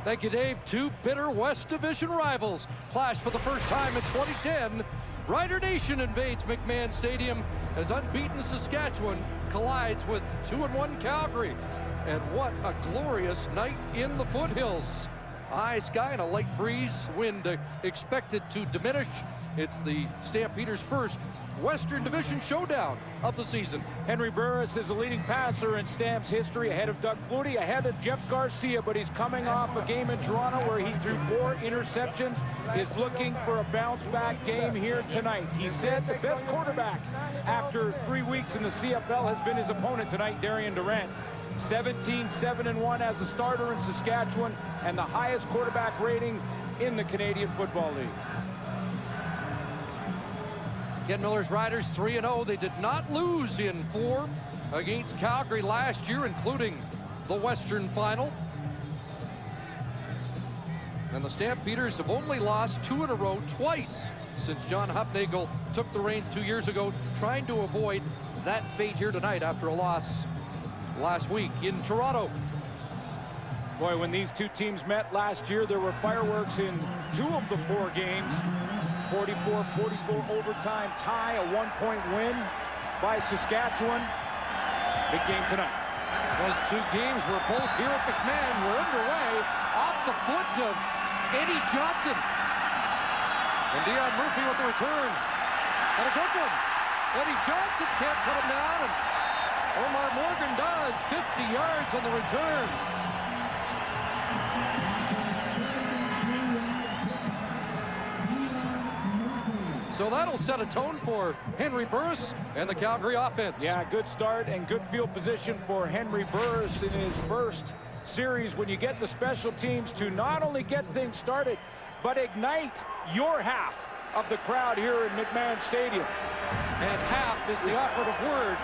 Thank you, Dave. Two bitter West Division rivals clash for the first time in 2010. Rider Nation invades McMahon Stadium as unbeaten Saskatchewan collides with 2-1 Calgary. And what a glorious night in the foothills. High sky and a light breeze, wind expected to diminish. It's the Stampeders' first Western Division showdown of the season. Henry Burris is the leading passer in Stamps history, ahead of Doug Flutie, ahead of Jeff Garcia, but he's coming off a game in Toronto where he threw 4 interceptions, is looking for a bounce-back game here tonight. He said the best quarterback after 3 weeks in the CFL has been his opponent tonight, Darian Durant. 17-7-1 as a starter in Saskatchewan, and the highest quarterback rating in the Canadian Football League. Ken Miller's Riders 3-0. They did not lose in 4 against Calgary last year, including the Western Final. And the Stampeders have only lost 2 in a row twice since John Hufnagel took the reins 2 years ago, trying to avoid that fate here tonight after a loss last week in Toronto. Boy, when these two teams met last year, there were fireworks in 2 of the 4 games. 44-44 overtime tie, a 1-point win by Saskatchewan. Big game tonight. Those 2 games were both here at McMahon. We're underway off the foot of Eddie Johnson. And Dion Murphy with the return. And a good one. Eddie Johnson can't put him down, and Omar Morgan does. 50 yards on the return. So that'll set a tone for Henry Burris and the Calgary offense. Yeah, good start and good field position for Henry Burris in his first series when you get the special teams to not only get things started, but ignite your half of the crowd here in McMahon Stadium. And half is the operative word.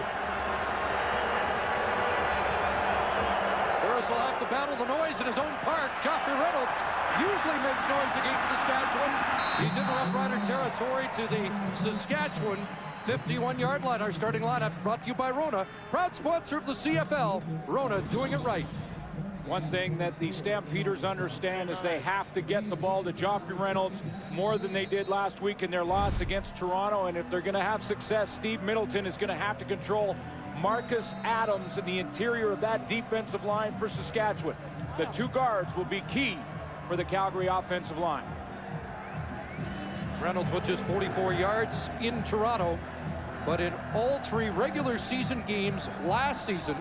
Burris will have to battle the noise in his own park. Joffrey Reynolds usually makes noise against Saskatchewan. He's in the Roughrider territory to the Saskatchewan 51-yard line. Our starting lineup brought to you by Rona, proud sponsor of the CFL. Rona doing it right. One thing that the Stampeders understand is they have to get the ball to Joffrey Reynolds more than they did last week in their loss against Toronto. And if they're going to have success, Steve Middleton is going to have to control Marcus Adams in the interior of that defensive line for Saskatchewan. The 2 guards will be key for the Calgary offensive line. Reynolds with just 44 yards in Toronto, but in all 3 regular season games last season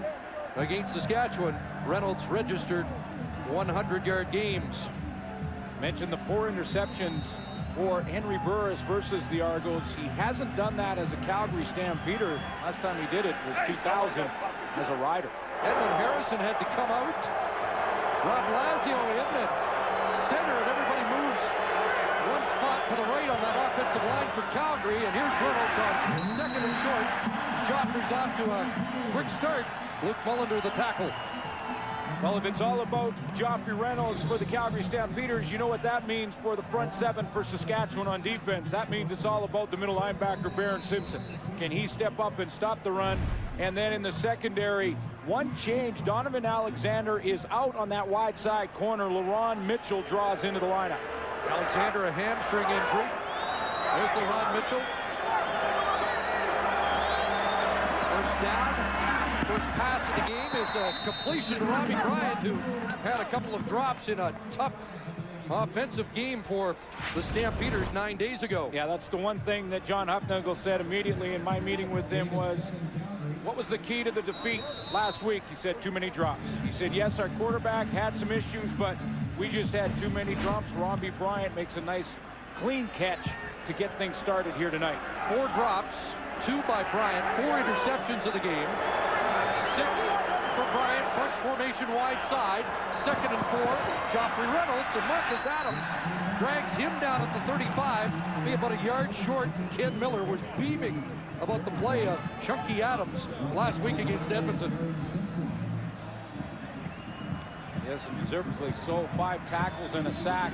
against Saskatchewan, Reynolds registered 100-yard games. Mentioned the 4 interceptions for Henry Burris versus the Argos. He hasn't done that as a Calgary Stampeder. Last time he did it was 2000 as a Rider. Edmund Harrison had to come out. Rob Lazio in at center, and everybody moves one spot to the right on that offensive line for Calgary. And here's Reynolds on second and short. Joffrey's off to a quick start. Luke Mullender the tackle. Well, if it's all about Joffrey Reynolds for the Calgary Stampeders, you know what that means for the front 7 for Saskatchewan on defense. That means it's all about the middle linebacker, Baron Simpson. Can he step up and stop the run? And then in the secondary, one change. Donovan Alexander is out on that wide side corner. LaRon Mitchell draws into the lineup. Alexander, a hamstring injury. There's LaRon Mitchell. First down. First pass of the game is a completion to Robbie Bryant, who had a couple of drops in a tough offensive game for the Stampeders 9 days ago. Yeah, that's the one thing that John Hufnagel said immediately in my meeting with him was, what was the key to the defeat last week? He said, too many drops. He said, yes, our quarterback had some issues, but we just had too many drops. Robbie Bryant makes a nice, clean catch to get things started here tonight. 4 drops, 2 by Bryant, 4 interceptions of the game. 6 for Bryant, bunch formation wide side. 2nd and 4, Joffrey Reynolds, and Marcus Adams drags him down at the 35, be about a yard short, and Ken Miller was beaming about the play of Chunky Adams last week against Edmonton. Yes, and deservedly so. 5 tackles and a sack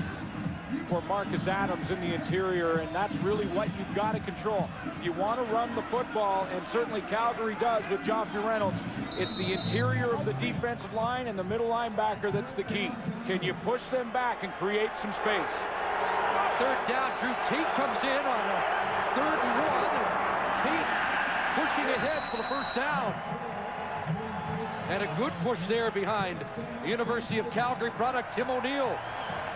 for Marcus Adams in the interior, and that's really what you've got to control. If you want to run the football, and certainly Calgary does with Joffrey Reynolds, it's the interior of the defensive line and the middle linebacker that's the key. Can you push them back and create some space? Third down, Drew Tate comes in on a 3rd and 1, and Tate pushing ahead for the first down. And a good push there behind the University of Calgary product, Tim O'Neill.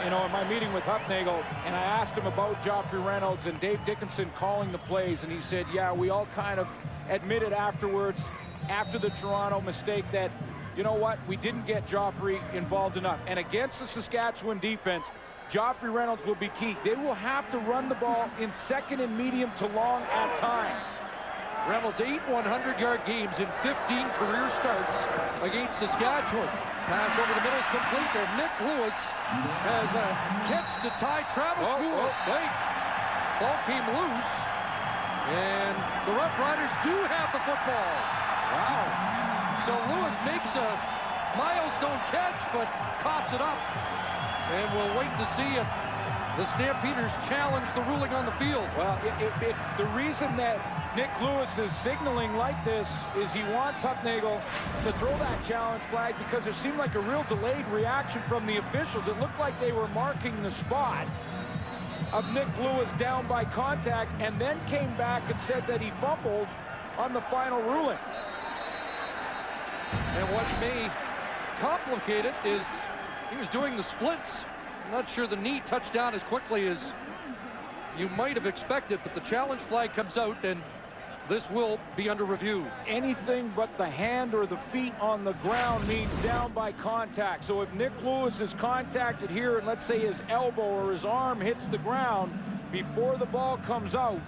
You know, in my meeting with Huffnagel, and I asked him about Joffrey Reynolds and Dave Dickinson calling the plays, and he said, yeah, we all kind of admitted afterwards, after the Toronto mistake, that, you know what, we didn't get Joffrey involved enough. And against the Saskatchewan defense, Joffrey Reynolds will be key. They will have to run the ball in 2nd and medium to long at times. Reynolds 8 100-yard games in 15 career starts against Saskatchewan. Pass over the middle is complete there. Nick Lewis has a catch to tie Travis Gould. Wait, ball came loose, and the Roughriders do have the football. Wow. So Lewis makes a milestone catch, but coughs it up. And we'll wait to see if the Stampeders challenge the ruling on the field. Well, the reason that Nick Lewis is signaling like this is he wants Huffnagel to throw that challenge flag, because there seemed like a real delayed reaction from the officials. It looked like they were marking the spot of Nick Lewis down by contact, and then came back and said that he fumbled on the final ruling. And what may complicate it is he was doing the splits. I'm not sure the knee touched down as quickly as you might have expected, but the challenge flag comes out, and this will be under review. Anything but the hand or the feet on the ground means down by contact. So if Nick Lewis is contacted here, and let's say his elbow or his arm hits the ground before the ball comes out,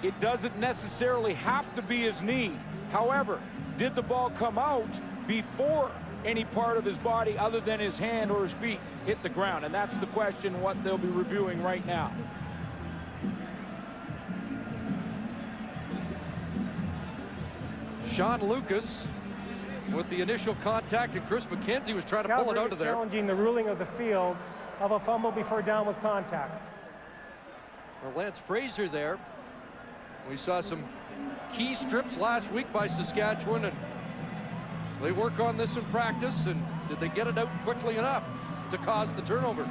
it doesn't necessarily have to be his knee. However, did the ball come out before any part of his body other than his hand or his feet hit the ground? And that's the question, what they'll be reviewing right now. Sean Lucas with the initial contact, and Chris McKenzie was trying to pull it out of there. Challenging the ruling of the field of a fumble before down with contact. Or Lance Fraser there. We saw some key strips last week by Saskatchewan, and they work on this in practice, and did they get it out quickly enough to cause the turnover?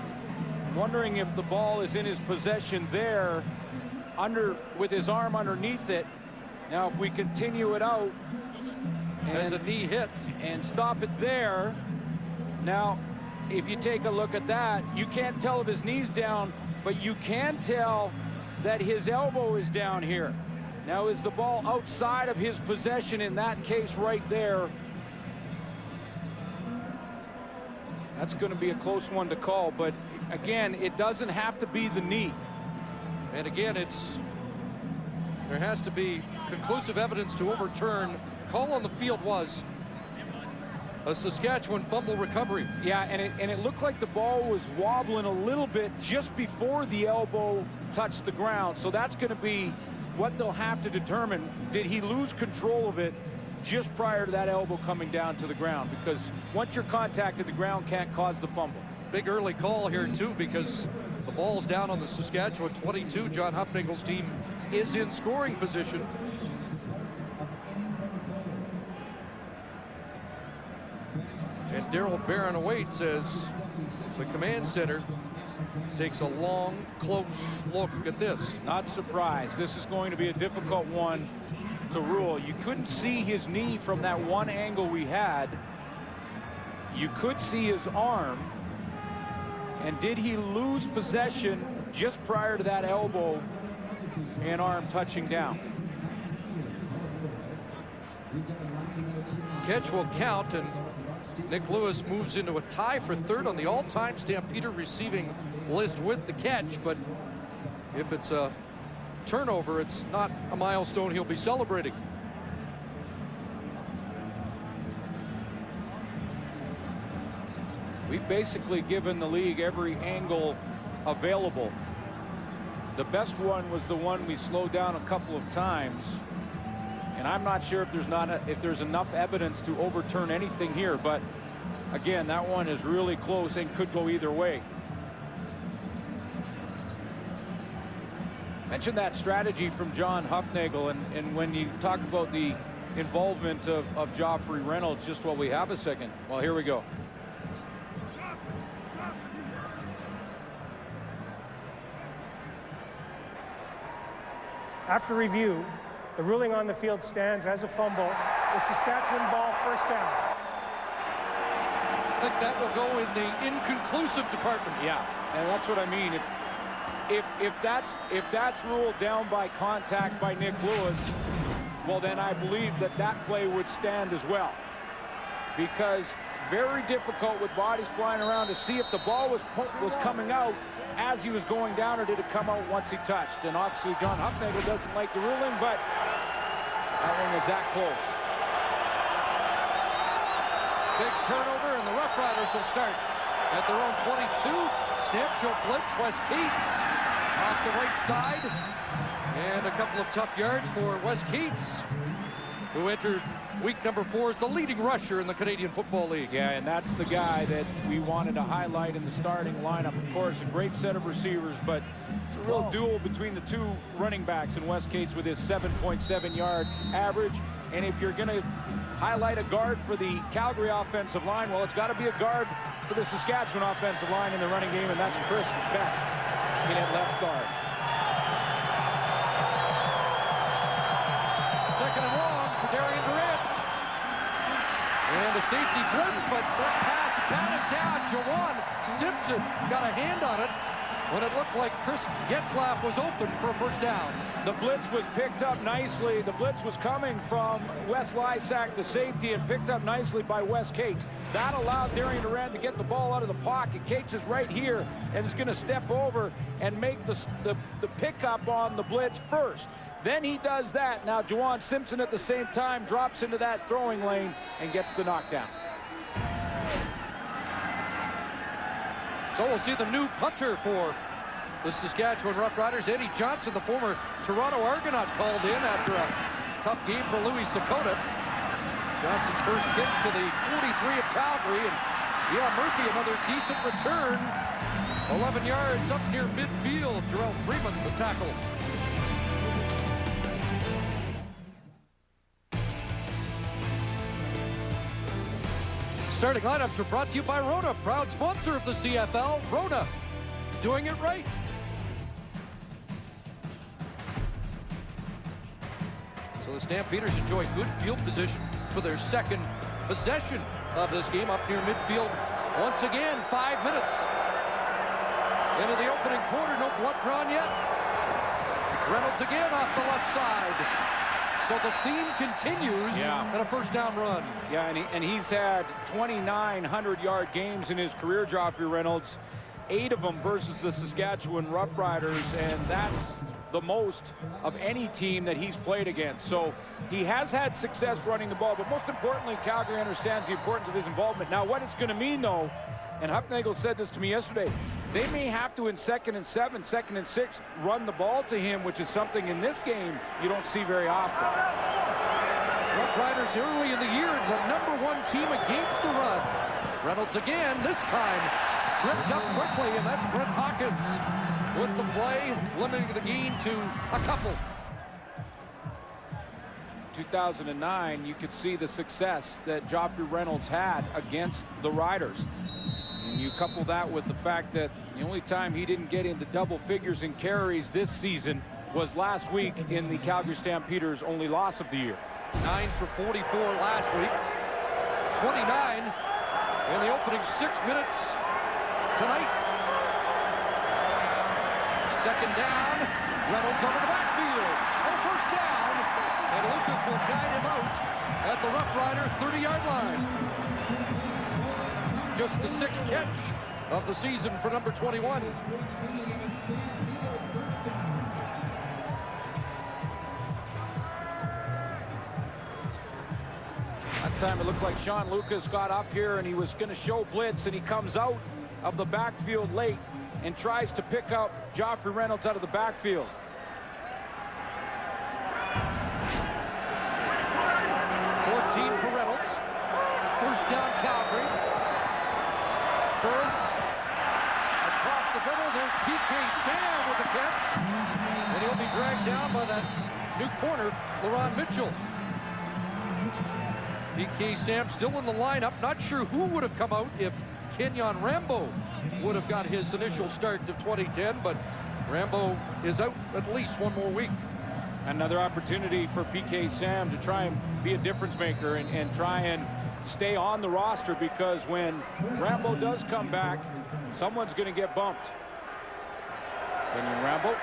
I'm wondering if the ball is in his possession there, with his arm underneath it. Now, if we continue it out as a knee hit and stop it there, now, if you take a look at that, you can't tell if his knee's down, but you can tell that his elbow is down here. Now, is the ball outside of his possession in that case right there? That's going to be a close one to call, but again, it doesn't have to be the knee. And again, there has to be conclusive evidence to overturn. Call on the field was a Saskatchewan fumble recovery. Yeah, and it looked like the ball was wobbling a little bit just before the elbow touched the ground. So that's going to be what they'll have to determine. Did he lose control of it just prior to that elbow coming down to the ground? Because once you're contacted, the ground can't cause the fumble. Big early call here too, because the ball's down on the Saskatchewan 22. John Huffnagel's team is in scoring position. And Daryl Barron awaits as the command center takes a long, close look at this. Not surprised. This is going to be a difficult one to rule. You couldn't see his knee from that one angle we had. You could see his arm. And did he lose possession just prior to that elbow and arm touching down? Catch will count, and Nick Lewis moves into a tie for third on the all-time Stampeder receiving list with the catch. But if it's a turnover, it's not a milestone he'll be celebrating. We've basically given the league every angle available. The best one was the one we slowed down a couple of times, and I'm not sure if there's enough evidence to overturn anything here. But again, that one is really close and could go either way. Mentioned that strategy from John Hufnagel, and when you talk about the involvement of Joffrey Reynolds, just while we have a second. Well, here we go. After review, the ruling on the field stands as a fumble. The Saskatchewan ball, first down. I think that will go in the inconclusive department. Yeah, and that's what I mean. If that's ruled down by contact by Nick Lewis, well, then I believe that play would stand as well. Because very difficult with bodies flying around to see if the ball was coming out as he was going down, or did it come out once he touched. And obviously John Hufnagel doesn't like the ruling, but that one was that close. Big turnover, and the Roughriders will start at their own 22. Snap show blitz. Wes Keats off the right side. And a couple of tough yards for Wes Keats, who entered week number 4 as the leading rusher in the Canadian Football League. Yeah, and that's the guy that we wanted to highlight in the starting lineup. Of course, a great set of receivers, but it's a real duel between the two running backs, and Wes Keats with his 7.7-yard average. And if you're going to highlight a guard for the Calgary offensive line, well, it's got to be a guard for the Saskatchewan offensive line in the running game, and that's Chris Best in at left guard. Second and long for Darian Durant. And a safety blitz, but that pass batted down. Jawan Simpson got a hand on it when it looked like Chris Getzlaff was open for a first down. The blitz was picked up nicely. The blitz was coming from Wes Lysak, the safety, and picked up nicely by Wes Cates. That allowed Darian Durant to get the ball out of the pocket. Cates is right here and is going to step over and make the pickup on the blitz first. Then he does that. Now Jawan Simpson at the same time drops into that throwing lane and gets the knockdown. So we'll see the new punter for the Saskatchewan Roughriders. Eddie Johnson, the former Toronto Argonaut, called in after a tough game for Louis Sakota. Johnson's first kick to the 43 of Calgary, and Eli Murphy, another decent return. 11 yards up near midfield. Jerome Freeman, the tackle. Starting lineups are brought to you by Rona, proud sponsor of the CFL. Rona, doing it right. So the Stampeders enjoy good field position for their second possession of this game up near midfield. Once again, 5 minutes into the opening quarter. No blood drawn yet. Reynolds again off the left side. So the theme continues at a first down run. Yeah, and he's had 2,900-yard games in his career, Joffrey Reynolds. 8 of them versus the Saskatchewan Roughriders, and that's the most of any team that he's played against. So he has had success running the ball, but most importantly, Calgary understands the importance of his involvement. Now, what it's going to mean, though, and Hufnagel said this to me yesterday, they may have to, in 2nd and 7, 2nd and 6, run the ball to him, which is something in this game you don't see very often. Roughriders early in the year, the #1 team against the run. Reynolds again, this time tripped up quickly, and that's Brent Hawkins with the play, limiting the gain to a couple. 2009, you could see the success that Joffrey Reynolds had against the Riders. And you couple that with the fact that the only time he didn't get into double figures in carries this season was last week in the Calgary Stampeders' only loss of the year. 9 for 44 last week. 29 in the opening 6 minutes tonight. Second down. Reynolds onto the backfield. And a first down. And Lucas will guide him out at the Roughrider 30-yard line. Just the 6th catch of the season for number 21. That time it looked like Sean Lucas got up here and he was going to show blitz, and he comes out of the backfield late and tries to pick up Joffrey Reynolds out of the backfield. For Reynolds. First down, Calgary. Burris across the middle. There's PK Sam with the catch. and he'll be dragged down by that new corner, LaRon Mitchell. PK Sam still in the lineup. Not sure who would have come out if Kenyon Rambo would have got his initial start of 2010, but Rambo is out at least one more week. Another opportunity for PK Sam to try and be a difference maker and try and stay on the roster, because when Rambo does come back, someone's going to get bumped. Kenyon Rambo.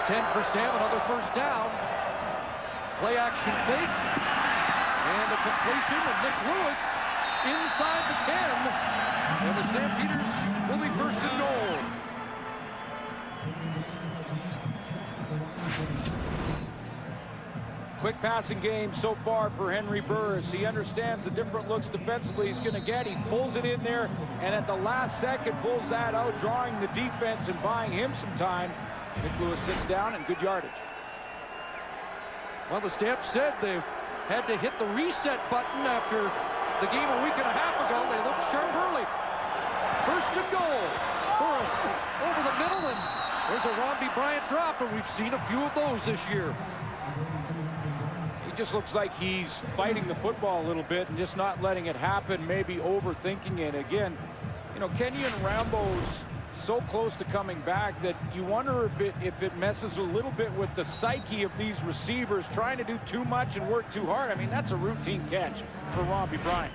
10 for Sam, another first down. Play action fake. And a completion of Nick Lewis inside the 10. And the Stampeders will be first and goal. Quick passing game so far for Henry Burris. He understands the different looks defensively he's going to get. He pulls it in there, and at the last second pulls that out, drawing the defense and buying him some time. Nick Lewis sits down, and good yardage. Well, the Stamps said they had to hit the reset button after the game a week and a half ago. They looked sharp early. First and goal. Burris over the middle, and there's a Romney Bryant drop, and we've seen a few of those this year. Just looks like he's fighting the football a little bit and just not letting it happen, maybe overthinking it. Again, you know, Kenyon Rambo's so close to coming back that you wonder if it messes a little bit with the psyche of these receivers trying to do too much and work too hard. I mean, that's a routine catch for Romney Bryant.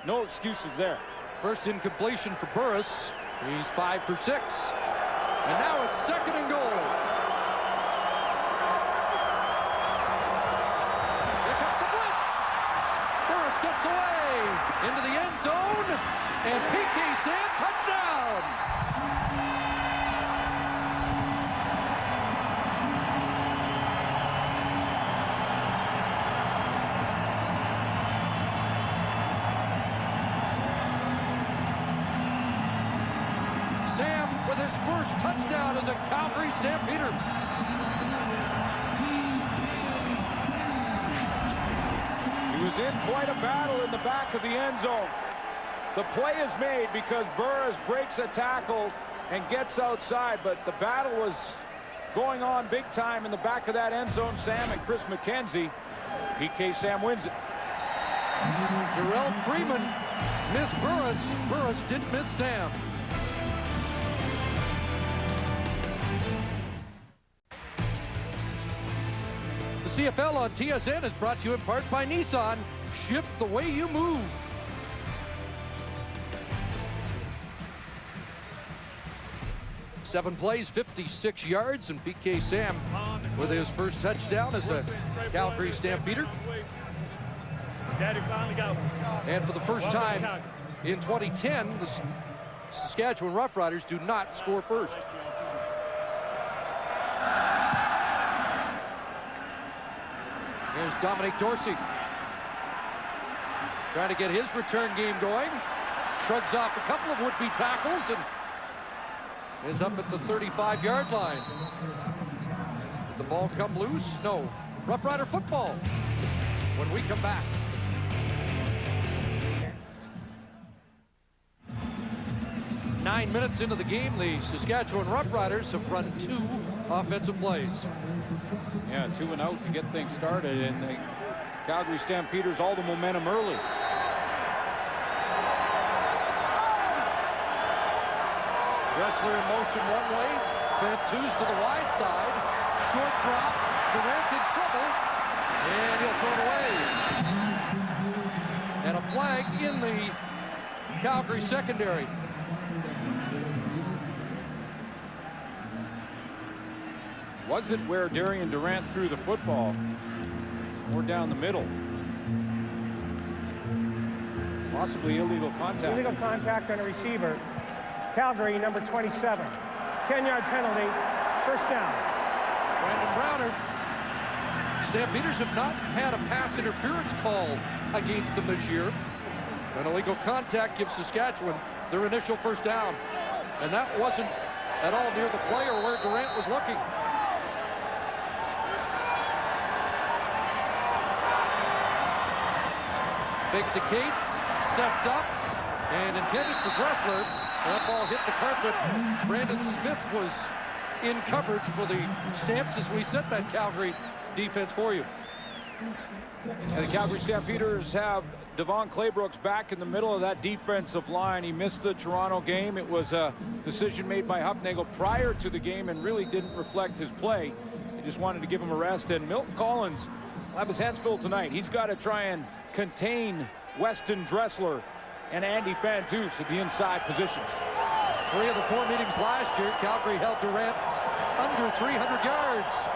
No excuses there. First incompletion for Burris. He's 5 for 6. And now it's second and goal. Gets away into the end zone, and PK Sam, touchdown! Sam with his first touchdown as a Calgary Stampeder. He was in quite a battle in the back of the end zone. The play is made because Burris breaks a tackle and gets outside, but the battle was going on big time in the back of that end zone. Sam and Chris McKenzie. PK Sam wins it. Jarrell Freeman missed Burris. Burris didn't miss Sam. The CFL on TSN is brought to you in part by Nissan. Shift the way you move. Seven plays, 56 yards, and PK Sam with his first touchdown as a Calgary Stampeder. Daddy finally got one. And for the first time in 2010, the Saskatchewan Roughriders do not score first. Here's Dominic Dorsey. Trying to get his return game going. Shrugs off a couple of would-be tackles and is up at the 35-yard line. Did the ball come loose? No. Rough Rider football when we come back. Nine minutes into the game, the Saskatchewan Roughriders have run 2 offensive plays. Yeah, 2 and out to get things started, and the Calgary Stampeders all the momentum early. Dressler in motion one way, Fantus to the wide side, short drop, Durant in trouble, and he'll throw it away. And a flag in the Calgary secondary. Was it where Darian Durant threw the football? Or down the middle? Possibly illegal contact. Illegal contact on a receiver. Calgary, number 27. 10-yard penalty, first down. Brandon Browner. Stampeders have not had a pass interference call against them this year. An illegal contact gives Saskatchewan their initial first down. And that wasn't at all near the play or where Durant was looking. Big to Cates, sets up, and intended for Dressler. That ball hit the carpet. Brandon Smith was in coverage for the Stamps as we set that Calgary defense for you. And the Calgary Stampeders have Devon Claybrooks back in the middle of that defensive line. He missed the Toronto game. It was a decision made by Huffnagel prior to the game and really didn't reflect his play. He just wanted to give him a rest. And Milton Collins will have his hands full tonight. He's got to try and contain Weston Dressler and Andy Fantus at the inside positions. 3 of the 4 meetings last year, Calgary held Durant under 300 yards.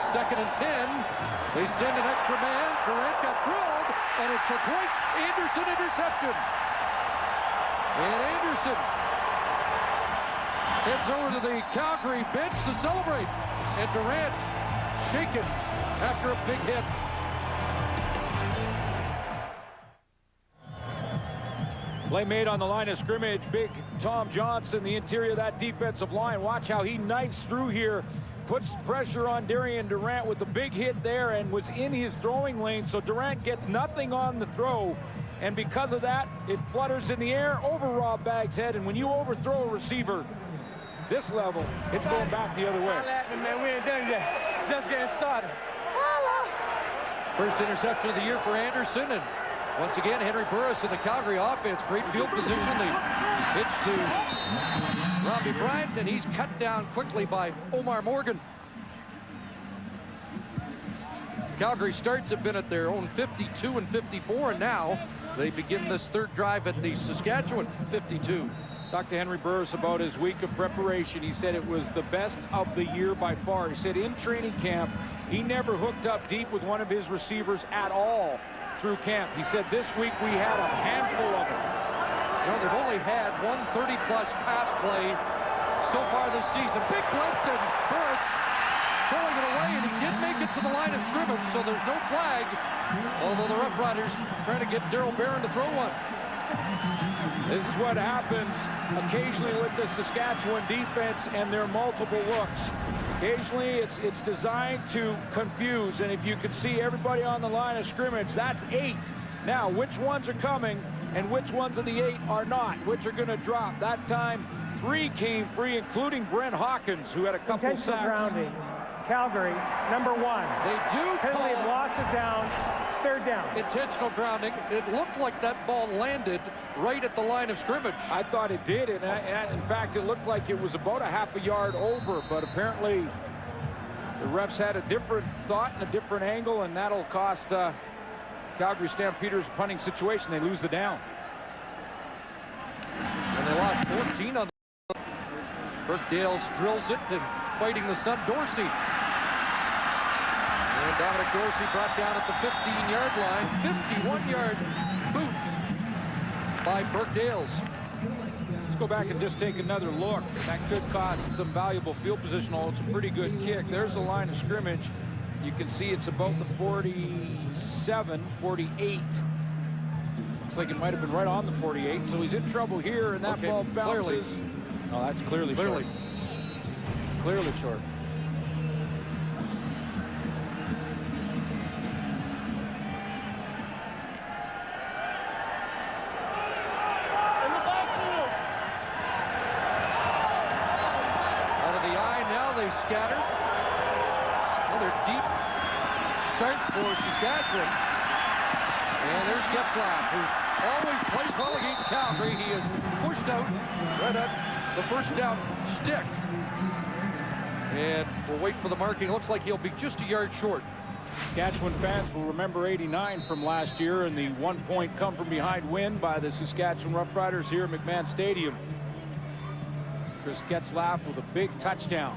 2nd and 10. They send an extra man. Durant got drilled, and it's a Dwight Anderson interception. And Anderson heads over to the Calgary bench to celebrate. And Durant shaken after a big hit. Play made on the line of scrimmage. Big Tom Johnson, the interior of that defensive line. Watch how he knifes through here. Puts pressure on Darian Durant with a big hit there and was in his throwing lane. So Durant gets nothing on the throw. And because of that, it flutters in the air over Rob Baggs' head. And when you overthrow a receiver this level, it's going back the other way. Man, we ain't done yet. Just getting started. First interception of the year for Anderson. And once again, Henry Burris in the Calgary offense. Great field position. The pitch to Robbie Bryant, and he's cut down quickly by Omar Morgan. Calgary starts have been at their own 52 and 54, and now they begin this third drive at the Saskatchewan 52. Talked to Henry Burris about his week of preparation. He said it was the best of the year by far. He said in training camp, he never hooked up deep with one of his receivers at all through camp. He said this week we had a handful of them. You know, they've only had one 30-plus pass play so far this season. Big blitz, and Burris pulling it away, and he did make it to the line of scrimmage, so there's no flag. Although the Roughriders trying to get Darryl Barron to throw one. This is what happens occasionally with the Saskatchewan defense and their multiple looks. Occasionally, it's designed to confuse, and if you can see everybody on the line of scrimmage, that's 8. Now, which ones are coming and which ones of the 8 are not? Which are going to drop? That time, 3 came free, including Brent Hawkins, who had a couple Intentional sacks. grounding. Calgary, number 1. They do Penalty of call loss is down. It's 3rd down. intentional grounding. It looked like that ball landed right at the line of scrimmage. I thought it did, and in fact, it looked like it was about a half a yard over, but apparently the refs had a different thought and a different angle, and that'll cost Calgary Stampeders a punting situation. They lose the down. And they lost 14 on the Burke Dales drills it and fighting the son Dorsey. And Dominic Dorsey brought down at the 15-yard line. 51-yard boot by Burke Dales. Let's go back and just take another look. That could cost some valuable field position. It's a pretty good kick. There's the line of scrimmage. You can see it's about the 47, 48. Looks like it might have been right on the 48. So he's in trouble here, and that ball bounces. Oh, that's clearly short. Clearly short. Scatter. Another deep start for Saskatchewan. And there's Getzlaff, who always plays well against Calgary. He is pushed out right at the first down stick. And we'll wait for the marking. It looks like he'll be just a yard short. Saskatchewan fans will remember '89 from last year and the 1-point come from behind win by the Saskatchewan Roughriders here at McMahon Stadium. Chris Getzlaff with a big touchdown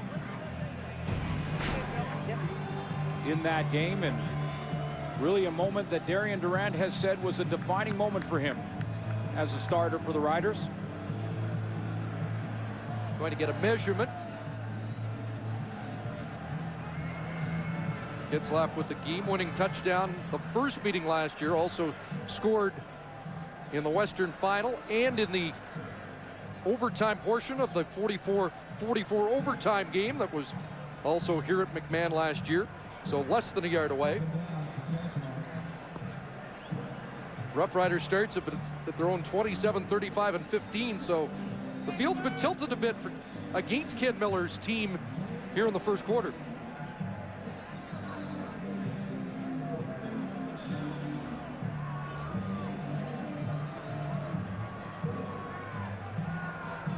in that game, and really a moment that Darian Durant has said was a defining moment for him as a starter for the Riders. Going to get a measurement. Getzlaff with the game-winning touchdown. The first meeting last year, also scored in the Western Final and in the overtime portion of the 44-44 overtime game that was also here at McMahon last year. So less than a yard away. Roughriders starts at their own 27, 35, and 15. So the field's been tilted a bit against Ken Miller's team here in the first quarter.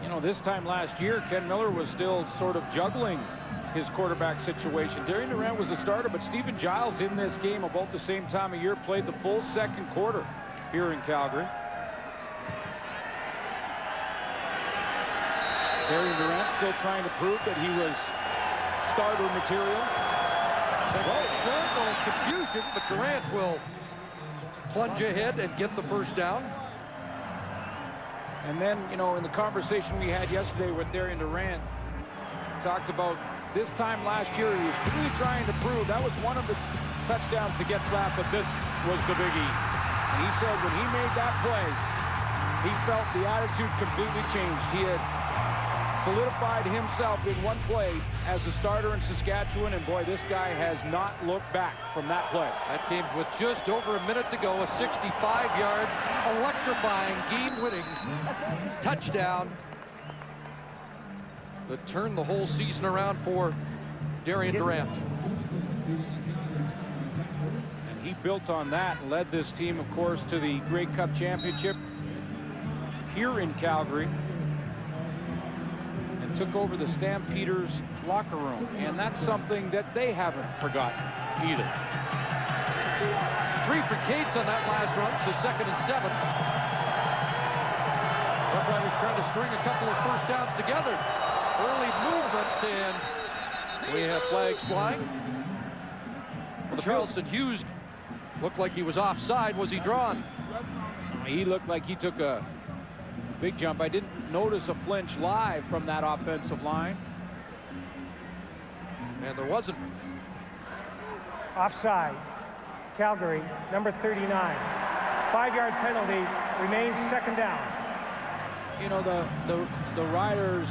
You know, this time last year, Ken Miller was still sort of juggling his quarterback situation. Darian Durant was the starter, but Stephen Giles in this game about the same time of year played the full second quarter here in Calgary. Darian Durant still trying to prove that he was starter material. Well, short, no confusion, but Durant will plunge ahead and get the first down. And then, you know, in the conversation we had yesterday with Darian Durant, talked about this time last year he was truly trying to prove that was one of the touchdowns to get slapped, but this was the biggie. And he said when he made that play, he felt the attitude completely changed. He had solidified himself in one play as a starter in Saskatchewan, and boy, this guy has not looked back from that play. That came with just over a minute to go, a 65-yard electrifying game-winning touchdown that turned the whole season around for Darian Durant. And he built on that and led this team, of course, to the Grey Cup championship here in Calgary, took over the Stampeders locker room, and that's something that they haven't forgotten either. 3 for Cates on that last run, so 2nd and 7. Roughriders trying to string a couple of first downs together. Early movement, and we have flags flying. Well, Charleston Hughes looked like he was offside. Was he drawn? He looked like he took a big jump. I didn't notice a flinch live from that offensive line. And there wasn't. Offside. Calgary, number 39. 5-yard penalty, remains 2nd down. You know, the Riders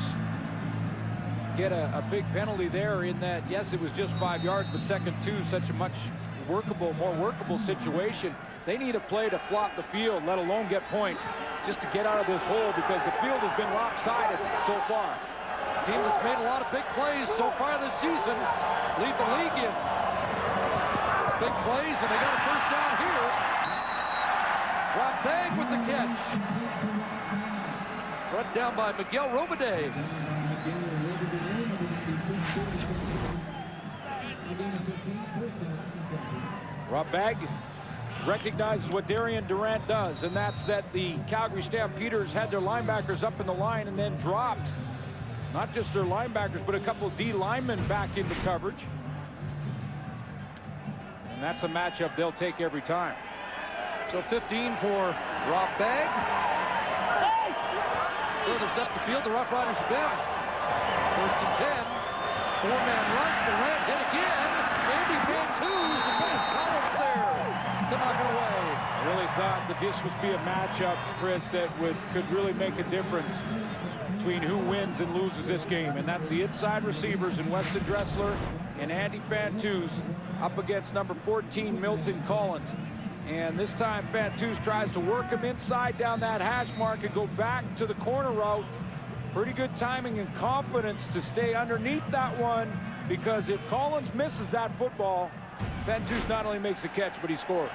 get a big penalty there in that, yes, it was just 5 yards, but 2nd 2, such a much workable, more workable situation. They need a play to flop the field, let alone get points, just to get out of this hole, because the field has been lopsided so far. A team that's made a lot of big plays so far this season lead the league in big plays, and they got a first down here. Roughriders with the catch. Brought down by Miguel Robidet. Roughriders recognizes what Darian Durant does, and that's that the Calgary Stampeders had their linebackers up in the line and then dropped not just their linebackers, but a couple of D linemen back into coverage. And that's a matchup they'll take every time. So 15 for Roughriders. Furthest up the field, the Roughriders have been. 1st and 10. 4-man rush. Durant hit again. Andy Van Collins there to knock it away. I really thought that this would be a matchup, Chris, that could really make a difference between who wins and loses this game. And that's the inside receivers in Weston Dressler and Andy Fantus up against number 14, Milton Collins. And this time, Fantus tries to work him inside down that hash mark and go back to the corner route. Pretty good timing and confidence to stay underneath that one, because if Collins misses that football, Fantus not only makes a catch, but he scores.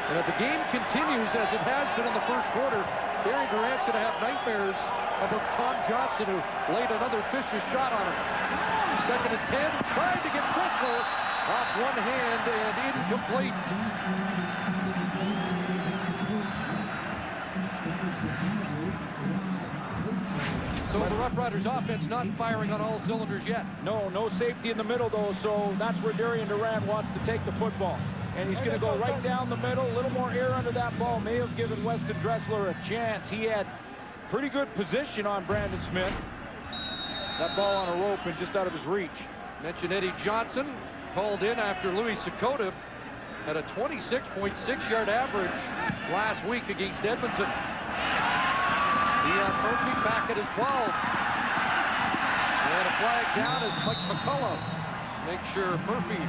And if the game continues as it has been in the first quarter, Darian Durant's going to have nightmares about Tom Johnson, who laid another vicious shot on him. 2nd and 10, trying to get Dressler off one hand and incomplete. So the Roughriders offense not firing on all cylinders yet. No safety in the middle, though, so that's where Darian Durant wants to take the football. And he's going to go right down the middle. A little more air under that ball may have given Weston Dressler a chance. He had pretty good position on Brandon Smith. That ball on a rope and just out of his reach. Mentioned Eddie Johnson, called in after Louis Sakota had a 26.6-yard average last week against Edmonton. Leon Murphy back at his 12. And a flag down as Mike McCullough makes sure Murphy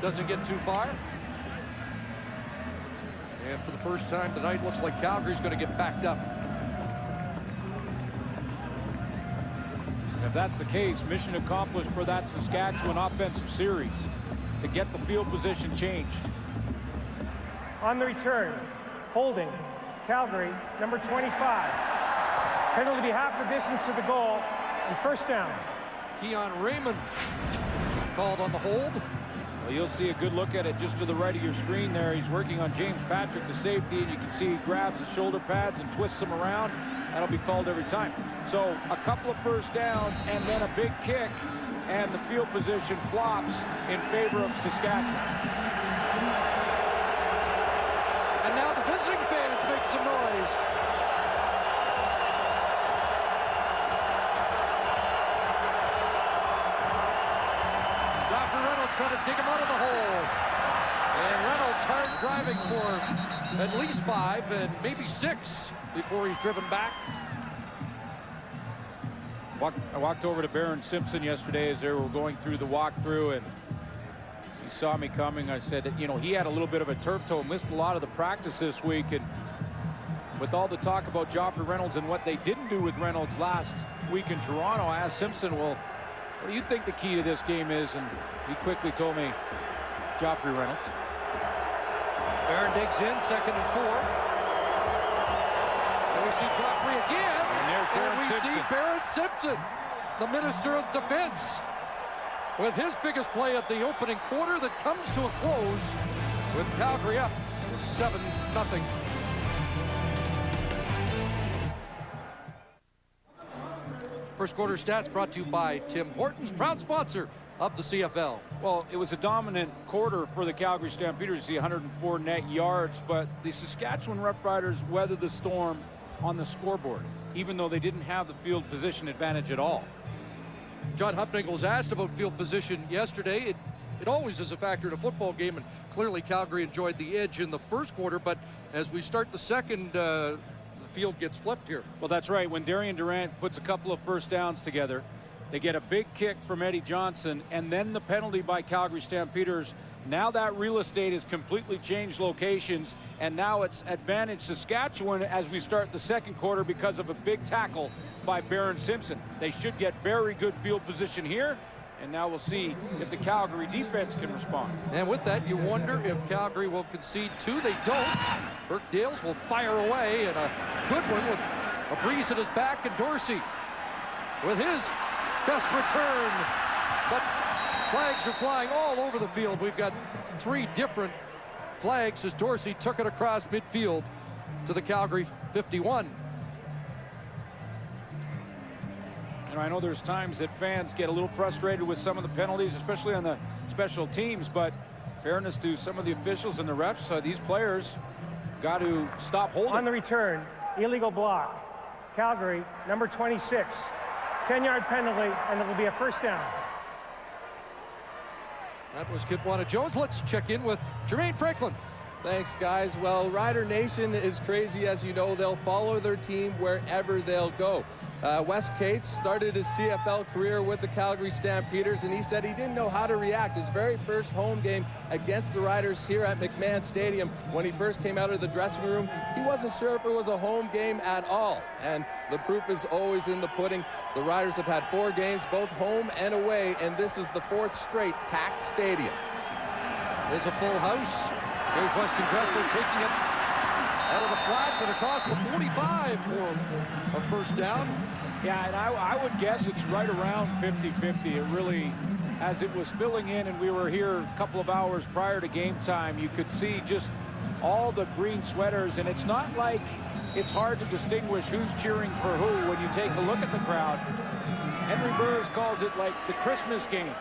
doesn't get too far. And for the first time tonight, looks like Calgary's going to get backed up. If that's the case, mission accomplished for that Saskatchewan offensive series to get the field position changed. On the return, holding, Calgary, number 25. Penalty be half the distance to the goal, and first down. Keon Raymond called on the hold. Well, you'll see a good look at it just to the right of your screen there. He's working on James Patrick, the safety, and you can see he grabs the shoulder pads and twists them around. That'll be called every time. So a couple of first downs and then a big kick, and the field position flops in favor of Saskatchewan. And now the visiting fans make some noise. Trying to dig him out of the hole. And Reynolds hard driving for at least 5 and maybe 6 before he's driven back. I walked over to Baron Simpson yesterday as they were going through the walkthrough, and he saw me coming. I said that, you know, he had a little bit of a turf toe, missed a lot of the practice this week, and with all the talk about Joffrey Reynolds and what they didn't do with Reynolds last week in Toronto, I asked Simpson, well, what do you think the key to this game is? And he quickly told me, Joffrey Reynolds. Barron digs in, 2nd and 4. And we see Joffrey again. And we Simpson. see Barron Simpson, the Minister of Defense, with his biggest play of the opening quarter that comes to a close with Calgary up 7-0. First quarter stats brought to you by Tim Hortons, proud sponsor of the CFL. Well, it was a dominant quarter for the Calgary Stampeders, the 104 net yards, but the Saskatchewan Roughriders weathered the storm on the scoreboard, even though they didn't have the field position advantage at all. John Hupnick was asked about field position yesterday. It always is a factor in a football game, and clearly Calgary enjoyed the edge in the first quarter, but as we start the second, the field gets flipped here. Well, that's right. When Darian Durant puts a couple of first downs together, they get a big kick from Eddie Johnson, and then the penalty by Calgary Stampeders. Now that real estate has completely changed locations, and now it's advantage Saskatchewan as we start the second quarter because of a big tackle by Baron Simpson. They should get very good field position here, and now we'll see if the Calgary defense can respond. And with that, you wonder if Calgary will concede 2. They don't. Burke Dales will fire away, and a good one with a breeze at his back, and Dorsey with his best return. But flags are flying all over the field. We've got 3 different flags as Dorsey took it across midfield to the Calgary 51. And I know there's times that fans get a little frustrated with some of the penalties, especially on the special teams, but fairness to some of the officials and the refs, these players got to stop holding. On the return, illegal block. Calgary, number 26. 10-yard penalty, and it'll be a first down. That was Kidwana Jones. Let's check in with Jermaine Franklin. Thanks, guys. Well, Rider Nation is crazy, as you know. They'll follow their team wherever they'll go. Wes Cates started his CFL career with the Calgary Stampeders, and he said he didn't know how to react. His very first home game against the Riders here at McMahon Stadium, when he first came out of the dressing room, he wasn't sure if it was a home game at all. And the proof is always in the pudding. The Riders have had 4 games, both home and away, and this is the 4th straight packed stadium. There's a full house. Here's Weston Dressler taking it out of the flat and across the 45 for a first down. Yeah, and I would guess it's right around 50-50. It really, as it was filling in, and we were here a couple of hours prior to game time, you could see just all the green sweaters, and it's not like it's hard to distinguish who's cheering for who when you take a look at the crowd. Henry Burrs calls it like the Christmas game.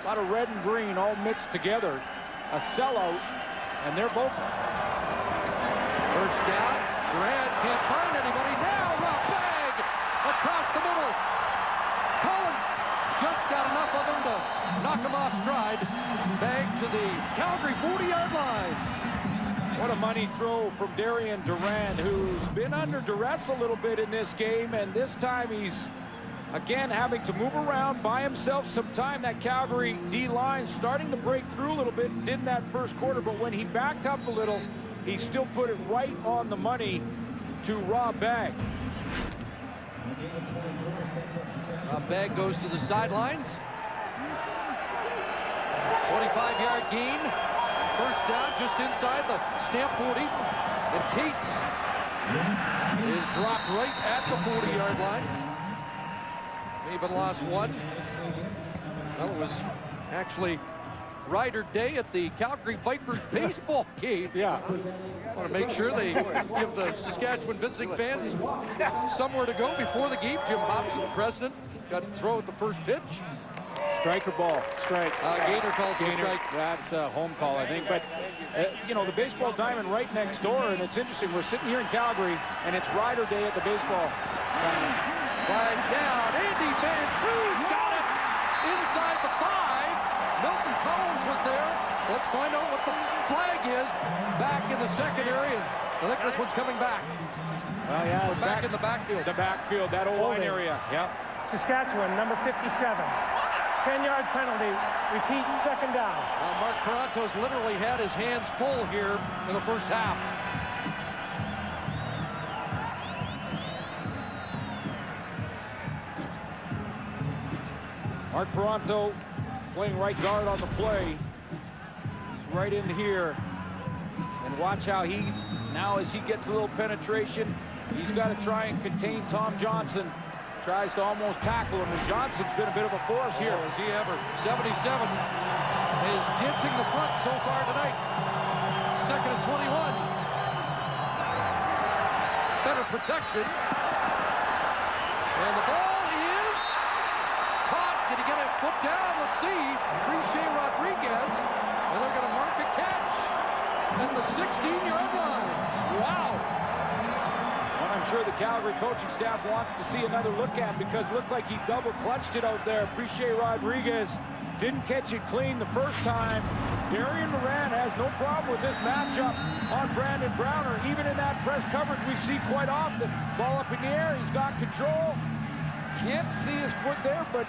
A lot of red and green all mixed together. A sellout, and they're both. First down. Durant can't find anybody. Now rough bag across the middle. Collins just got enough of him to knock him off stride. Bag to the Calgary 40-yard line. What a money throw from Darian Durant, who's been under duress a little bit in this game, and this time he's again having to move around, buy himself some time. That Calgary D-line starting to break through a little bit, did in that first quarter, but when he backed up a little, he still put it right on the money to Rob Bagg. Bag goes to the sidelines. 25-yard gain. First down just inside the Stamp 40. And Cates is dropped right at the 40-yard line. Even lost one. Well, it was actually Rider Day at the Calgary Vipers baseball game. Yeah. Want to make sure they give the Saskatchewan visiting fans somewhere to go before the game. Jim Hobson, the president, got to throw at the first pitch. Striker ball, strike. Gainer calls it a strike. That's a home call, I think. But, you know, the baseball diamond right next door, and it's interesting. We're sitting here in Calgary, and it's Rider Day at the baseball diamond. Flag down. Andy Vantu's got it inside the 5. Milton Collins was there. Let's find out what the flag is back in the secondary. And I think this one's coming back. Well, yeah, we're back in the backfield. The backfield, that old line area. Yep. Saskatchewan, number 57. 10-yard penalty. Repeat, second down. Mark Paranto's literally had his hands full here in the first half. Mark Paranto playing right guard on the play. He's right in here. And watch how he, now as he gets a little penetration, he's got to try and contain Tom Johnson. Tries to almost tackle him, and Johnson's been a bit of a force here. As he ever. 77 is denting the front so far tonight. Second and 21. Better protection. And the ball is caught. Did he get a foot down? Let's see. Riche Rodriguez. And they're going to mark a catch at the 16-yard line. Wow. I'm sure the Calgary coaching staff wants to see another look at, because it looked like he double clutched it out there. Riche Rodriguez didn't catch it clean the first time. Darian Moran has no problem with this matchup on Brandon Browner. Even in that press coverage we see quite often. Ball up in the air, he's got control. Can't see his foot there, but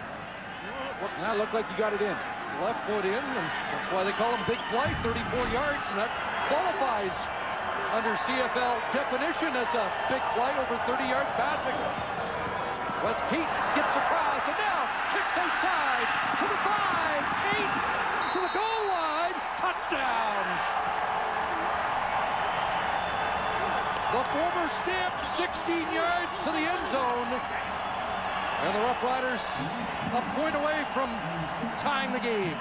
that looked like he got it in. Left foot in, and that's why they call him Big Play, 34 yards, and that qualifies under CFL definition as a big play over 30 yards passing. Wes Cates skips across and now kicks outside to the 5. Cates to the goal line. Touchdown. The former Stamp 16 yards to the end zone. And the Roughriders a point away from tying the game.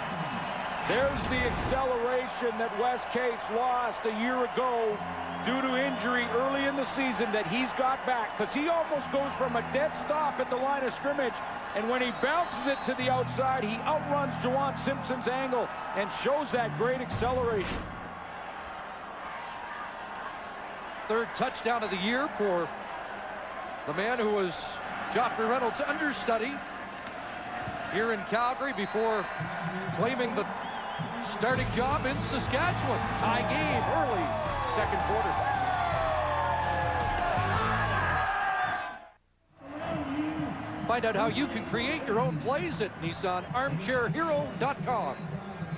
There's the acceleration that Wes Cates lost a year ago due to injury early in the season that he's got back, because he almost goes from a dead stop at the line of scrimmage, and when he bounces it to the outside, he outruns Juwan Simpson's angle and shows that great acceleration. Third touchdown of the year for the man who was Joffrey Reynolds' understudy here in Calgary before claiming the starting job in Saskatchewan. Tie game early, second quarter. Find out how you can create your own plays at NissanArmchairHero.com.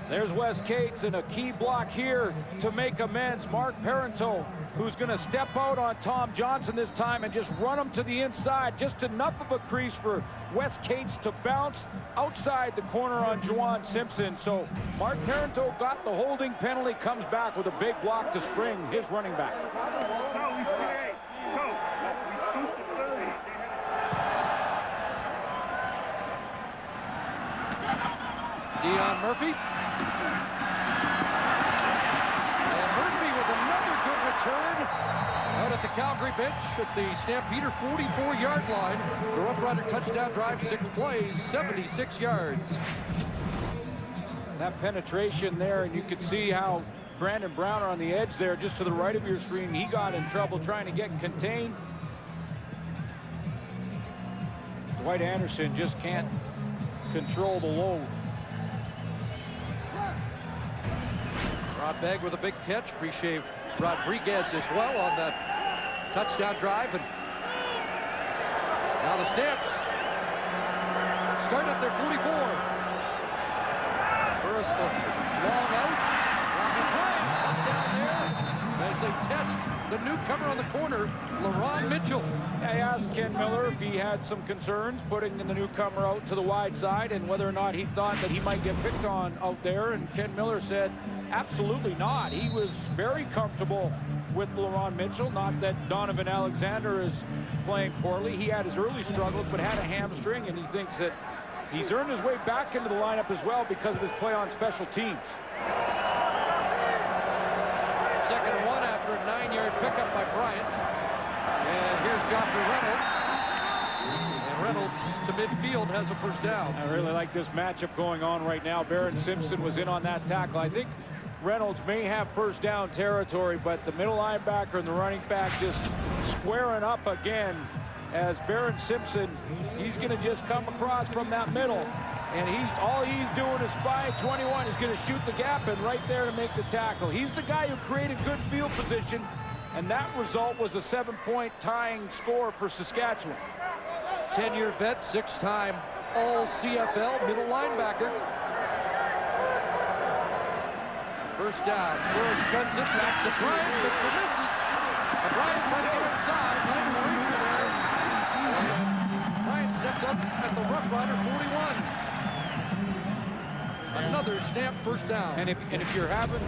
There's Wes Cates in a key block here to make amends. Mark Paranto, who's going to step out on Tom Johnson this time and just run him to the inside. Just enough of a crease for Wes Cates to bounce outside the corner on Juwan Simpson. So Mark Paranto got the holding penalty, comes back with a big block to spring his running back. Dion Murphy. And Murphy with another good return out at the Calgary bench at the Stampeder 44-yard line. The Rough Rider touchdown drive, 6 plays, 76 yards. That penetration there, and you could see how Brandon Browner on the edge there, just to the right of your screen, he got in trouble trying to get contained. Dwight Anderson just can't control the load. Rod Begg with a big catch. Appreciate Rodriguez as well on that touchdown drive. And now the Stamps start at their 44. First long out. Robbie Bryant up down there as as they test the newcomer on the corner, LaRon Mitchell. I asked Ken Miller if he had some concerns putting the newcomer out to the wide side and whether or not he thought that he might get picked on out there, and Ken Miller said absolutely not. He was very comfortable with LaRon Mitchell. Not that Donovan Alexander is playing poorly. He had his early struggles but had a hamstring, and he thinks that he's earned his way back into the lineup as well because of his play on special teams. 2nd and 1 after a 9-yard pickup by Bryant. And here's Joffrey Reynolds. And Reynolds to midfield has a first down. I really like this matchup going on right now. Barron Simpson was in on that tackle. I think Reynolds may have first down territory, but the middle linebacker and the running back just squaring up again as Barron Simpson, he's going to just come across from that middle. And all he's doing is spy 21. He's going to shoot the gap and right there to make the tackle. He's the guy who created good field position, and that result was a 7-point tying score for Saskatchewan. 10-year vet, 6-time All-CFL middle linebacker. First down. Burris guns it back to Bryant, but he misses. And Bryant trying to get inside. Lance Frazier there. And Bryant steps up at the Roughrider 41. Another stamp first down. And if you're having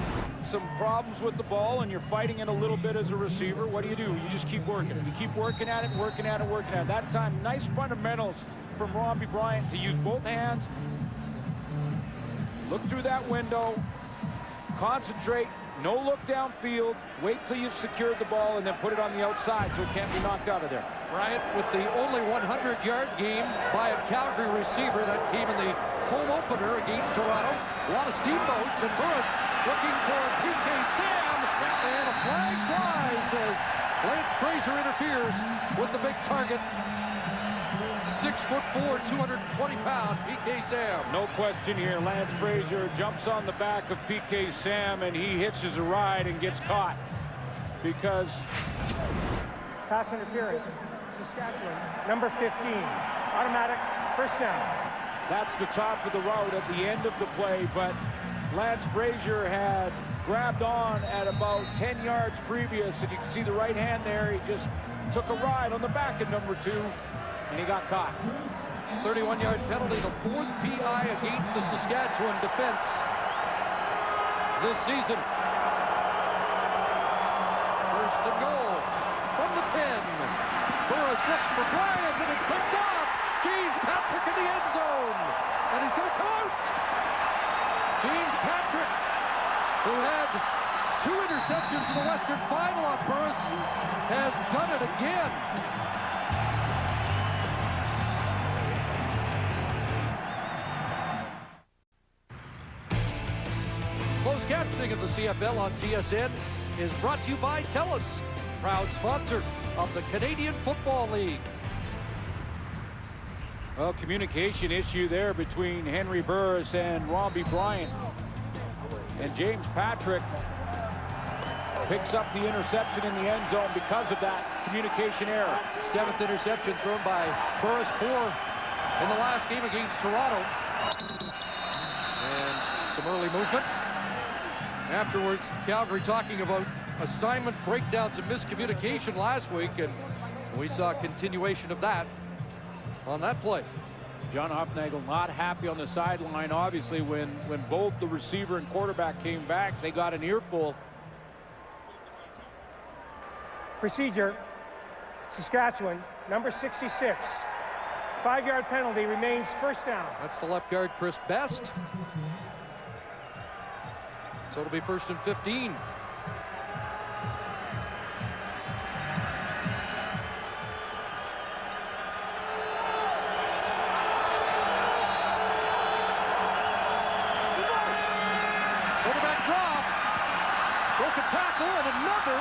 some problems with the ball and you're fighting it a little bit as a receiver, what do? You just keep working. You keep working at it, working at it, working at it. That time, nice fundamentals from Robbie Bryant to use both hands, look through that window, concentrate, no look downfield, wait till you've secured the ball, and then put it on the outside so it can't be knocked out of there. Bryant with the only 100-yard game by a Calgary receiver. That came in the home opener against Toronto. A lot of steamboats, and Burris looking for PK Sam, and a flag flies as Lance Frazier interferes with the big target. 6'4", 220-pound PK Sam. No question here. Lance Frazier jumps on the back of PK Sam, and he hitches a ride and gets caught because Pass interference. Saskatchewan, number 15. Automatic first down. that's the top of the route at the end of the play, but Lance Frazier had grabbed on at about 10 yards previous, and you can see the right hand there. He just took a ride on the back of number 2, and he got caught. 31-yard penalty, the 4th PI against the Saskatchewan defense this season. First and goal from the 10. Burris looks for Bryant, and it's picked off. James Patrick in the end zone, and he's going to come out. James Patrick, who had 2 interceptions in the Western Final on Burris, has done it again. Closed captioning of the CFL on TSN is brought to you by TELUS, proud sponsor of the Canadian Football League. Well, communication issue there between Henry Burris and Robbie Bryant. And James Patrick picks up the interception in the end zone because of that communication error. 7th interception thrown by Burris, 4 in the last game against Toronto. And some early movement. Afterwards, Calgary talking about assignment breakdowns and miscommunication last week, and we saw a continuation of that on that play. John Hufnagel not happy on the sideline. Obviously, when both the receiver and quarterback came back, they got an earful. Procedure, Saskatchewan, number 66. 5-yard penalty, remains first down. That's the left guard, Chris Best. So it'll be 1st and 15. Quarterback drop. Broke a tackle and another.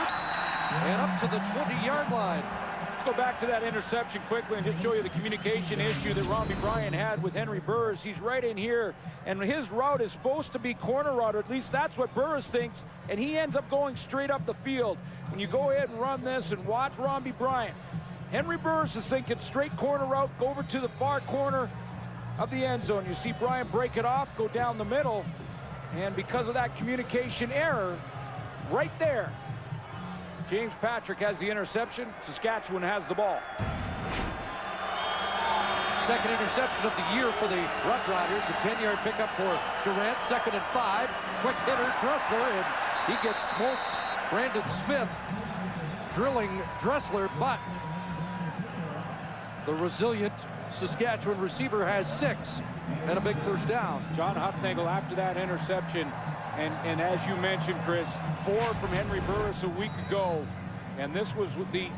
And up to the 20-yard line. Let's go back to that interception quickly and just show you the communication issue that Robbie Bryant had with Henry Burris. He's right in here, and his route is supposed to be corner route, or at least that's what Burris thinks, and he ends up going straight up the field. When you go ahead and run this and watch Robbie Bryant, Henry Burris is thinking straight corner route, go over to the far corner of the end zone. You see Bryant break it off, go down the middle, and because of that communication error, right there, James Patrick has the interception. Saskatchewan has the ball. Second interception of the year for the Roughriders. A 10-yard pickup for Durant. 2nd and 5. Quick hitter, Dressler, and he gets smoked. Brandon Smith drilling Dressler, but the resilient Saskatchewan receiver has 6 and a big first down. John Huffnagel after that interception, and as you mentioned, Chris, 4 from Henry Burris a week ago, and this was the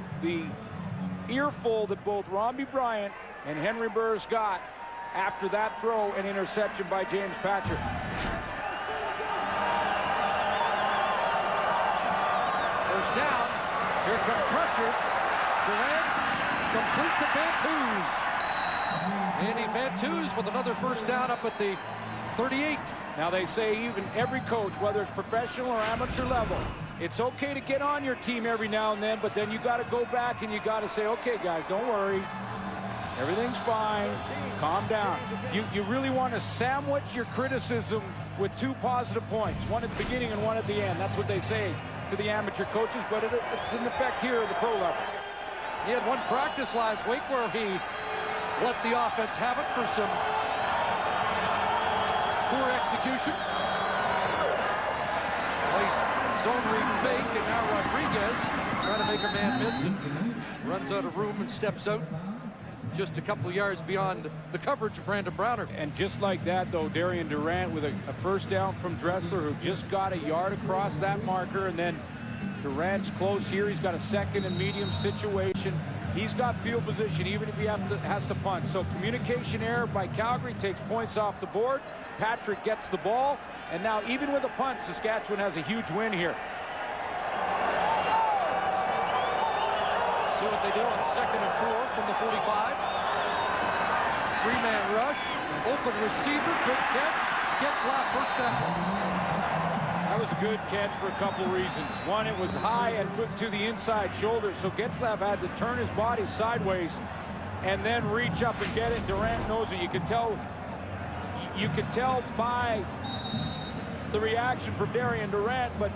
earful that both Robbie Bryant and Henry Burris got after that throw and interception by James Patrick. First down. Here comes pressure. Durant complete to Fantuz. Andy Fantuz with another first down up at the 38. Now they say even every coach, whether it's professional or amateur level, it's okay to get on your team every now and then, but then you got to go back and you got to say, okay, guys, don't worry. Everything's fine. Calm down. You really want to sandwich your criticism with 2 positive points, one at the beginning and one at the end. That's what they say to the amateur coaches, but it's in effect here at the pro level. He had one practice last week where he let the offense have it for some poor execution. Nice zone read fake, and now Rodriguez trying to make a man miss and runs out of room and steps out just a couple of yards beyond the coverage of Brandon Browner. And just like that, though, Darian Durant with a first down from Dressler, who just got a yard across that marker, and then Durant's close here. He's got a 2nd and medium situation. He's got field position even if he has to punt. So communication error by Calgary takes points off the board. Patrick gets the ball, and now even with a punt, Saskatchewan has a huge win here. See what they do on 2nd and 4 from the 45. 3-man rush, open receiver, good catch, Getzlaff first down. That was a good catch for a couple reasons. One, it was high and put to the inside shoulder, so Getzlaff had to turn his body sideways and then reach up and get it. Durant knows it. You could tell by the reaction from Darian Durant, but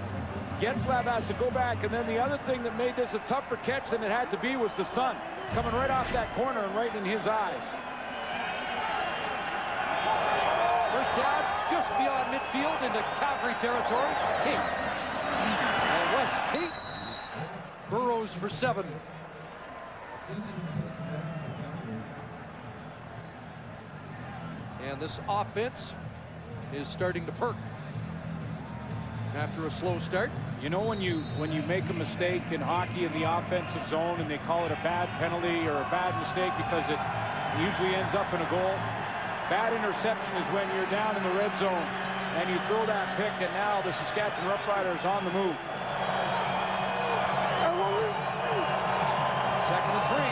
Getzlaff has to go back. And then the other thing that made this a tougher catch than it had to be was the sun coming right off that corner and right in his eyes. First down, just beyond midfield into Calgary territory. Cates. And Wes Cates burrows for 7. And this offense is starting to perk after a slow start. You know, when you make a mistake in hockey in the offensive zone and they call it a bad penalty or a bad mistake because it usually ends up in a goal. Bad interception is when you're down in the red zone and you throw that pick, and now the Saskatchewan Roughriders on the move. 2nd and 3.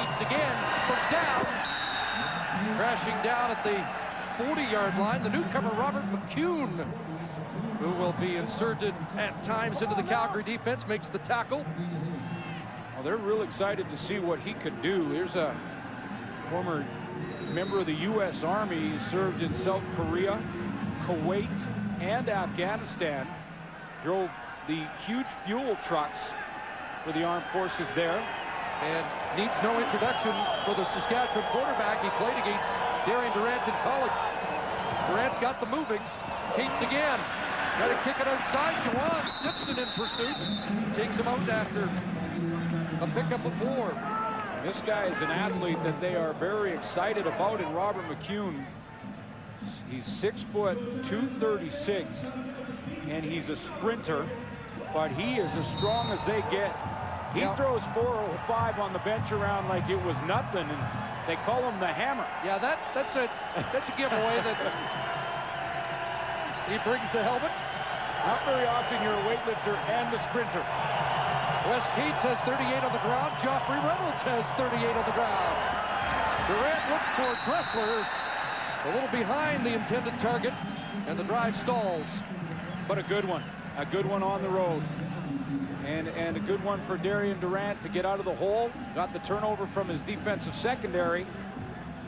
Cates again. First down. Crashing down at the 40-yard line, the newcomer Robert McCune, who will be inserted at times into the Calgary defense, makes the tackle. Well, they're real excited to see what he could do. Here's a former member of the U.S. Army. He served in South Korea, Kuwait, and Afghanistan. Drove the huge fuel trucks for the armed forces there. And needs no introduction for the Saskatchewan quarterback. He played against Darian Durant in college. Durant's got the moving. Cates again. Got to kick it outside. Juwan Simpson in pursuit. Takes him out after a pickup of 4. This guy is an athlete that they are very excited about in Robert McCune. He's 6 foot 236, and he's a sprinter, but he is as strong as they get. He throws 405 on the bench around like it was nothing, and they call him the hammer. Yeah, that's a giveaway that he brings the helmet. Not very often you're a weightlifter and a sprinter. Wes Cates has 38 on the ground. Joffrey Reynolds has 38 on the ground. Durant looked for Dressler, a little behind the intended target, and the drive stalls. But a good one on the road. And a good one for Darian Durant to get out of the hole. Got the turnover from his defensive secondary.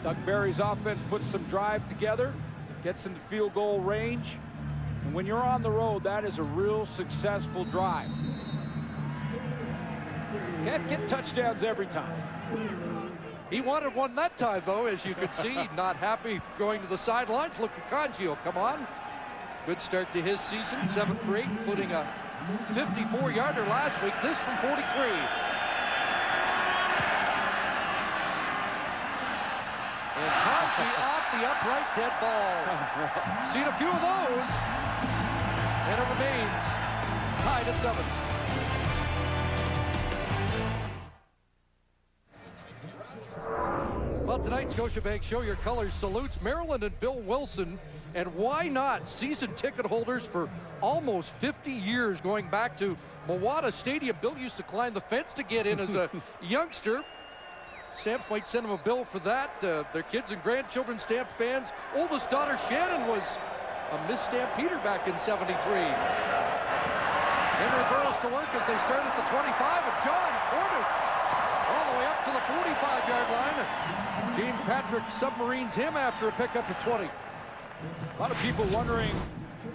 Doug Barry's offense puts some drive together, gets into field goal range. And when you're on the road, that is a real successful drive. Can't get touchdowns every time. He wanted one that time, though, as you could see. Not happy going to the sidelines. Look at Congio, come on. Good start to his season, 7 for 8, including a 54-yarder last week. This from 43. And Conchi off the upright dead ball. Seen a few of those. And it remains tied at 7. Well, tonight, Scotiabank Show Your Colors salutes Maryland and Bill Wilson. And why not? Season ticket holders for almost 50 years, going back to Mawada Stadium. Bill used to climb the fence to get in as a youngster. Stamps might send him a bill for that. Their kids and grandchildren, Stamps fans. Oldest daughter, Shannon, was a Miss Stampeder back in '73. Henry Burris to work as they start at the 25, and John Cornish all the way up to the 45-yard line. James Patrick submarines him after a pickup at 20. A lot of people wondering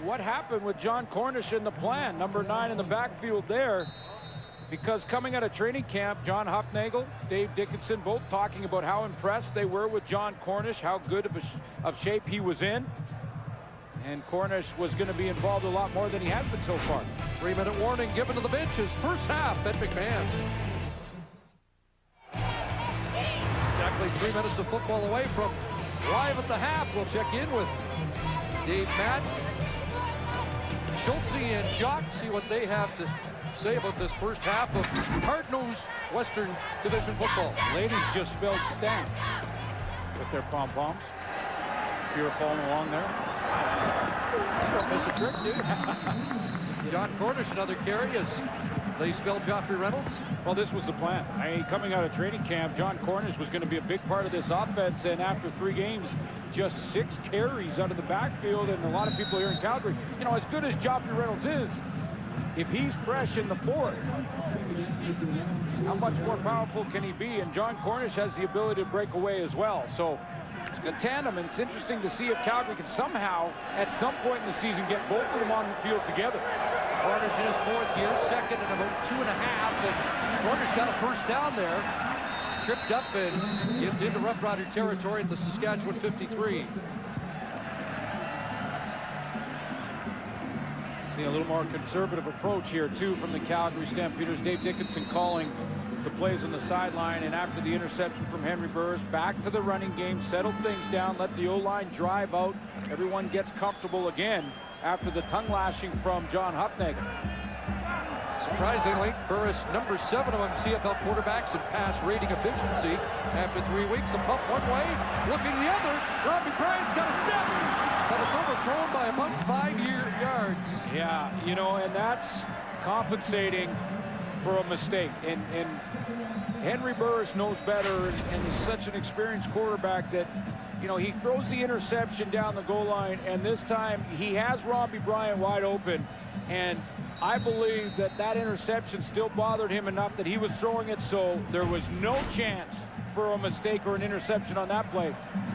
what happened with John Cornish in the plan. Number 9 in the backfield there. Because coming out of training camp, John Huffnagel, Dave Dickinson, both talking about how impressed they were with John Cornish, how good of shape he was in. And Cornish was going to be involved a lot more than he has been so far. 3-minute warning given to the benches. First half at McMahon. Exactly 3 minutes of football away from live at the half. We'll check in with Dave Matt, Schultze, and Jock, see what they have to say about this first half of hard-nosed Western Division football. Ladies just spelled Stamps with their pom-poms. If you were following along there. You don't miss a trick, dude. John Cornish, another carry as they spell Joffrey Reynolds. Well, this was the plan. Coming out of training camp, John Cornish was going to be a big part of this offense, and after 3 games, just 6 carries out of the backfield, and a lot of people here in Calgary, you know, as good as Joffrey Reynolds is, if he's fresh in the 4th, how much more powerful can he be? And John Cornish has the ability to break away as well. So it's a good tandem, and it's interesting to see if Calgary can somehow, at some point in the season, get both of them on the field together. Cornish in his 4th year, second and about 2.5, and Cornish got a first down there. Tripped up and gets into Rough Rider territory at the Saskatchewan 53. See a little more conservative approach here, too, from the Calgary Stampeders. Dave Dickinson calling the plays on the sideline, and after the interception from Henry Burris, back to the running game, settle things down, let the O-line drive out. Everyone gets comfortable again after the tongue lashing from John Huffnagel. Surprisingly, Burris number 7 among CFL quarterbacks in pass rating efficiency. After 3 weeks, a pump one way, looking the other. Robbie Bryant's got a step, but it's overthrown by about 5 yards. Yeah, you know, and that's compensating for a mistake. And Henry Burris knows better, and he's such an experienced quarterback that, you know, he throws the interception down the goal line, and this time he has Robbie Bryant wide open, and I believe that that interception still bothered him enough that he was throwing it, so there was no chance for a mistake or an interception on that play.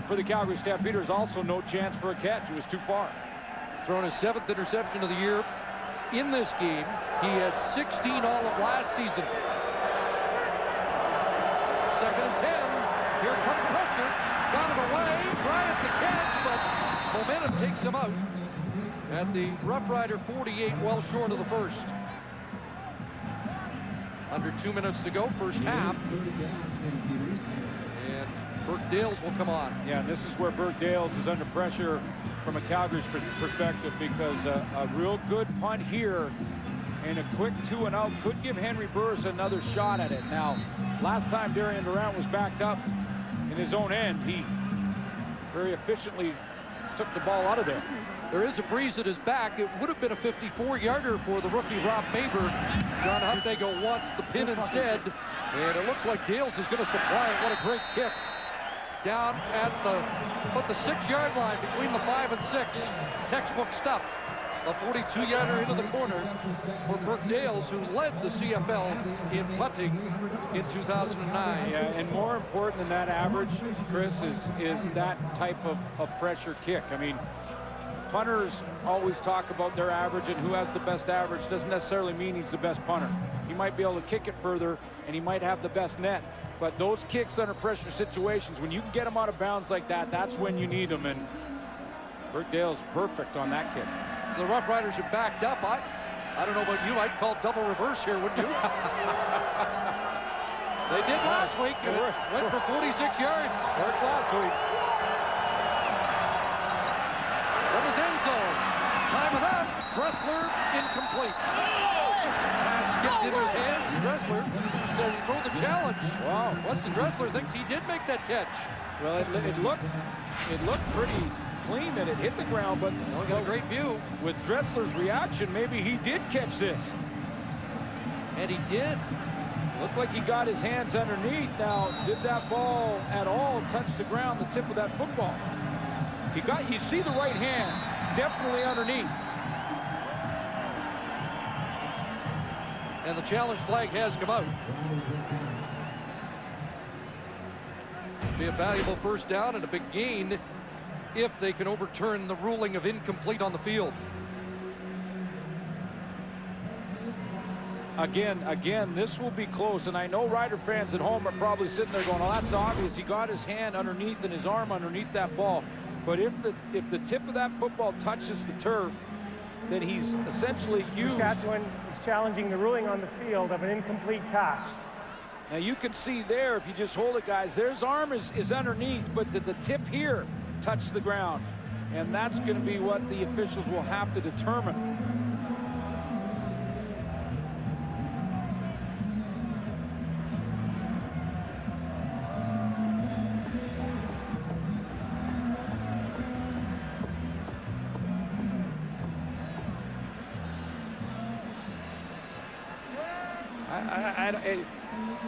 For the Calgary Stampeders, also no chance for a catch. It was too far. Thrown his 7th interception of the year in this game. He had 16 all of last season. 2nd and 10. Here comes pressure. Got it away. Bryant the catch, but momentum takes him out. At the Rough Rider 48, well short of the first. Under 2 minutes to go, first half. And Burke Dales will come on. Yeah, this is where Burke Dales is under pressure from a Calgary's perspective, because a real good punt here and a quick 2-and-out could give Henry Burris another shot at it. Now, last time Darian Durant was backed up in his own end, he very efficiently took the ball out of there. There is a breeze at his back. It would have been a 54-yarder for the rookie Rob Maver. John Huffnagel wants the pin instead, and it looks like Dales is going to supply it. What a great kick. Down at the 6-yard line between the 5 and 6. Textbook stuff. A 42-yarder into the corner for Burke Dales, who led the CFL in punting in 2009. Yeah, and more important than that average, Chris, is that type of pressure kick. I mean, punters always talk about their average, and who has the best average doesn't necessarily mean he's the best punter. he might be able to kick it further, and he might have the best net. But those kicks under pressure situations, when you can get them out of bounds like that, that's when you need them. And Birkdale's perfect on that kick. So the Roughriders are backed up. I don't know about you. I'd call double reverse here, wouldn't you? They did last week. And it went for 46 yards. Worked last week. From his end zone. Time of that. Dressler incomplete. Pass skipped into his hands. Dressler says throw the challenge. Wow. Weston Dressler thinks he did make that catch. Well, it looked pretty clean that it hit the ground, but got a great view. With Dressler's reaction, maybe he did catch this. And he did. Looked like he got his hands underneath. Now, did that ball at all touch the ground, the tip of that football? You see the right hand, definitely underneath. And the challenge flag has come out. Be a valuable first down and a big gain if they can overturn the ruling of incomplete on the field. Again, this will be close, and I know Rider fans at home are probably sitting there going, "Oh, that's obvious. He got his hand underneath and his arm underneath that ball." But if the tip of that football touches the turf, then he's essentially used. Saskatchewan is challenging the ruling on the field of an incomplete pass. Now you can see there, if you just hold it, guys, their arm is underneath, but the tip here touched the ground, and that's going to be what the officials will have to determine.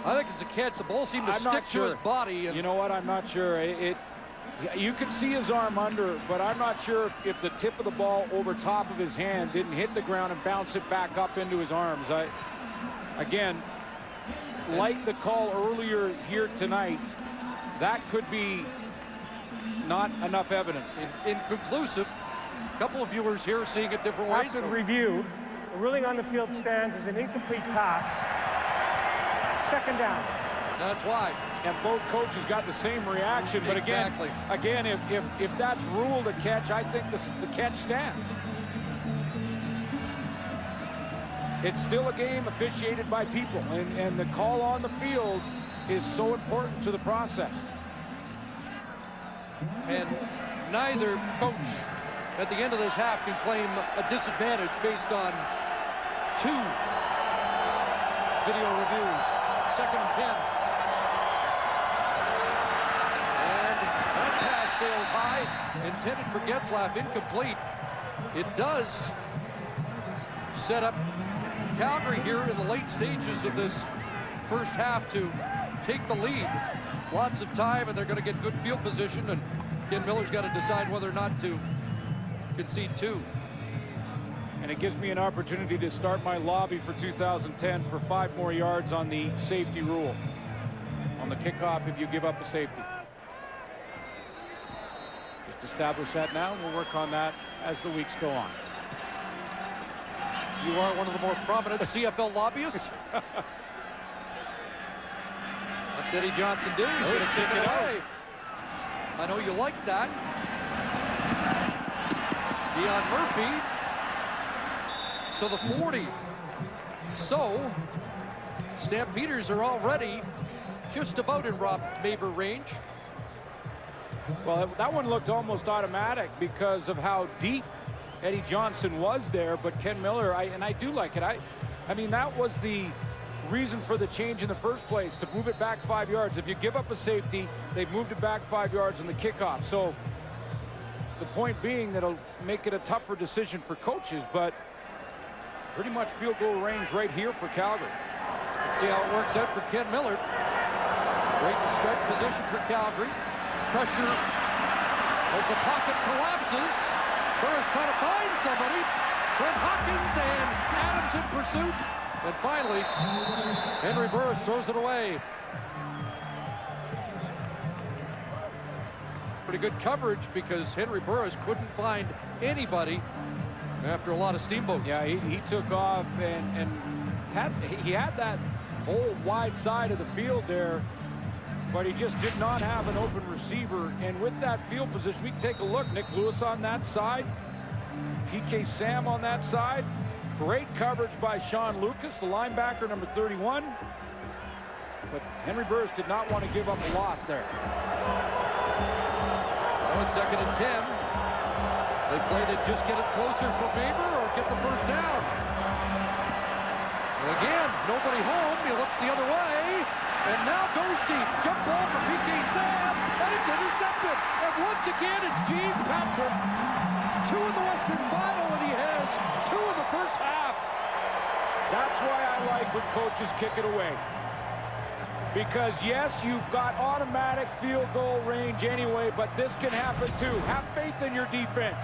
I think it's a catch. The ball seemed to stick to his body. And you know what? I'm not sure. You can see his arm under, but I'm not sure if the tip of the ball over top of his hand didn't hit the ground and bounce it back up into his arms. Again, like the call earlier here tonight, that could be not enough evidence. Inconclusive. A couple of viewers here seeing it different ways. After the review, the ruling on the field stands as an incomplete pass. Second down. That's why. And both coaches got the same reaction. But exactly. again, if that's ruled a catch, I think the catch stands. It's still a game officiated by people, and the call on the field is so important to the process. And neither coach at the end of this half can claim a disadvantage based on 2 video reviews. 2nd and 10. And that pass sails high, intended for Getzlaff, incomplete. It does set up Calgary here in the late stages of this first half to take the lead. Lots of time, and they're going to get good field position, and Ken Miller's got to decide whether or not to concede 2. And it gives me an opportunity to start my lobby for 2010 for 5 more yards on the safety rule. On the kickoff, if you give up a safety. Just establish that now, and we'll work on that as the weeks go on. You are one of the more prominent CFL lobbyists. What's Eddie Johnson doing? He's going to kick it away. I know you like that. Dion Murphy to the 40. So, Stampeders are already just about in Rob Maver range. Well, that one looked almost automatic because of how deep Eddie Johnson was there, but Ken Miller, I do like it. I mean, that was the reason for the change in the first place, to move it back 5 yards. If you give up a safety, they've moved it back 5 yards in the kickoff. So the point being that it'll make it a tougher decision for coaches, but pretty much field goal range right here for Calgary. Let's see how it works out for Ken Miller. Great to stretch position for Calgary. Pressure as the pocket collapses. Burris trying to find somebody. Brent Hawkins and Adams in pursuit. And finally, Henry Burris throws it away. Pretty good coverage because Henry Burris couldn't find anybody after a lot of steamboats. Yeah, he took off, and he had that whole wide side of the field there, but he just did not have an open receiver. And with that field position, we can take a look. Nick Lewis on that side, PK Sam on that side. Great coverage by Sean Lucas, the linebacker, number 31. But Henry Burris did not want to give up a loss there. Now it's 2nd and 10. They play to just get it closer for Baber or get the first down. And again, nobody home. He looks the other way. And now goes deep. Jump ball for PK Sam. And it's intercepted. And once again, it's James Patrick. 2 in the Western Final, and he has 2 in the first half. That's why I like when coaches kick it away. Because, yes, you've got automatic field goal range anyway, but this can happen too. Have faith in your defense.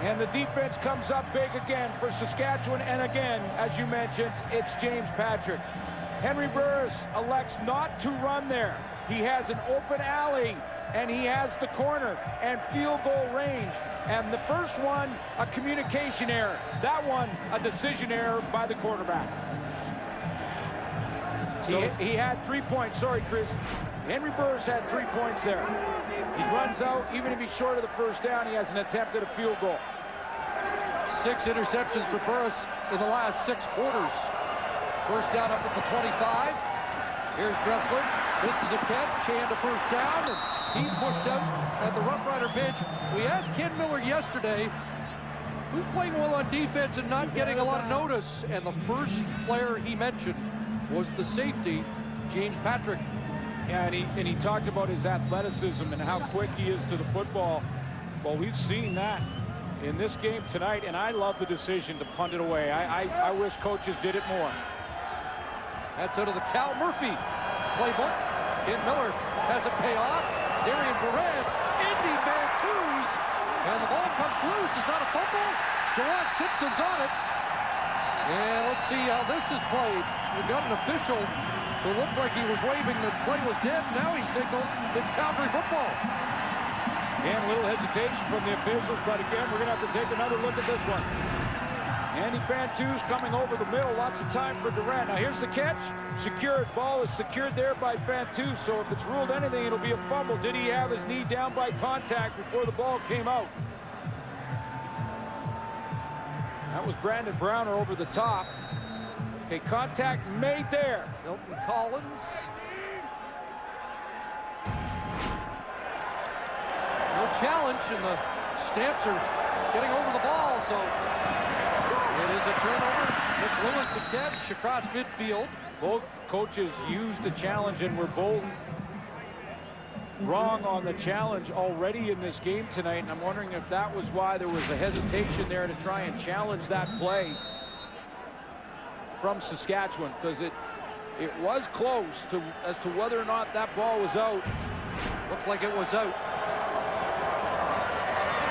And the defense comes up big again for Saskatchewan. And again, as you mentioned, it's James Patrick. Henry Burris elects not to run there. He has an open alley, and he has the corner and field goal range. And the first one, a communication error. That one, a decision error by the quarterback. So he had 3 points. Sorry, Chris. Henry Burris had 3 points there. He runs out. Even if he's short of the first down, he has an attempt at a field goal. 6 interceptions for Burris in the last 6 quarters. First down up at the 25. Here's Dressler. This is a catch and a first down, and he's pushed out at the Roughrider bench. We asked Ken Miller yesterday, who's playing well on defense and not getting a lot of notice, and the first player he mentioned was the safety, James Patrick. Yeah, and he talked about his athleticism and how quick he is to the football. Well, we've seen that in this game tonight, and I love the decision to punt it away. I wish coaches did it more. That's out of the Cal Murphy playbook. Ken Miller has it pay off. Darian Barrett, Indy man twos, and the ball comes loose. Is that a fumble? Jawan Simpson's on it. And let's see how this is played. We've got an official who looked like he was waving the play was dead. Now he signals it's Calgary football. And a little hesitation from the officials, but again, we're going to have to take another look at this one. Andy Fantu's coming over the middle. Lots of time for Durant. Now here's the catch. Secured. Ball is secured there by Fantu. So if it's ruled anything, it'll be a fumble. Did he have his knee down by contact before the ball came out? That was Brandon Browner over the top. Okay, contact made there. Milton Collins. No challenge, and the Stamps are getting over the ball, so it is a turnover. Nick Lewis, the catch across midfield. Both coaches used the challenge and were both wrong on the challenge already in this game tonight, and I'm wondering if that was why there was a hesitation there to try and challenge that play from Saskatchewan, because it was close as to whether or not that ball was out. Looks like it was out.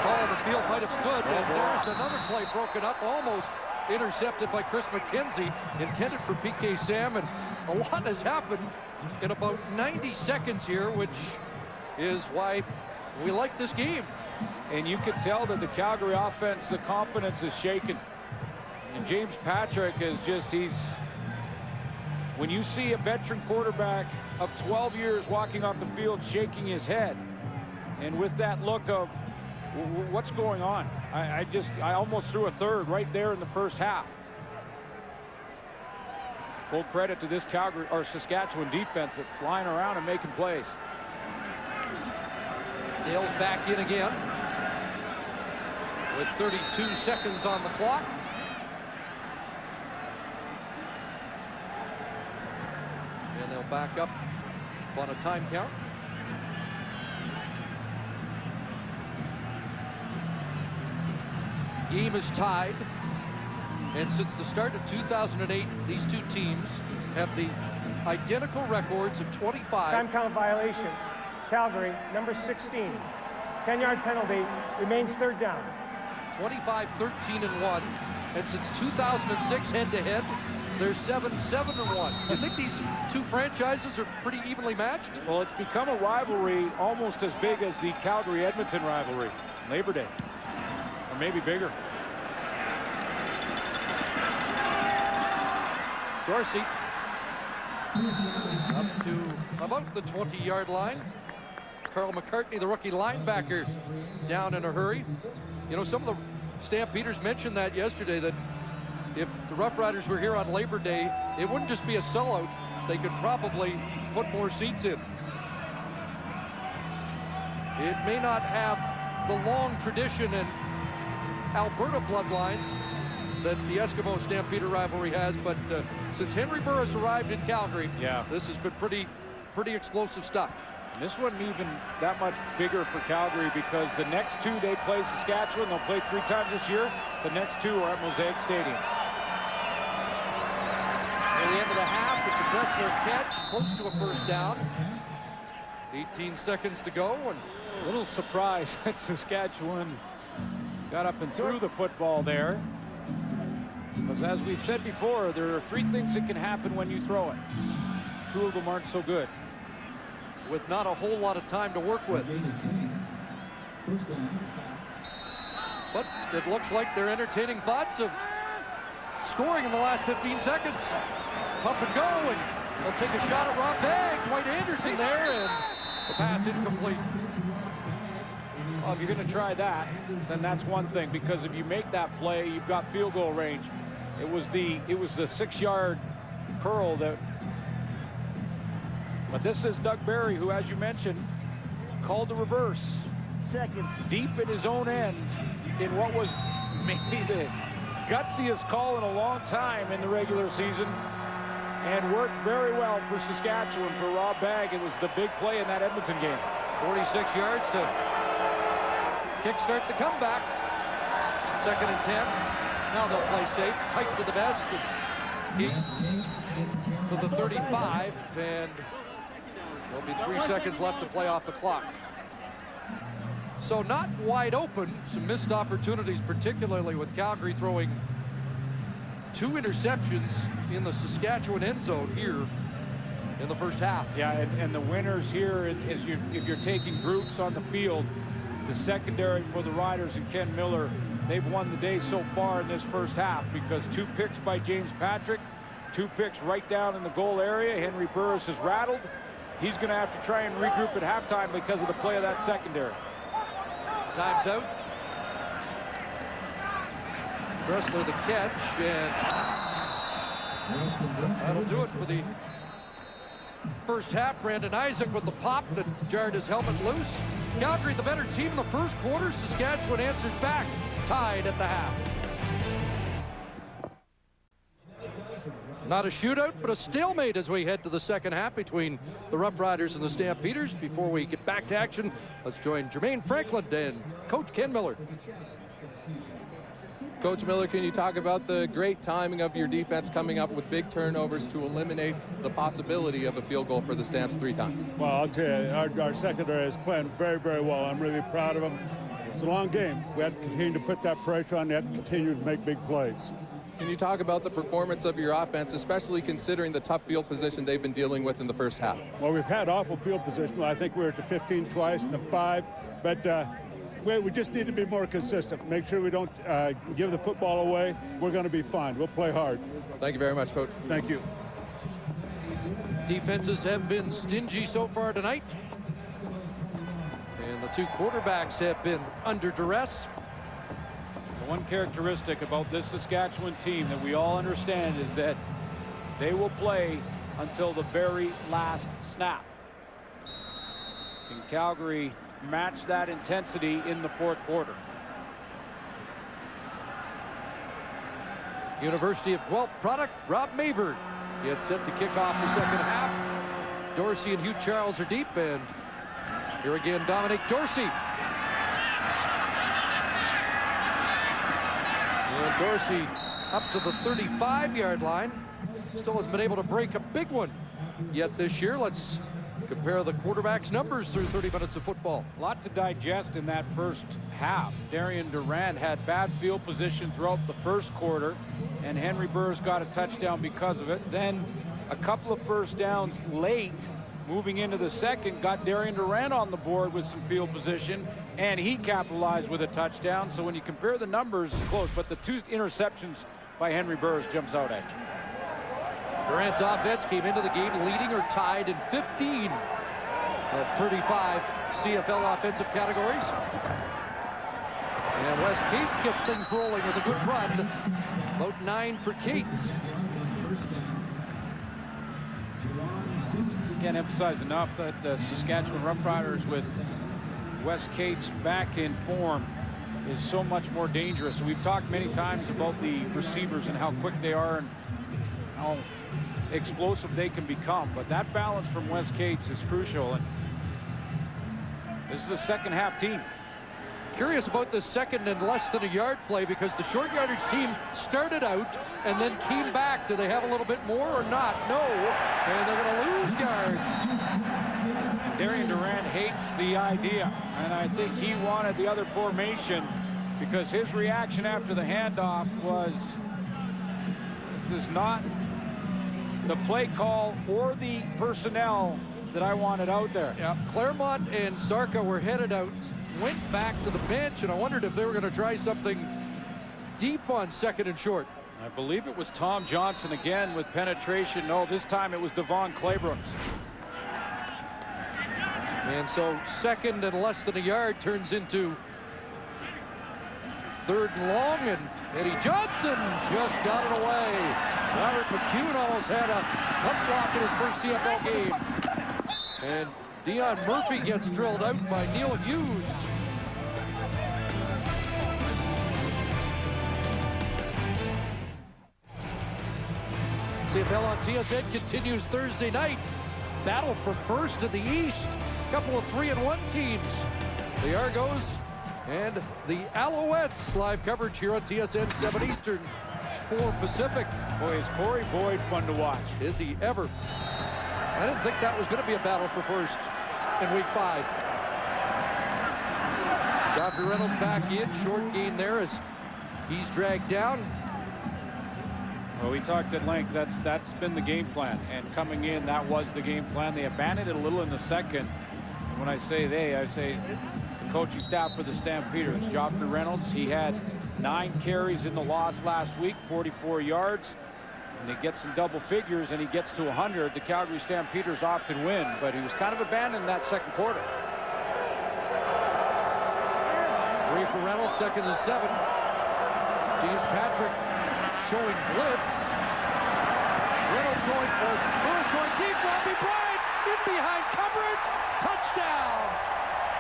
Oh, the field might have stood, and there's another play broken up, almost intercepted by Chris McKenzie, intended for PK Sam, and a lot has happened in about 90 seconds here, which is why we like this game. And you can tell that the Calgary offense, the confidence is shaken. And James Patrick is just, when you see a veteran quarterback of 12 years walking off the field shaking his head, and with that look of what's going on, I almost threw a third right there in the first half. Full credit to this Calgary or Saskatchewan defense that's flying around and making plays. Dale's back in again with 32 seconds on the clock. And they'll back up on a time count. Game is tied, and since the start of 2008, these two teams have the identical records of 25. Time count violation. Calgary, number 16. 10-yard penalty, remains third down. 25, 13, and 1. And since 2006 head-to-head, they're 7-7-1. You think these two franchises are pretty evenly matched? Well, it's become a rivalry almost as big as the Calgary-Edmonton rivalry, Labor Day, or maybe bigger. Dorsey up to about the 20-yard line. Carl McCartney, the rookie linebacker, down in a hurry. You know, some of the Stampeders mentioned that yesterday, that if the Roughriders were here on Labor Day, it wouldn't just be a sellout. They could probably put more seats in. It may not have the long tradition and Alberta bloodlines that the Eskimo Stampeder rivalry has, but since Henry Burris arrived in Calgary, this has been pretty explosive stuff. And this wasn't even that much bigger for Calgary, because the next two they play Saskatchewan. They'll play 3 times this year. The next 2 are at Mosaic Stadium. Near the end of the half, it's a Dressler catch, close to a first down. 18 seconds to go, and a little surprise that Saskatchewan got up and threw the football there. Because as we've said before, there are 3 things that can happen when you throw it. 2 of them aren't so good. With not a whole lot of time to work with. But it looks like they're entertaining thoughts of scoring in the last 15 seconds. Up and go, and they'll take a shot at Rob Bagg. Dwight Anderson there, and the pass incomplete. Well, if you're going to try that, then that's one thing, because if you make that play, you've got field goal range. It was the 6-yard curl that. But this is Doug Barry, who, as you mentioned, called the reverse. Deep in his own end in what was maybe the gutsiest call in a long time in the regular season, and worked very well for Saskatchewan, for Rob Bagg. It was the big play in that Edmonton game. 46 yards to kickstart the comeback. 2nd and 10. Now they'll play safe, tight to the vest, and Keats to the 35, and there'll be 3 seconds left to play off the clock. So not wide open. Some missed opportunities, particularly with Calgary throwing 2 interceptions in the Saskatchewan end zone here in the first half. Yeah, and the winners here is if you're taking groups on the field, the secondary for the Riders and Ken Miller, they've won the day so far in this first half, because 2 picks by James Patrick, 2 picks right down in the goal area. Henry Burris is rattled. He's going to have to try and regroup at halftime because of the play of that secondary. Time's out. Dressler the catch, and that'll do it for the first half. Brandon Isaac with the pop that jarred his helmet loose. Calgary the better team in the first quarter. Saskatchewan answers back, tied at the half. Not a shootout, but a stalemate as we head to the second half between the Roughriders and the Stampeders. Before we get back to action, let's join Jermaine Franklin and Coach Ken Miller. Coach Miller, can you talk about the great timing of your defense coming up with big turnovers to eliminate the possibility of a field goal for the Stamps 3 times? Well, I'll tell you, our secondary is playing very, very well. I'm really proud of them. It's a long game. We have to continue to put that pressure on. We have to continue to make big plays. Can you talk about the performance of your offense, especially considering the tough field position they've been dealing with in the first half? Well, we've had awful field position. I think we were at the 15 twice and the 5, but we just need to be more consistent. Make sure we don't give the football away. We're going to be fine. We'll play hard. Thank you very much, Coach. Thank you. Defenses have been stingy so far tonight, and the 2 quarterbacks have been under duress. The one characteristic about this Saskatchewan team that we all understand is that they will play until the very last snap. Can Calgary match that intensity in the 4th quarter? University of Guelph product, Rob Maverd, gets set to kick off the second half. Dorsey and Hugh Charles are deep, and here again, Dominic Dorsey. And Dorsey up to the 35-yard line. Still hasn't been able to break a big one yet this year. Let's compare the quarterback's numbers through 30 minutes of football. A lot to digest in that first half. Darian Durant had bad field position throughout the first quarter, and Henry Burris got a touchdown because of it. Then a couple of first downs late, moving into the second, got Darian Durant on the board with some field position, and he capitalized with a touchdown. So when you compare the numbers, it's close, but the 2 interceptions by Henry Burris jumps out at you. Durant's offense came into the game leading or tied in 15 of 35 CFL offensive categories. And Wes Cates gets things rolling with a good run. About 9 for Cates. Can't emphasize enough that the Saskatchewan Roughriders with Wes Cates back in form is so much more dangerous. We've talked many times about the receivers and how quick they are and how explosive they can become. But that balance from Wes Cates is crucial. And this is a second half team. Curious about the second and less than a yard play, because the short yardage team started out and then came back. Do they have a little bit more or not? No. And they're going to lose yards. Darian Durant hates the idea, and I think he wanted the other formation because his reaction after the handoff was, this is not the play call or the personnel that I wanted out there. Yeah, Claremont and Sarka were headed out, went back to the bench, and I wondered if they were going to try something deep on second and short. I believe it was Tom Johnson again with penetration. No, this time it was Devon Claybrooks. And so second and less than a yard turns into third and long, and Eddie Johnson just got it away. Robert McCune almost had a punt block in his first CFL game. And Dion Murphy gets drilled out by Neil Hughes. CFL on TSN continues Thursday night. Battle for first in the East. Couple of 3-1 teams. The Argos and the Alouettes. Live coverage here on TSN 7 Eastern, 4 Pacific. Boy, is Corey Boyd fun to watch. Is he ever? I didn't think that was going to be a battle for first in week 5. Dr. Reynolds back in. Short gain there as he's dragged down. Well, we talked at length. That's been the game plan. And coming in, that was the game plan. They abandoned it a little in the second. And when I say they, I say the coaching staff for the Stampeders. Joffrey Reynolds, he had 9 carries in the loss last week, 44 yards. And he gets some double figures, and he gets to 100. The Calgary Stampeders often win, but he was kind of abandoned in that second quarter. 3 for Reynolds, second and 7. James Patrick showing blitz. Reynolds going, Burris going deep. Robbie Bryant in behind coverage. Touchdown.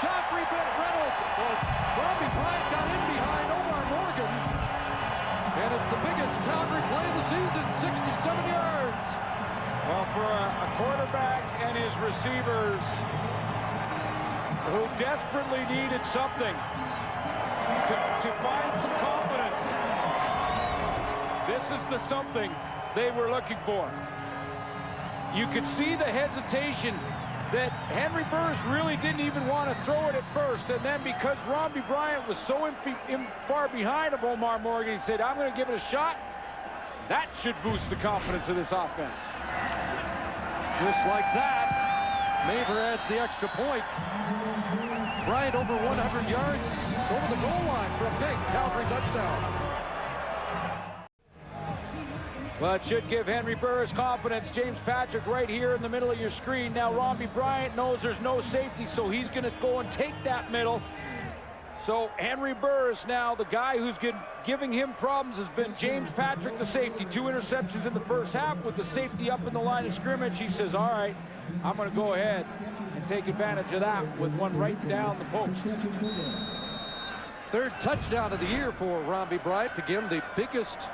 Joffrey Reynolds. Robbie Bryant got in behind Omar Morgan. And it's the biggest Calgary play of the season, 67 yards. Well, for a quarterback and his receivers who desperately needed something to find some confidence, this is the something they were looking for. You could see the hesitation that Henry Burris really didn't even want to throw it at first, and then because Robbie Bryant was so far behind of Omar Morgan, he said, I'm going to give it a shot. That should boost the confidence of this offense. Just like that, Maver adds the extra point. Bryant over 100 yards over the goal line for a big Calgary touchdown. Well, it should give Henry Burris confidence. James Patrick right here in the middle of your screen. Now Robbie Bryant knows there's no safety, so he's going to go and take that middle. So Henry Burris now, the guy who's giving him problems has been James Patrick, the safety. 2 interceptions in the first half with the safety up in the line of scrimmage. He says, all right, I'm going to go ahead and take advantage of that with one right down the post. 3rd touchdown of the year for Robbie Bryant. Again, the biggest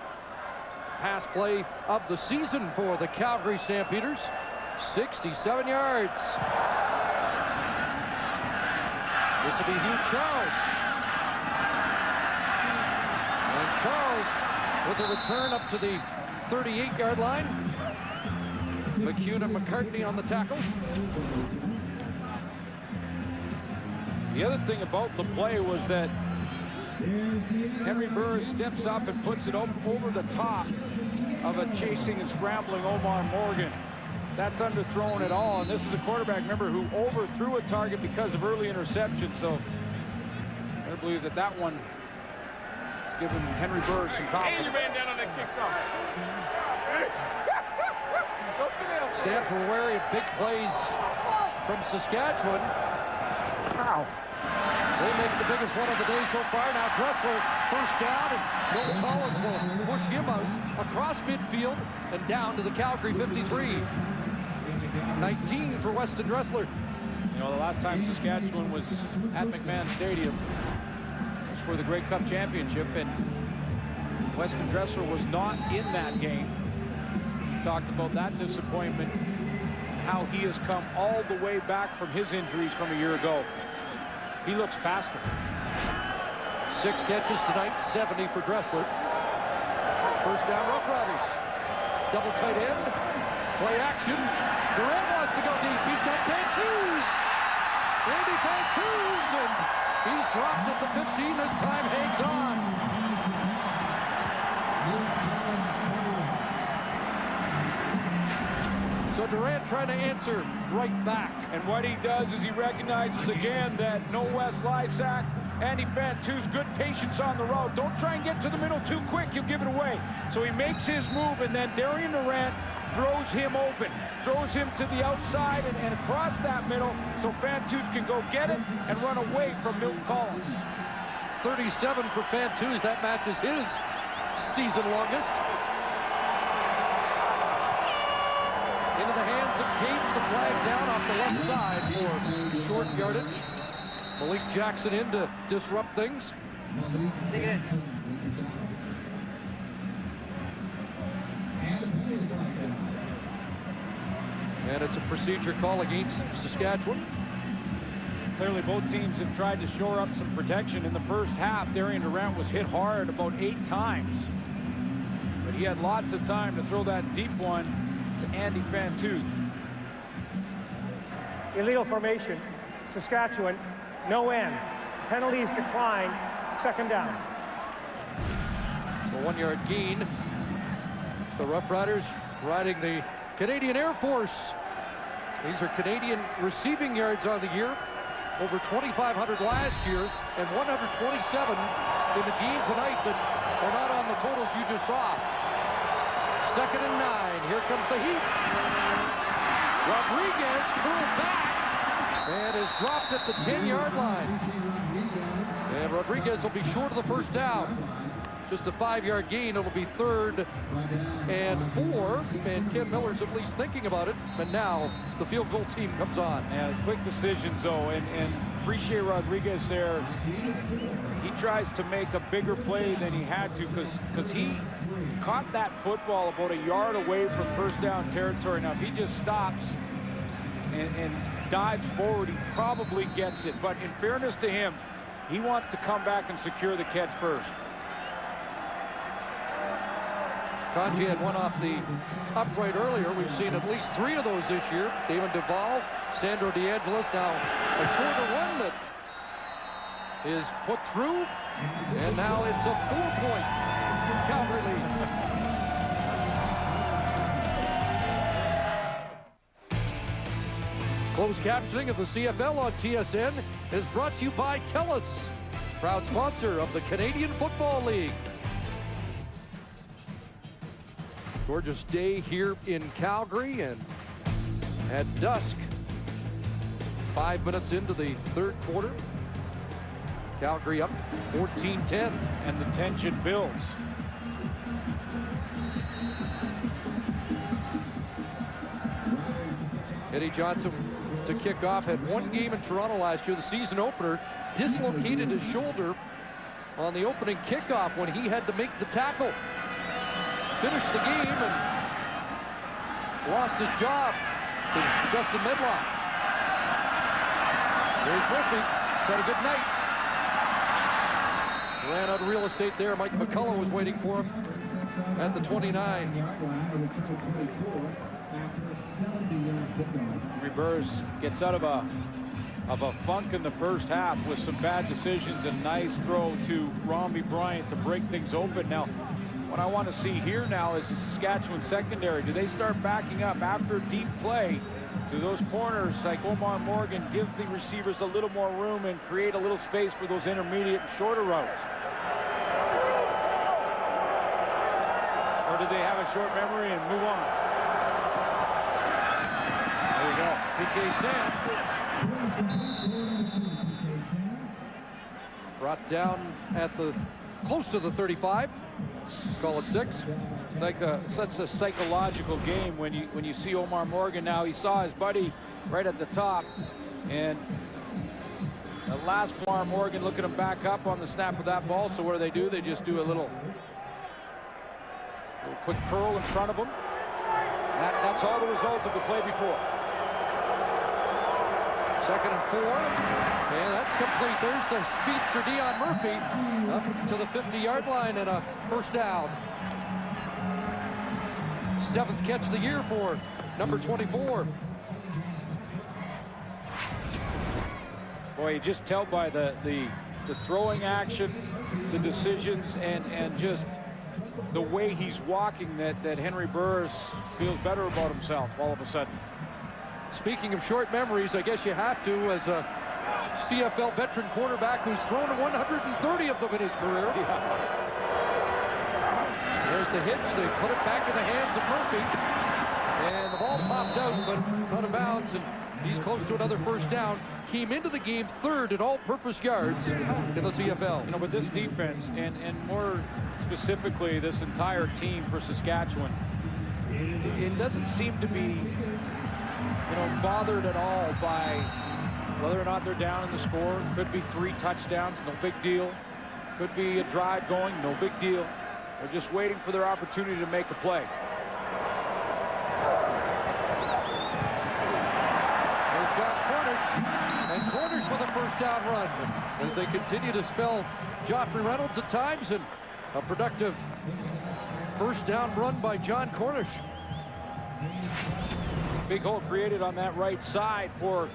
pass play of the season for the Calgary Stampeders. 67 yards. This will be Hugh Charles. And Charles with a return up to the 38-yard line. McCune and McCartney on the tackle. The other thing about the play was that Henry Burris steps up and puts it over the top of a chasing and scrambling Omar Morgan. That's underthrown at all, and this is a quarterback, remember, who overthrew a target because of early interception, so I believe that one is giving Henry Burris some confidence. And you ran down on that kickoff. Stamps were wary of big plays from Saskatchewan. Wow. They make the biggest one of the day so far. Now Dressler first down, and Milton Collins will push him out across midfield and down to the Calgary 53. 19 for Weston Dressler. You know, the last time Saskatchewan was at McMahon Stadium was for the Grey Cup Championship, and Weston Dressler was not in that game. He talked about that disappointment, how he has come all the way back from his injuries from a year ago. He looks faster. 6 catches tonight, 70 for Dressler. First down, Roughriders. Double tight end. Play action. Durant wants to go deep. He's got Fantus. Randy Fantus, and he's dropped at the 15. This time hangs on. So Durant trying to answer right back. And what he does is he recognizes again that no Wes Lysak, Andy Fantus, good patience on the road. Don't try and get to the middle too quick, you'll give it away. So he makes his move, and then Darian Durant throws him open, throws him to the outside and across that middle so Fantus can go get it and run away from Milton Collins. 37 for Fantus. That matches his season longest. Into the hands of Cates, a flag down off the left side for short yardage. Malik Jackson in to disrupt things. And it's a procedure call against Saskatchewan. Clearly both teams have tried to shore up some protection. In the first half, Darian Durant was hit hard about 8 times. But he had lots of time to throw that deep one to Andy Fantus. Illegal formation. Saskatchewan, no end. Penalties declined. Second down. So 1-yard gain. The Roughriders riding the Canadian Air Force. These are Canadian receiving yards on the year. Over 2,500 last year and 127 in the game tonight that are not on the totals you just saw. 2nd and 9. Here comes the heat. Rodriguez curled back and is dropped at the 10-yard line. And Rodriguez will be short of the first down. Just a 5-yard gain. It'll be 3rd and 4. And Ken Miller's at least thinking about it. And now the field goal team comes on. And quick decisions, though, and appreciate Rodriguez there. He tries to make a bigger play than he had to because he caught that football about a yard away from first down territory. Now, if he just stops and dives forward, he probably gets it. But in fairness to him, he wants to come back and secure the catch first. Conji had one off the upright earlier. We've seen at least 3 of those this year. Damon Duvall, Sandro DeAngelis. Now a shorter one that is put through. And now it's a 4-point Calgary lead. Closed captioning of the CFL on TSN is brought to you by TELUS, proud sponsor of the Canadian Football League. Gorgeous day here in Calgary, and at dusk, 5 minutes into the 3rd quarter, Calgary up 14-10. And the tension builds. Eddie Johnson to kick off. Had 1 game in Toronto last year, the season opener. Dislocated his shoulder on the opening kickoff when he had to make the tackle. Finished the game and lost his job to Justin Medlock. There's Murphy. He's had a good night. Ran out of real estate there. Mike McCullough was waiting for him at the 29. Reverse gets out of a funk in the first half with some bad decisions. A nice throw to Romney Bryant to break things open. Now, what I want to see here now is the Saskatchewan secondary. Do they start backing up after deep play? Do those corners like Omar Morgan give the receivers a little more room and create a little space for those intermediate and shorter routes? Or do they have a short memory and move on? PK Sam brought down at the close to the 35. Call it 6. It's like such a psychological game when you see Omar Morgan now. He saw his buddy right at the top, and the last Omar Morgan looking him back up on the snap of that ball. So what do? They just do a little quick curl in front of him. That's all the result of the play before. 2nd and 4, and that's complete. There's the speedster Dion Murphy up to the 50-yard line and a first down. 7th catch of the year for number 24. Boy, you just tell by the throwing action, the decisions, and just the way he's walking that Henry Burris feels better about himself all of a sudden. Speaking of short memories, I guess you have to, as a CFL veteran quarterback who's thrown 130 of them in his career. Yeah. There's the hitch. They put it back in the hands of Murphy. And the ball popped out, but out of bounds, and he's close to another first down. Came into the game 3rd in all-purpose yards in the CFL. You know, with this defense, and more specifically this entire team for Saskatchewan, it doesn't seem to be, bothered at all by whether or not they're down in the score. Could be 3 touchdowns, no big deal. Could be a drive going, no big deal. They're just waiting for their opportunity to make a play. There's John Cornish, and Cornish with a first down run as they continue to spell Joffrey Reynolds at times, and a productive first down run by John Cornish. Big hole created on that right side for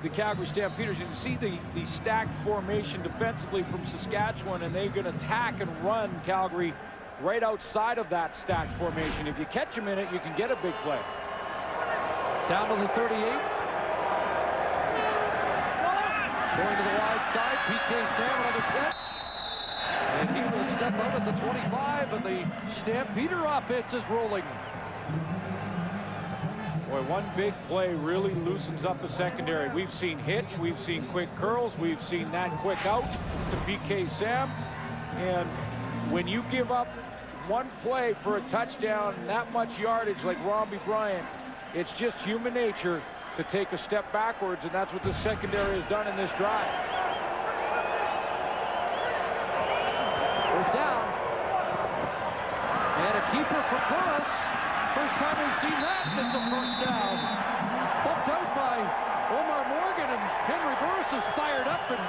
the Calgary Stampeders. You can see the stacked formation defensively from Saskatchewan, and they're going to attack and run Calgary right outside of that stacked formation. If you catch them in it, you can get a big play. Down to the 38. Going to the wide side, PK Sam, another catch. And he will step out at the 25, and the Stampeder offense is rolling. Boy, one big play really loosens up the secondary. We've seen hitch, we've seen quick curls, we've seen that quick out to PK Sam. And when you give up one play for a touchdown, that much yardage like Robbie Bryant, it's just human nature to take a step backwards, and that's what the secondary has done in this drive. First down. And a keeper for Burris. First time we've seen that, and it's a first down. Bumped out by Omar Morgan, and Henry Burris is fired up and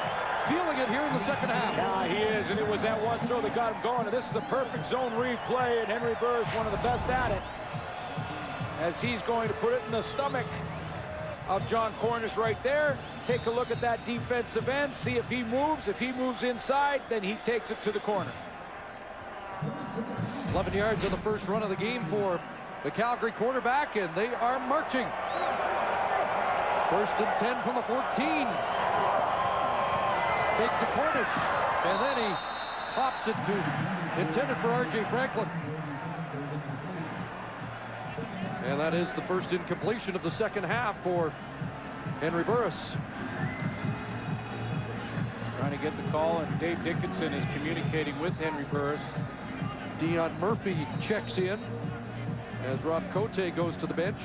feeling it here in the second half. Yeah, he is, and it was that one throw that got him going, and this is a perfect zone read play, and Henry Burris, one of the best at it, as he's going to put it in the stomach of John Cornish right there. Take a look at that defensive end, see if he moves. If he moves inside, then he takes it to the corner. 11 yards on the first run of the game for the Calgary quarterback, and they are marching. 1st and 10 from the 14. Fake to Cornish, and then he hops it to intended for R.J. Franklin. And that is the first incompletion of the second half for Henry Burris. Trying to get the call, and Dave Dickinson is communicating with Henry Burris. Dion Murphy checks in as Rob Cote goes to the bench.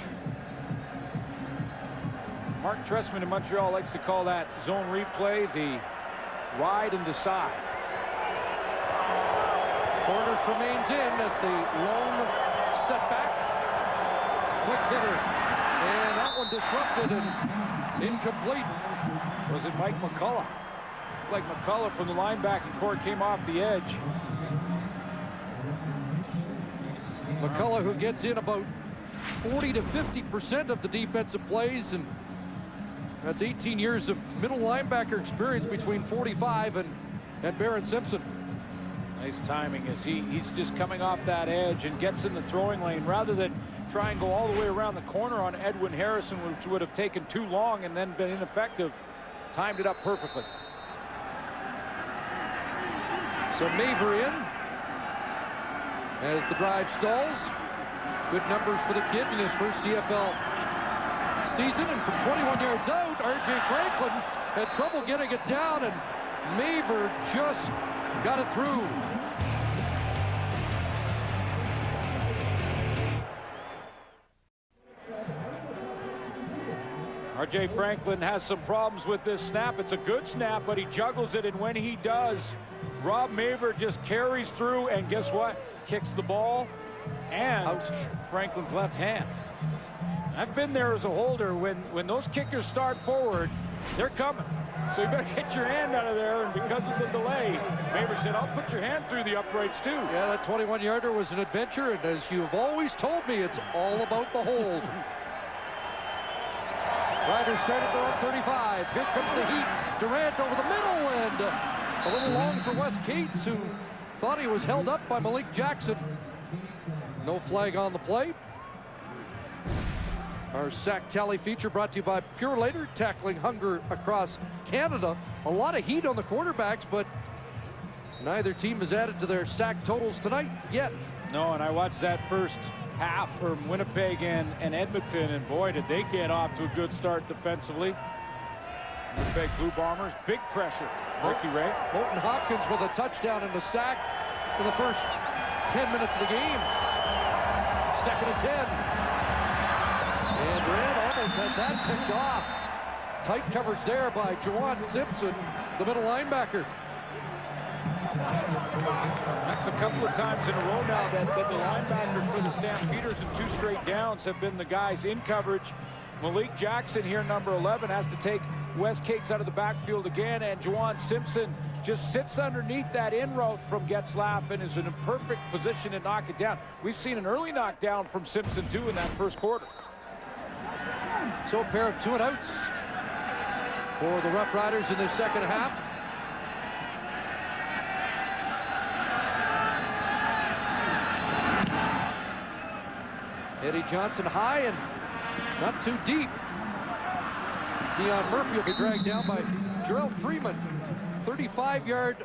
Mark Trestman in Montreal likes to call that zone replay the ride and decide. Cornish remains in as the lone setback. Quick hitter, and that one disrupted and incomplete. Was it Mike McCullough? Like McCullough from the linebacking court came off the edge. McCullough, who gets in about 40 to 50% of the defensive plays, and that's 18 years of middle linebacker experience between 45 and Barron Simpson. Nice timing as he's just coming off that edge and gets in the throwing lane rather than try and go all the way around the corner on Edwin Harrison, which would have taken too long and then been ineffective. Timed it up perfectly. So Maver in as the drive stalls. Good numbers for the kid in his first CFL season. And from 21 yards out, R.J. Franklin had trouble getting it down, and Maver just got it through. R.J. Franklin has some problems with this snap. It's a good snap, but he juggles it, and when he does, Rob Maver just carries through, and guess what? Kicks the ball and ouch, Franklin's left hand. I've been there as a holder. When those kickers start forward, they're coming. So you better get your hand out of there, and because of the delay, Maver said, I'll put your hand through the uprights too. Yeah, that 21-yarder was an adventure, and as you've always told me, it's all about the hold. Riders started their own 35. Here comes the heat. Durant over the middle, and a little long for Wes Cates, who thought he was held up by Malik Jackson. No flag on the play. Our sack tally feature brought to you by Pure Later, tackling hunger across Canada. A lot of heat on the quarterbacks, but neither team has added to their sack totals tonight yet. No, and I watched that first half from Winnipeg and Edmonton, and boy, did they get off to a good start defensively. Winnipeg Blue Bombers, big pressure. Ricky Ray. Bolton Hopkins with a touchdown and a sack in the first 10 minutes of the game. 2nd and 10. And Durant almost had that picked off. Tight coverage there by Juwan Simpson, the middle linebacker. That's a couple of times in a row now that the linebackers for the Stampeders in 2 straight downs have been the guys in coverage. Malik Jackson here, number 11, has to take Wes Cates out of the backfield again, and Juwan Simpson just sits underneath that in route from Getzlaff and is in a perfect position to knock it down. We've seen an early knockdown from Simpson too in that first quarter. So a pair of 2-and-outs for the Roughriders in their second half. Eddie Johnson high and not too deep. Dion Murphy will be dragged down by Jarrell Freeman. 35-yard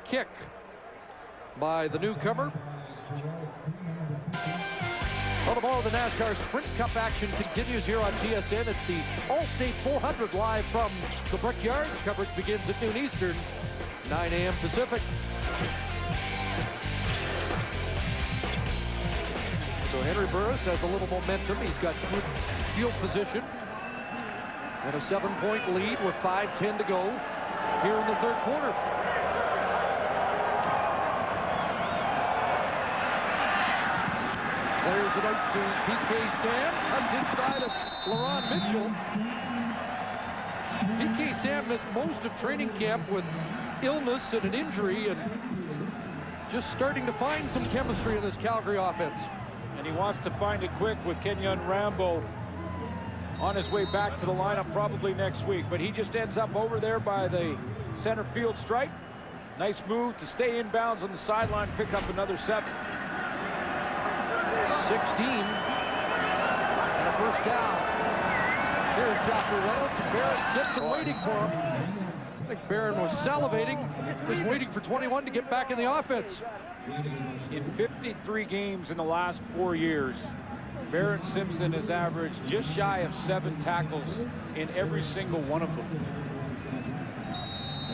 kick by the newcomer. Well, the ball of the NASCAR Sprint Cup action continues here on TSN. It's the Allstate 400 live from the Brickyard. Coverage begins at noon Eastern, 9 a.m. Pacific. So Henry Burris has a little momentum. He's got good field position and a 7-point lead with 5:10 to go here in the third quarter. Clears it out to P.K. Sam. Comes inside of LaRon Mitchell. P.K. Sam missed most of training camp with illness and an injury, and just starting to find some chemistry in this Calgary offense. And he wants to find it quick with Kenyon Rambo on his way back to the lineup probably next week. But he just ends up over there by the center field stripe. Nice move to stay inbounds on the sideline, pick up another 7. 16 and a first down. Here's Joffrey Reynolds, and Barron Simpson waiting for him. I think Barron was salivating, just waiting for 21 to get back in the offense. In 53 games in the last 4 years, Barron Simpson has averaged just shy of 7 tackles in every single one of them.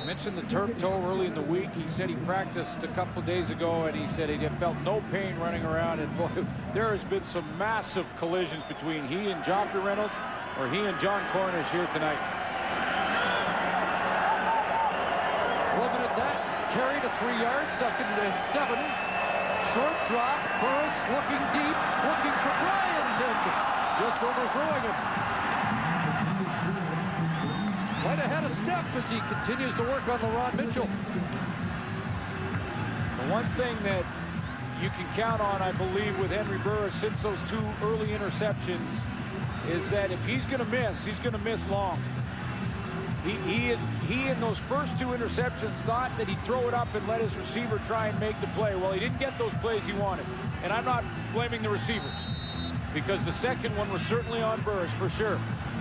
I mentioned the turf toe early in the week. He said he practiced a couple of days ago, and he said he felt no pain running around. And boy, there has been some massive collisions between he and Joffrey Reynolds, or he and John Cornish here tonight. Limited that. Carry to 3 yards, 2nd and 7. Short drop. Burris looking deep, looking for Bryant, and just overthrowing him. Right ahead of step as he continues to work on LaRon Mitchell. The one thing that you can count on, I believe, with Henry Burris since those 2 early interceptions is that if he's going to miss long. He in those first 2 interceptions thought that he'd throw it up and let his receiver try and make the play. Well, he didn't get those plays he wanted. And I'm not blaming the receivers, because the second one was certainly on Burris for sure.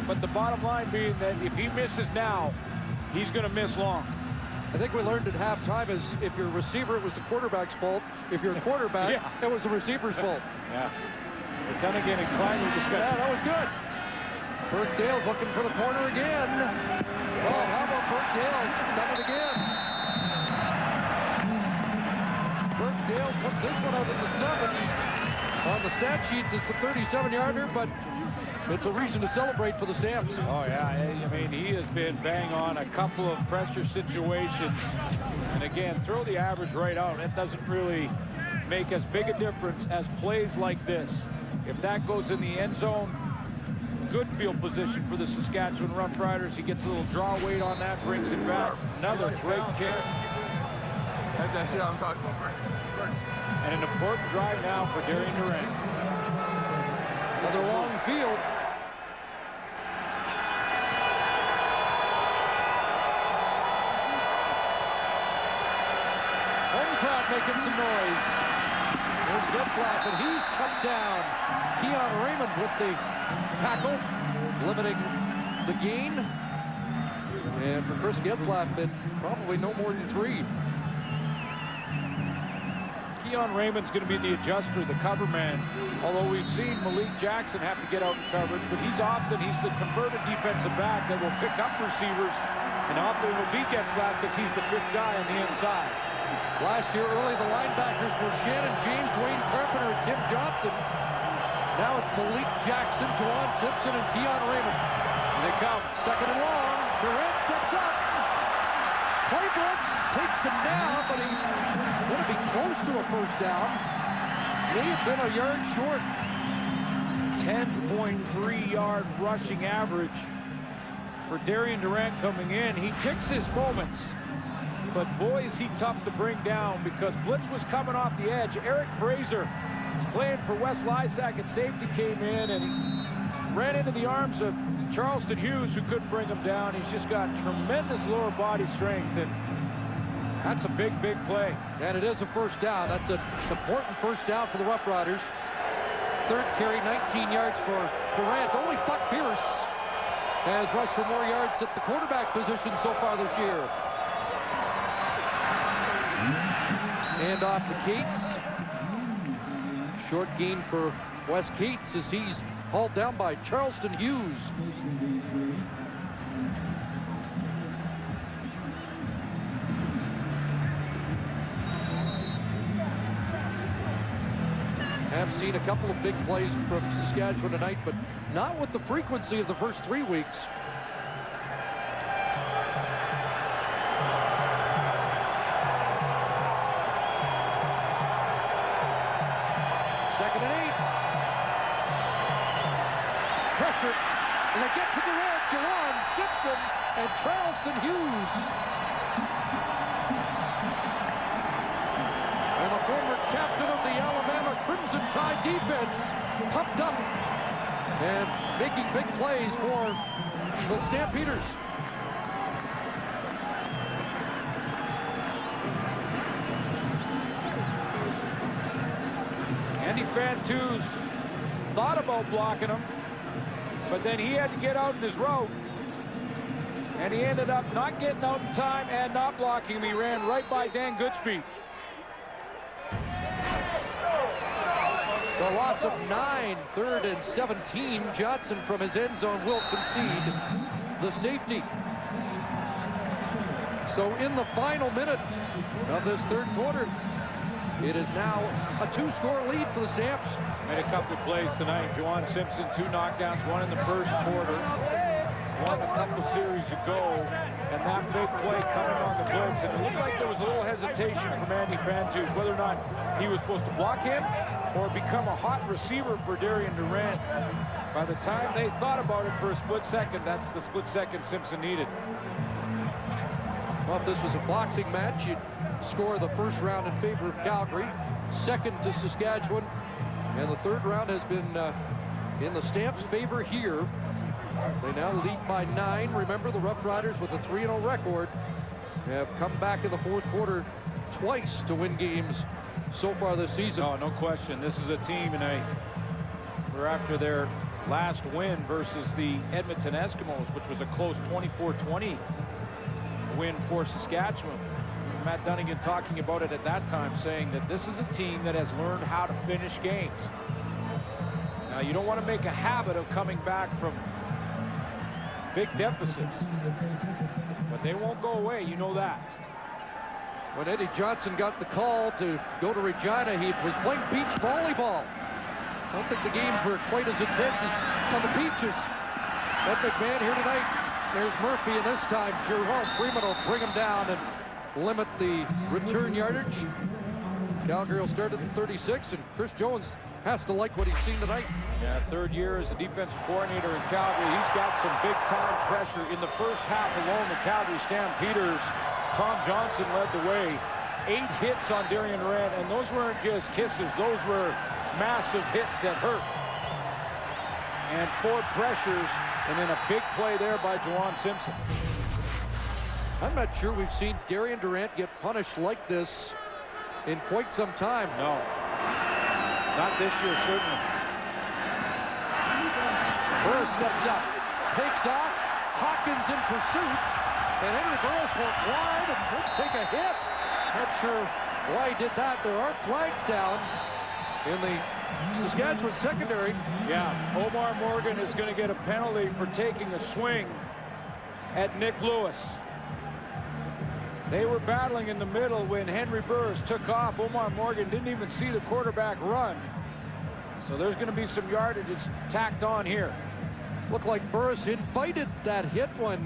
But the bottom line being that if he misses now, he's going to miss long. I think we learned at halftime is if you're a receiver, it was the quarterback's fault. If you're a quarterback, yeah, it was the receiver's fault. Yeah. But then again, in climate discussion. Yeah, that was good. Burke-Dale's looking for the corner again. Oh, how about Burke-Dale's done it again. Burke-Dale's puts this one out at the 7. On the stat sheets, it's the 37-yarder, but it's a reason to celebrate for the Stamps. Oh, yeah. I mean, he has been bang on a couple of pressure situations. And again, throw the average right out. It doesn't really make as big a difference as plays like this. If that goes in the end zone, good field position for the Saskatchewan Roughriders. He gets a little draw weight on that, brings it back. Another great kick. That's that shit I'm talking about. And an important drive now for Darian Durant. Another long field. Home crowd making some noise. There's Getzlaff, and he's cut down. Keon Raymond with the tackle, limiting the gain. And for Chris Getzlaff, it probably no more than 3. Keon Raymond's going to be the adjuster, the cover man. Although we've seen Malik Jackson have to get out in coverage, but he's the converted defensive back that will pick up receivers, and often will be Getzlaff because he's the 5th guy on the inside. Last year, early, the linebackers were Shannon James, Dwayne Carpenter, and Tim Johnson. Now it's Malik Jackson, Juwan Simpson, and Keon Raymond. And they come. 2nd and long. Durant steps up. Clay Brooks takes him down, but he's going to be close to a first down. May have been a yard short. 10.3-yard rushing average for Darian Durant coming in. He picks his moments, but boy, is he tough to bring down because blitz was coming off the edge. Eric Fraser, playing for Wes Lysak at safety, came in and he ran into the arms of Charleston Hughes, who couldn't bring him down. He's just got tremendous lower body strength, and that's a big, big play. And it is a first down. That's an important first down for the Roughriders. 3rd carry, 19 yards for Durant. Only Buck Pierce has rushed for more yards at the quarterback position so far this year. And off to Cates. Short gain for Wes Cates as he's hauled down by Charleston Hughes. Have seen a couple of big plays from Saskatchewan tonight, but not with the frequency of the first 3 weeks. Second and 8. Pressure, and they get to the red. Juwan Simpson and Charleston Hughes. And the former captain of the Alabama Crimson Tide defense pumped up and making big plays for the Stampeders. Andy Fantuz thought about blocking him, but then he had to get out in his route, and he ended up not getting out in time and not blocking him. He ran right by Dan Goodspeed. It's a loss of 9, 3rd and 17. Johnson from his end zone will concede the safety. So in the final minute of this 3rd quarter, it is now a 2-score lead for the Stamps. Made a couple of plays tonight. Juwan Simpson, 2 knockdowns, 1 in the first quarter, 1 a couple series ago, and that big play coming on the blitz. And it looked like there was a little hesitation from Andy Fantuz whether or not he was supposed to block him or become a hot receiver for Darian Durant. By the time they thought about it for a split second, that's the split second Simpson needed. Well, if this was a boxing match, you'd score the first round in favor of Calgary, 2nd to Saskatchewan, and the 3rd round has been in the Stamps' favor here. They now lead by 9. Remember, the Roughriders with a 3-0 record have come back in the 4th quarter twice to win games so far this season. Oh, no question. This is a team, and we're after their last win versus the Edmonton Eskimos, which was a close 24-20 win for Saskatchewan. Matt Dunnigan talking about it at that time, saying that this is a team that has learned how to finish games. Now, you don't want to make a habit of coming back from big deficits. But they won't go away, you know that. When Eddie Johnson got the call to go to Regina, he was playing beach volleyball. I don't think the games were quite as intense as on the beaches. Ed McMahon here tonight. There's Murphy, and this time Jerome Freeman will bring him down and limit the return yardage. Calgary will start at the 36, and Chris Jones has to like what he's seen tonight. Yeah, third year as a defensive coordinator in Calgary. He's got some big-time pressure. In the first half alone, the Calgary Stampeders, Tom Johnson led the way. 8 hits on Darian Durant, and those weren't just kisses. Those were massive hits that hurt. And 4 pressures, and then a big play there by Juwan Simpson. I'm not sure we've seen Darian Durant get punished like this in quite some time. No. Not this year, certainly. Burris steps up, takes off, Hawkins in pursuit, and Henry Burris went wide and will take a hit. Not sure why he did that. There are flags down in the Saskatchewan secondary. Yeah, Omar Morgan is going to get a penalty for taking a swing at Nick Lewis. They were battling in the middle when Henry Burris took off. Omar Morgan didn't even see the quarterback run. So there's going to be some yardage tacked on here. Looked like Burris invited that hit when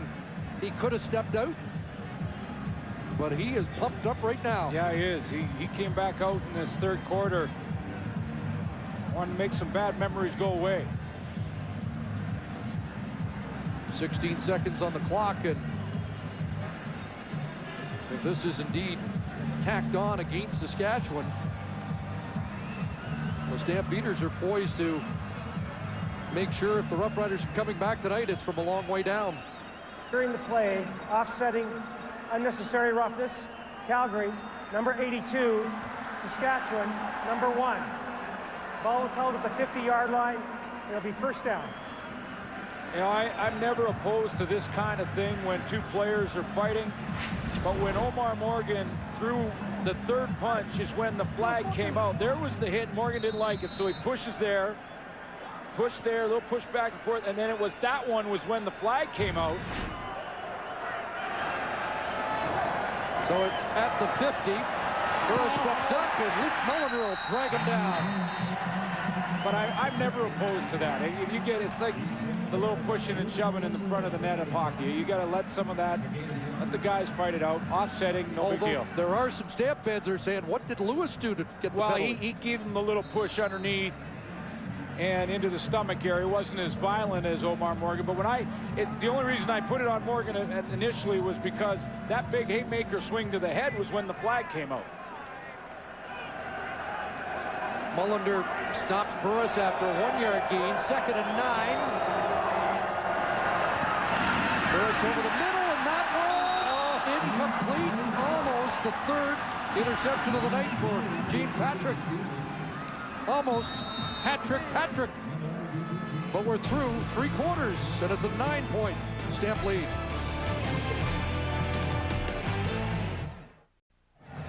he could have stepped out. But he is pumped up right now. Yeah, he is. He came back out in this third quarter. Wanted to make some bad memories go away. 16 seconds on the clock, and if this is indeed tacked on against Saskatchewan, the Stampeders are poised to make sure if the Roughriders are coming back tonight, it's from a long way down. During the play, offsetting unnecessary roughness, Calgary, number 82, Saskatchewan, number 1. Ball was held at the 50-yard line. It'll be first down. You know, I'm never opposed to this kind of thing when 2 players are fighting. But when Omar Morgan threw the third punch is when the flag came out. There was the hit. Morgan didn't like it, so he pushes there. Push there, they'll push back and forth, and then it was that one was when the flag came out. So it's at the 50. Burris steps up, and Luke Mulliner will drag him down. But I'm never opposed to that. If you get, it's like the little pushing and shoving in the front of the net of hockey. You got to let some of that, let the guys fight it out. Offsetting, no big deal. There are some Stamp fans that are saying, what did Lewis do to get the penalty? He gave him the little push underneath and into the stomach area. It wasn't as violent as Omar Morgan, but when the only reason I put it on Morgan initially was because that big haymaker swing to the head was when the flag came out. Mulliner stops Burris after a 1-yard gain. 2nd and 9. Burris over the middle, and that one incomplete. Almost the 3rd interception of the night for James Patrick. Almost Patrick. But we're through 3 quarters, and it's a 9-point Stamp lead.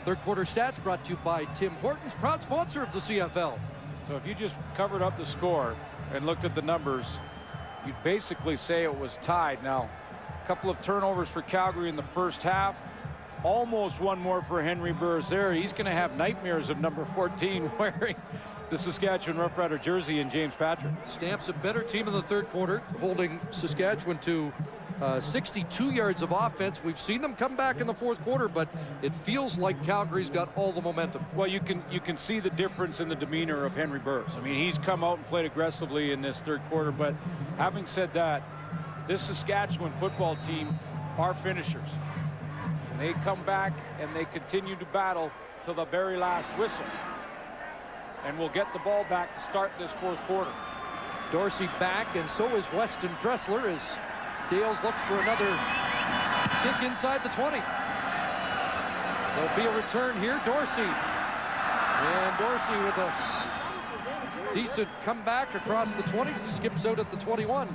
Third quarter stats brought to you by Tim Hortons, proud sponsor of the CFL. So if you just covered up the score and looked at the numbers, you'd basically say it was tied. Now, a couple of turnovers for Calgary in the first half. Almost one more for Henry Burris there. He's going to have nightmares of number 14 wearing the Saskatchewan Roughrider jersey and James Patrick. Stamp's a better team in the third quarter, holding Saskatchewan to 62 yards of offense. We've seen them come back in the fourth quarter, but it feels like Calgary's got all the momentum. Well, you can see the difference in the demeanor of Henry Burris. I mean, he's come out and played aggressively in this third quarter, but having said that, this Saskatchewan football team are finishers. And they come back and they continue to battle till the very last whistle. And we'll get the ball back to start this fourth quarter. Dorsey back, and so is Weston Dressler as Dales looks for another kick inside the 20. There'll be a return here. Dorsey. And Dorsey with a decent comeback across the 20. Skips out at the 21.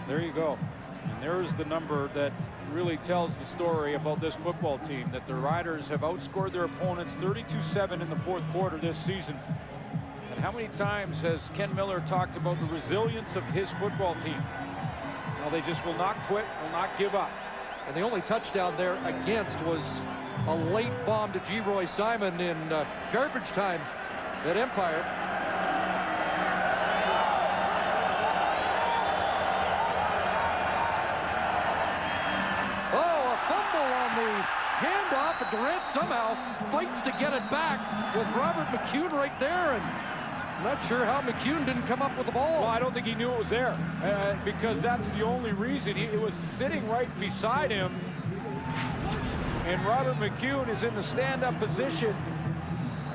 There you go. And there's the number that really tells the story about this football team, that the Riders have outscored their opponents 32-7 in the fourth quarter this season and how many times has Ken Miller talked about the resilience of his football team? Well, they just will not quit, will not give up. And the only touchdown there against was a late bomb to G. Simon in garbage time at Empire. Oh, a fumble on the handoff, and Durant somehow fights to get it back with Robert McCune right there, and I'm not sure how McCune didn't come up with the ball. Well, I don't think he knew it was there because that's the only reason. It was sitting right beside him, and Robert McCune is in the stand-up position,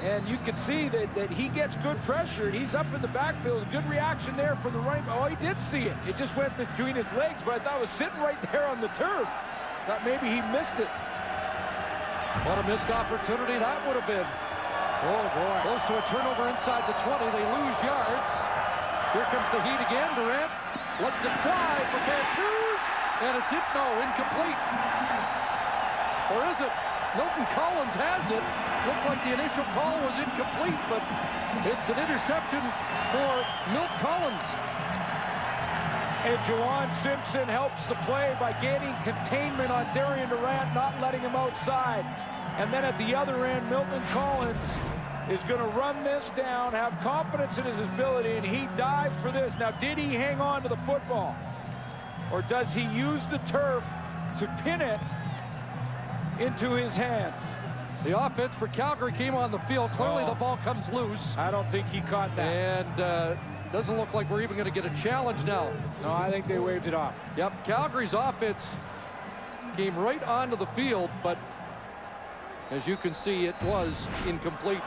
and you can see that he gets good pressure. He's up in the backfield. Good reaction there from the running back. Oh, he did see it. It just went between his legs, but I thought it was sitting right there on the turf. Thought maybe he missed it. What a missed opportunity that would have been. Oh, boy. Close to a turnover inside the 20. They lose yards. Here comes the heat again. Durant lets it fly for Fantus, and it's hit. No, incomplete. Or is it? Milton Collins has it. Looked like the initial call was incomplete, but it's an interception for Milt Collins. And Juwan Simpson helps the play by gaining containment on Darian Durant, not letting him outside. And then at the other end, Milton Collins is going to run this down, have confidence in his ability, and he dives for this. Now, did he hang on to the football? Or does he use the turf to pin it into his hands? The offense for Calgary came on the field. Clearly the ball comes loose. I don't think he caught that. And doesn't look like we're even going to get a challenge now. No, I think they waved it off. Yep, Calgary's offense came right onto the field, but as you can see, it was incomplete.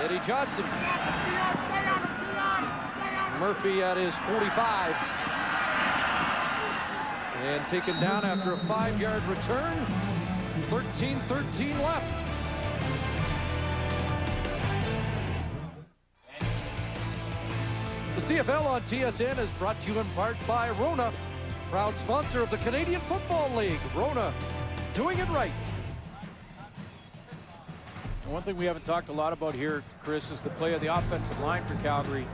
Eddie Johnson. Murphy at his 45. And taken down after a 5-yard return. 13-13 left. The CFL on TSN is brought to you in part by Rona, proud sponsor of the Canadian Football League. Rona, doing it right. One thing we haven't talked a lot about here, Chris, is the play of the offensive line for Calgary.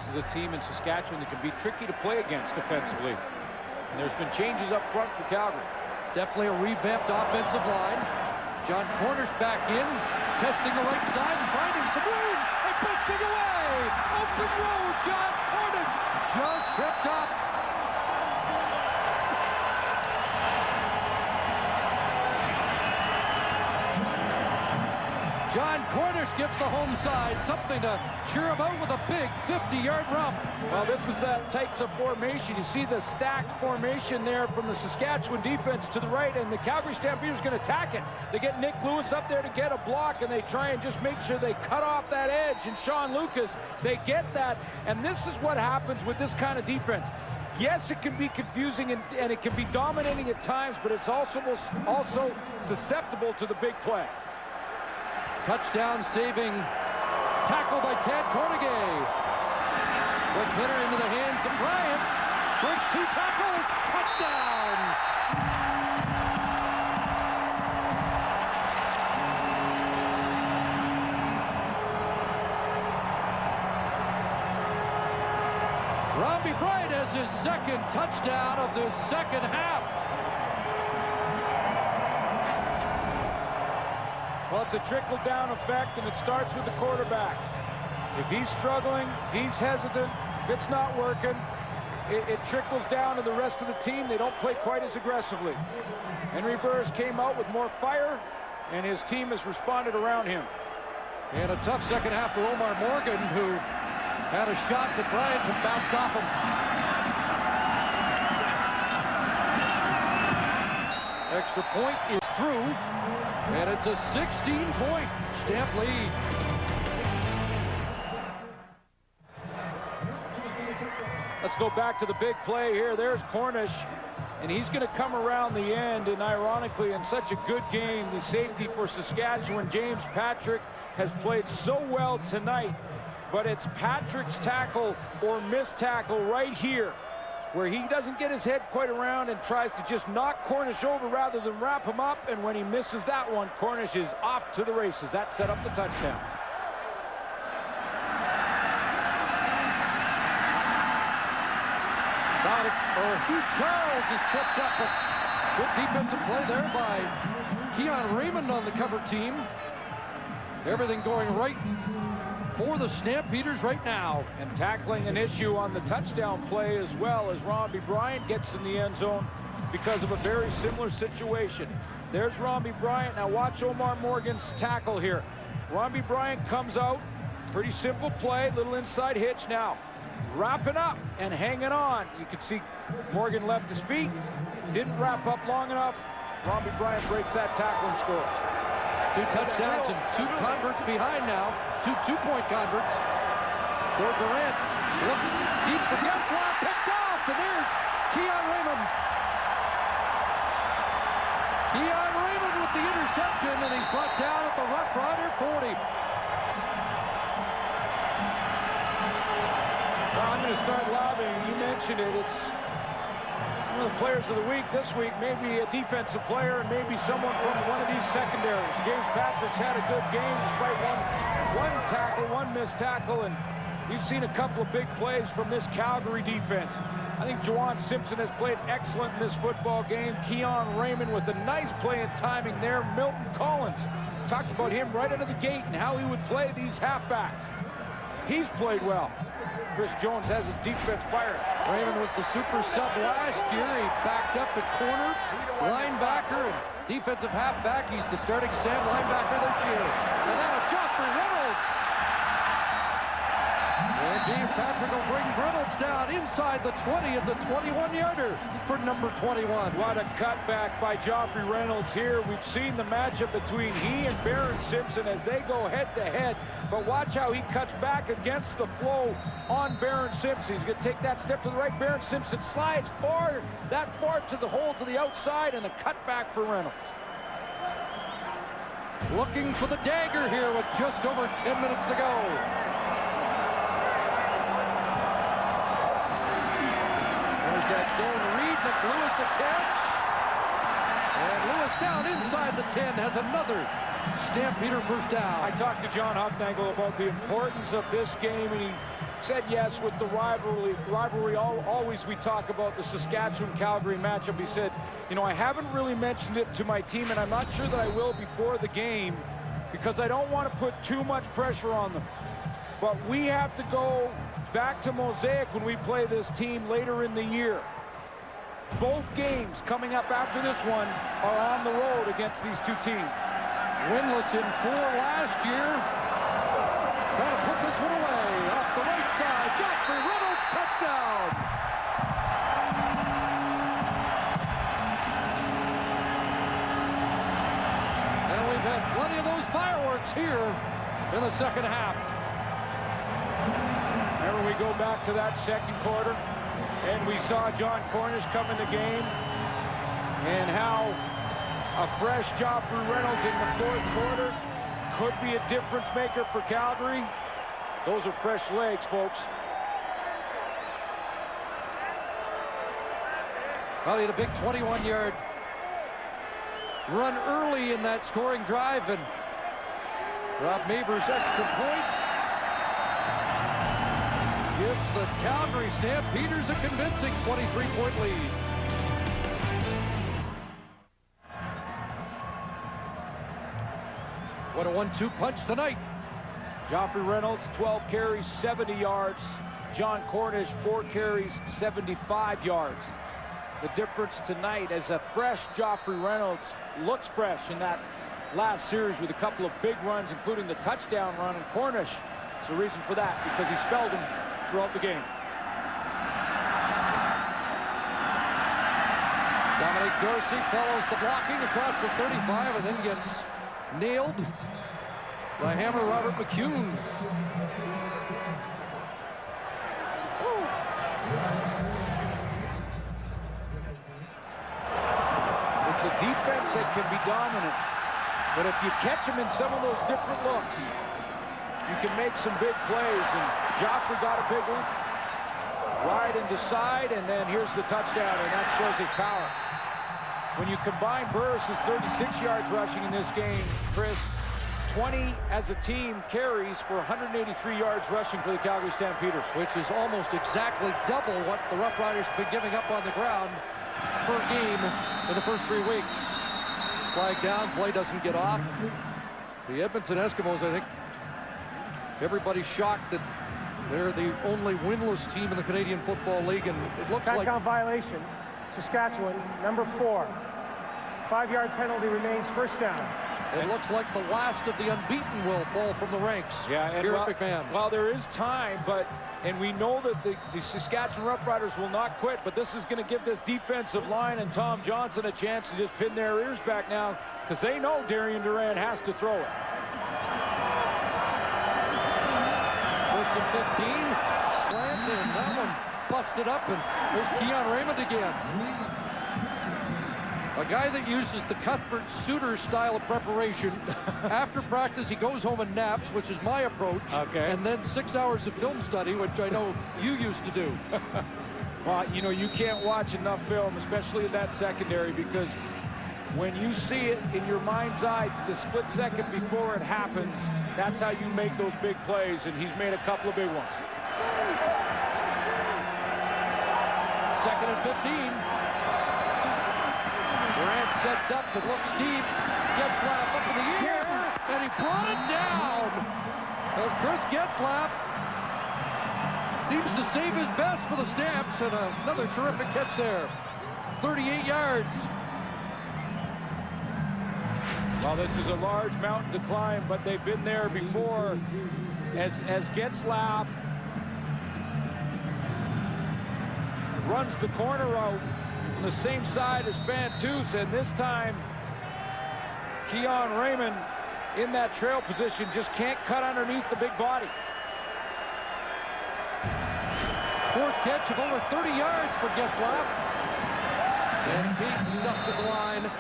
This is a team in Saskatchewan that can be tricky to play against defensively. And there's been changes up front for Calgary. Definitely a revamped offensive line. John Cornish back in, testing the right side and finding some room and busting away. Open road, John Cornish just tripped up. John Cornish gets the home side, something to cheer about with a big 50-yard romp. Well, this is that type of formation. You see the stacked formation there from the Saskatchewan defense to the right, and the Calgary Stampeders going to attack it. They get Nick Lewis up there to get a block, and they try and just make sure they cut off that edge. And Sean Lucas, they get that, and this is what happens with this kind of defense. Yes, it can be confusing and it can be dominating at times, but it's also susceptible to the big play. Touchdown saving tackle by Tad Cornegay. Quick hitter into the hands of Bryant. Breaks 2 tackles. Touchdown. Robbie Bryant has his second touchdown of the second half. Well, it's a trickle-down effect, and it starts with the quarterback. If he's struggling, if he's hesitant, if it's not working, it trickles down to the rest of the team. They don't play quite as aggressively. Henry Burris came out with more fire, and his team has responded around him. And a tough second half for Omar Morgan, who had a shot that Bryant had bounced off him. Extra point is through. And it's a 16-point Stamp lead. Let's go back to the big play here. There's Cornish, and he's going to come around the end, and ironically, in such a good game, the safety for Saskatchewan, James Patrick, has played so well tonight, but it's Patrick's tackle or missed tackle right here where he doesn't get his head quite around and tries to just knock Cornish over rather than wrap him up. And when he misses that one, Cornish is off to the races. That set up the touchdown. Hugh Charles is tripped up, but good defensive play there by Keon Raymond on the cover team. Everything going right for the Stampeders right now. And tackling an issue on the touchdown play as well, as Robbie Bryant gets in the end zone because of a very similar situation. There's Robbie Bryant. Now watch Omar Morgan's tackle here. Robbie Bryant comes out. Pretty simple play, little inside hitch now. Wrapping up and hanging on. You can see Morgan left his feet, didn't wrap up long enough. Robbie Bryant breaks that tackle and scores. 2 touchdowns and 2 converts behind now. 2 two-point converts. For Durant. Looks deep for the slot, picked off, and there's Keon Raymond. Keon Raymond with the interception, and he's brought down at the Roughrider 40. Well, I'm going to start lobbing. You mentioned it. It's one of the players of the week this week. Maybe a defensive player and maybe someone from one of these secondaries. James Patrick's had a good game despite one missed tackle, and we've seen a couple of big plays from this Calgary defense. I think Juwan Simpson has played excellent in this football game. Keon Raymond with a nice play and timing there. Milton Collins talked about him right out of the gate and how he would play these halfbacks. He's played well. Chris Jones has his defense fired. Raymond was the super sub last year. He backed up at corner, linebacker, and defensive halfback. He's the starting Sam linebacker this year. And now Joffrey Reynolds. And James Patrick will bring Reynolds down inside the 20. It's a 21-yarder for number 21. What a cutback by Joffrey Reynolds here. We've seen the matchup between he and Barron Simpson as they go head-to-head. But watch how he cuts back against the flow on Barron Simpson. He's going to take that step to the right. Barron Simpson slides that far to the hole to the outside, and a cutback for Reynolds. Looking for the dagger here with just over 10 minutes to go. There's that zone read. Nick Lewis a catch. And Lewis down inside the 10 has another Stampeder first down. I talked to John Hufnagel about the importance of this game, and he said yes with the rivalry. Always we talk about the Saskatchewan-Calgary matchup. He said, you know, I haven't really mentioned it to my team, and I'm not sure that I will before the game because I don't want to put too much pressure on them. But we have to go back to Mosaic when we play this team later in the year. Both games coming up after this one are on the road against these two teams. Winless in 4 last year. Trying to put this one away. Off the right side. Joffrey Reynolds, touchdown. And we've had plenty of those fireworks here in the second half. Remember, we go back to that second quarter, and we saw John Cornish come in the game, and how a fresh Joffrey Reynolds in the 4th quarter could be a difference maker for Calgary. Those are fresh legs, folks. Well, he had a big 21-yard run early in that scoring drive, and Rob Mavers' extra point gives the Calgary Stampeders a convincing 23-point lead. What a 1-2 punch tonight. Joffrey Reynolds, 12 carries, 70 yards. John Cornish, 4 carries, 75 yards. The difference tonight is a fresh Joffrey Reynolds looks fresh in that last series with a couple of big runs, including the touchdown run, and Cornish. There's a reason for that, because he spelled him throughout the game. Dominic Dorsey follows the blocking across the 35 and then gets nailed by hammer Robert McCune. It's a defense that can be dominant, but if you catch them in some of those different looks, you can make some big plays, and Joffrey got a big one. ride and decide, and then here's the touchdown, and that shows his power. When you combine Burris' 36 yards rushing in this game, Chris, 20 as a team carries for 183 yards rushing for the Calgary Stampeders. Which is almost exactly double what the Roughriders have been giving up on the ground per game in the first 3 weeks. Flag down, play doesn't get off. The Edmonton Eskimos, I think, everybody's shocked that they're the only winless team in the Canadian Football League, and it looks like... Count violation. Saskatchewan, number 4. 5-yard penalty remains, first down. It looks like the last of the unbeaten will fall from the ranks here at McMahon. Well, there is time, and we know that the Saskatchewan Roughriders will not quit, but this is going to give this defensive line and Tom Johnson a chance to just pin their ears back now, because they know Darian Durant has to throw it. First and 15, slant, and that one busted up, and there's Keon Raymond again. A guy that uses the Cuthbert Suter style of preparation. After practice, he goes home and naps, which is my approach. Okay. And then 6 hours of film study, which I know you used to do. Well, you know, you can't watch enough film, especially in that secondary, because when you see it in your mind's eye, the split second before it happens, that's how you make those big plays, and he's made a couple of big ones. Second and 15. Durant sets up, it looks deep, Getzlaf up in the air, and he brought it down. Well, Chris Getzlaf seems to save his best for the Stamps, and another terrific catch there. 38 yards. Well, this is a large mountain to climb, but they've been there before. As Getzlaf runs the corner out on the same side as Fantus, and this time Keon Raymond in that trail position just can't cut underneath the big body. Fourth catch of over 30 yards for Getzlaf. And Pete stuffed at the line.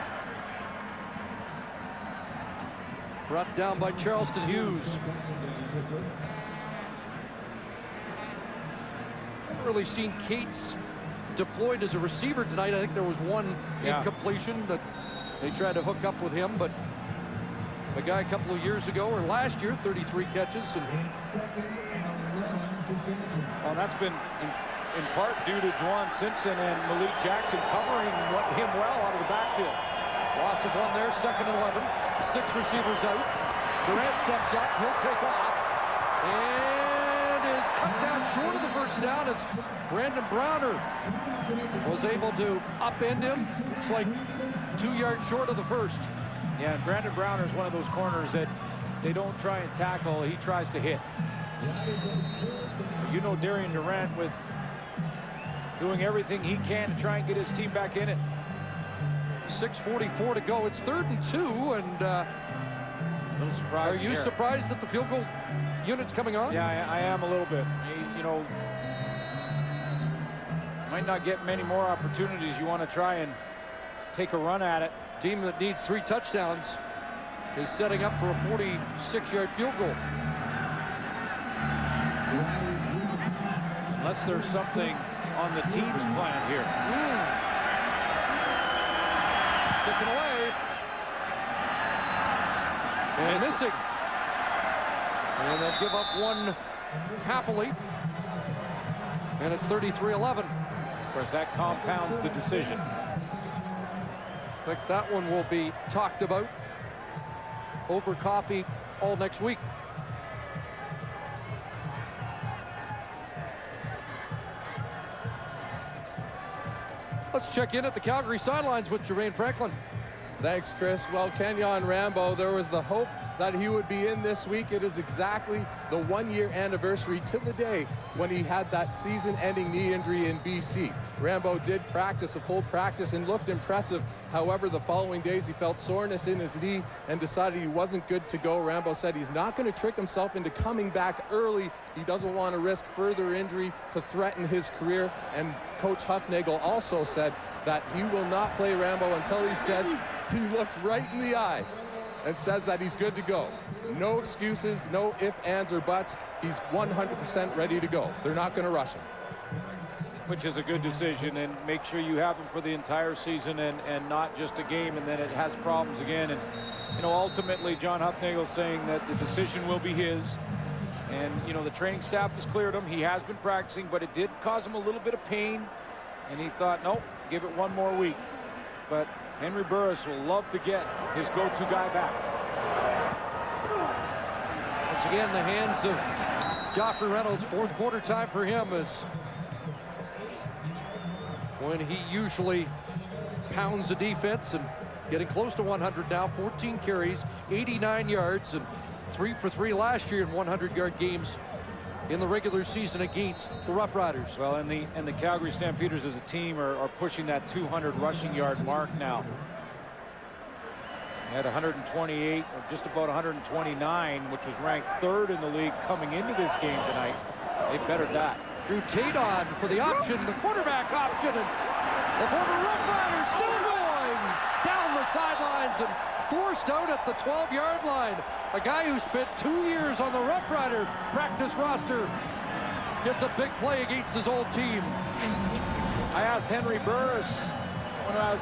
Brought down by Charleston Hughes. Haven't really seen Cates deployed as a receiver tonight. I think there was one incompletion that they tried to hook up with him, but a guy a couple of years ago, or last year, 33 catches. And well, that's been in part due to Juwan Simpson and Malik Jackson covering him well out of the backfield. Loss of one there, second and 11. 6 receivers out. Durant steps up, he'll take off. And is cut down short of the first down as Brandon Browner was able to upend him. It's like 2 yards short of the first. Yeah, and Brandon Browner is one of those corners that they don't try and tackle, he tries to hit. You know Darian Durant with doing everything he can to try and get his team back in it. 6:44 to go. It's 3rd and 2, and a little surprised. Are you surprised that the field goal unit's coming on? Yeah, I am a little bit. You know, might not get many more opportunities. You want to try and take a run at it. Team that needs 3 touchdowns is setting up for a 46-yard field goal. Unless there's something on the team's plan here. Taken away. And missing. And they'll give up one happily. And it's 33-11. Of course, that compounds the decision. I think that one will be talked about over coffee all next week. Let's check in at the Calgary sidelines with Jermaine Franklin. Thanks, Chris. Well, Kenyon Rambo, there was the hope that he would be in this week. It is exactly the 1-year anniversary to the day when he had that season-ending knee injury in BC. Rambo did practice, a full practice, and looked impressive. However, the following days he felt soreness in his knee and decided he wasn't good to go. Rambo said he's not going to trick himself into coming back early. He doesn't want to risk further injury to threaten his career. And Coach Huffnagel also said that he will not play Rambo until he says he looks right in the eye and says that he's good to go. No excuses, no ifs, ands, or buts. He's 100% ready to go. They're not going to rush him. which is a good decision, and make sure you have him for the entire season and not just a game, and then it has problems again. And, you know, ultimately, John Huffnagle saying that the decision will be his. And, you know, the training staff has cleared him. He has been practicing, but it did cause him a little bit of pain. And he thought, nope, give it one more week. But Henry Burris will love to get his go-to guy back. Once again, the hands of Joffrey Reynolds. Fourth quarter time for him is when he usually pounds the defense, and getting close to 100 now. 14 carries, 89 yards, and 3 for 3 last year in 100-yard games in the regular season against the Roughriders. Well, and the Calgary Stampeders as a team are pushing that 200 rushing yard mark now. They had 128, or just about 129, which was ranked 3rd in the league coming into this game tonight. They bettered that. Drew Tate on for the option, the quarterback option, and the former Roughriders still going down the sidelines and forced out at the 12-yard line. A guy who spent 2 years on the Roughrider practice roster gets a big play against his old team. I asked Henry Burris when I was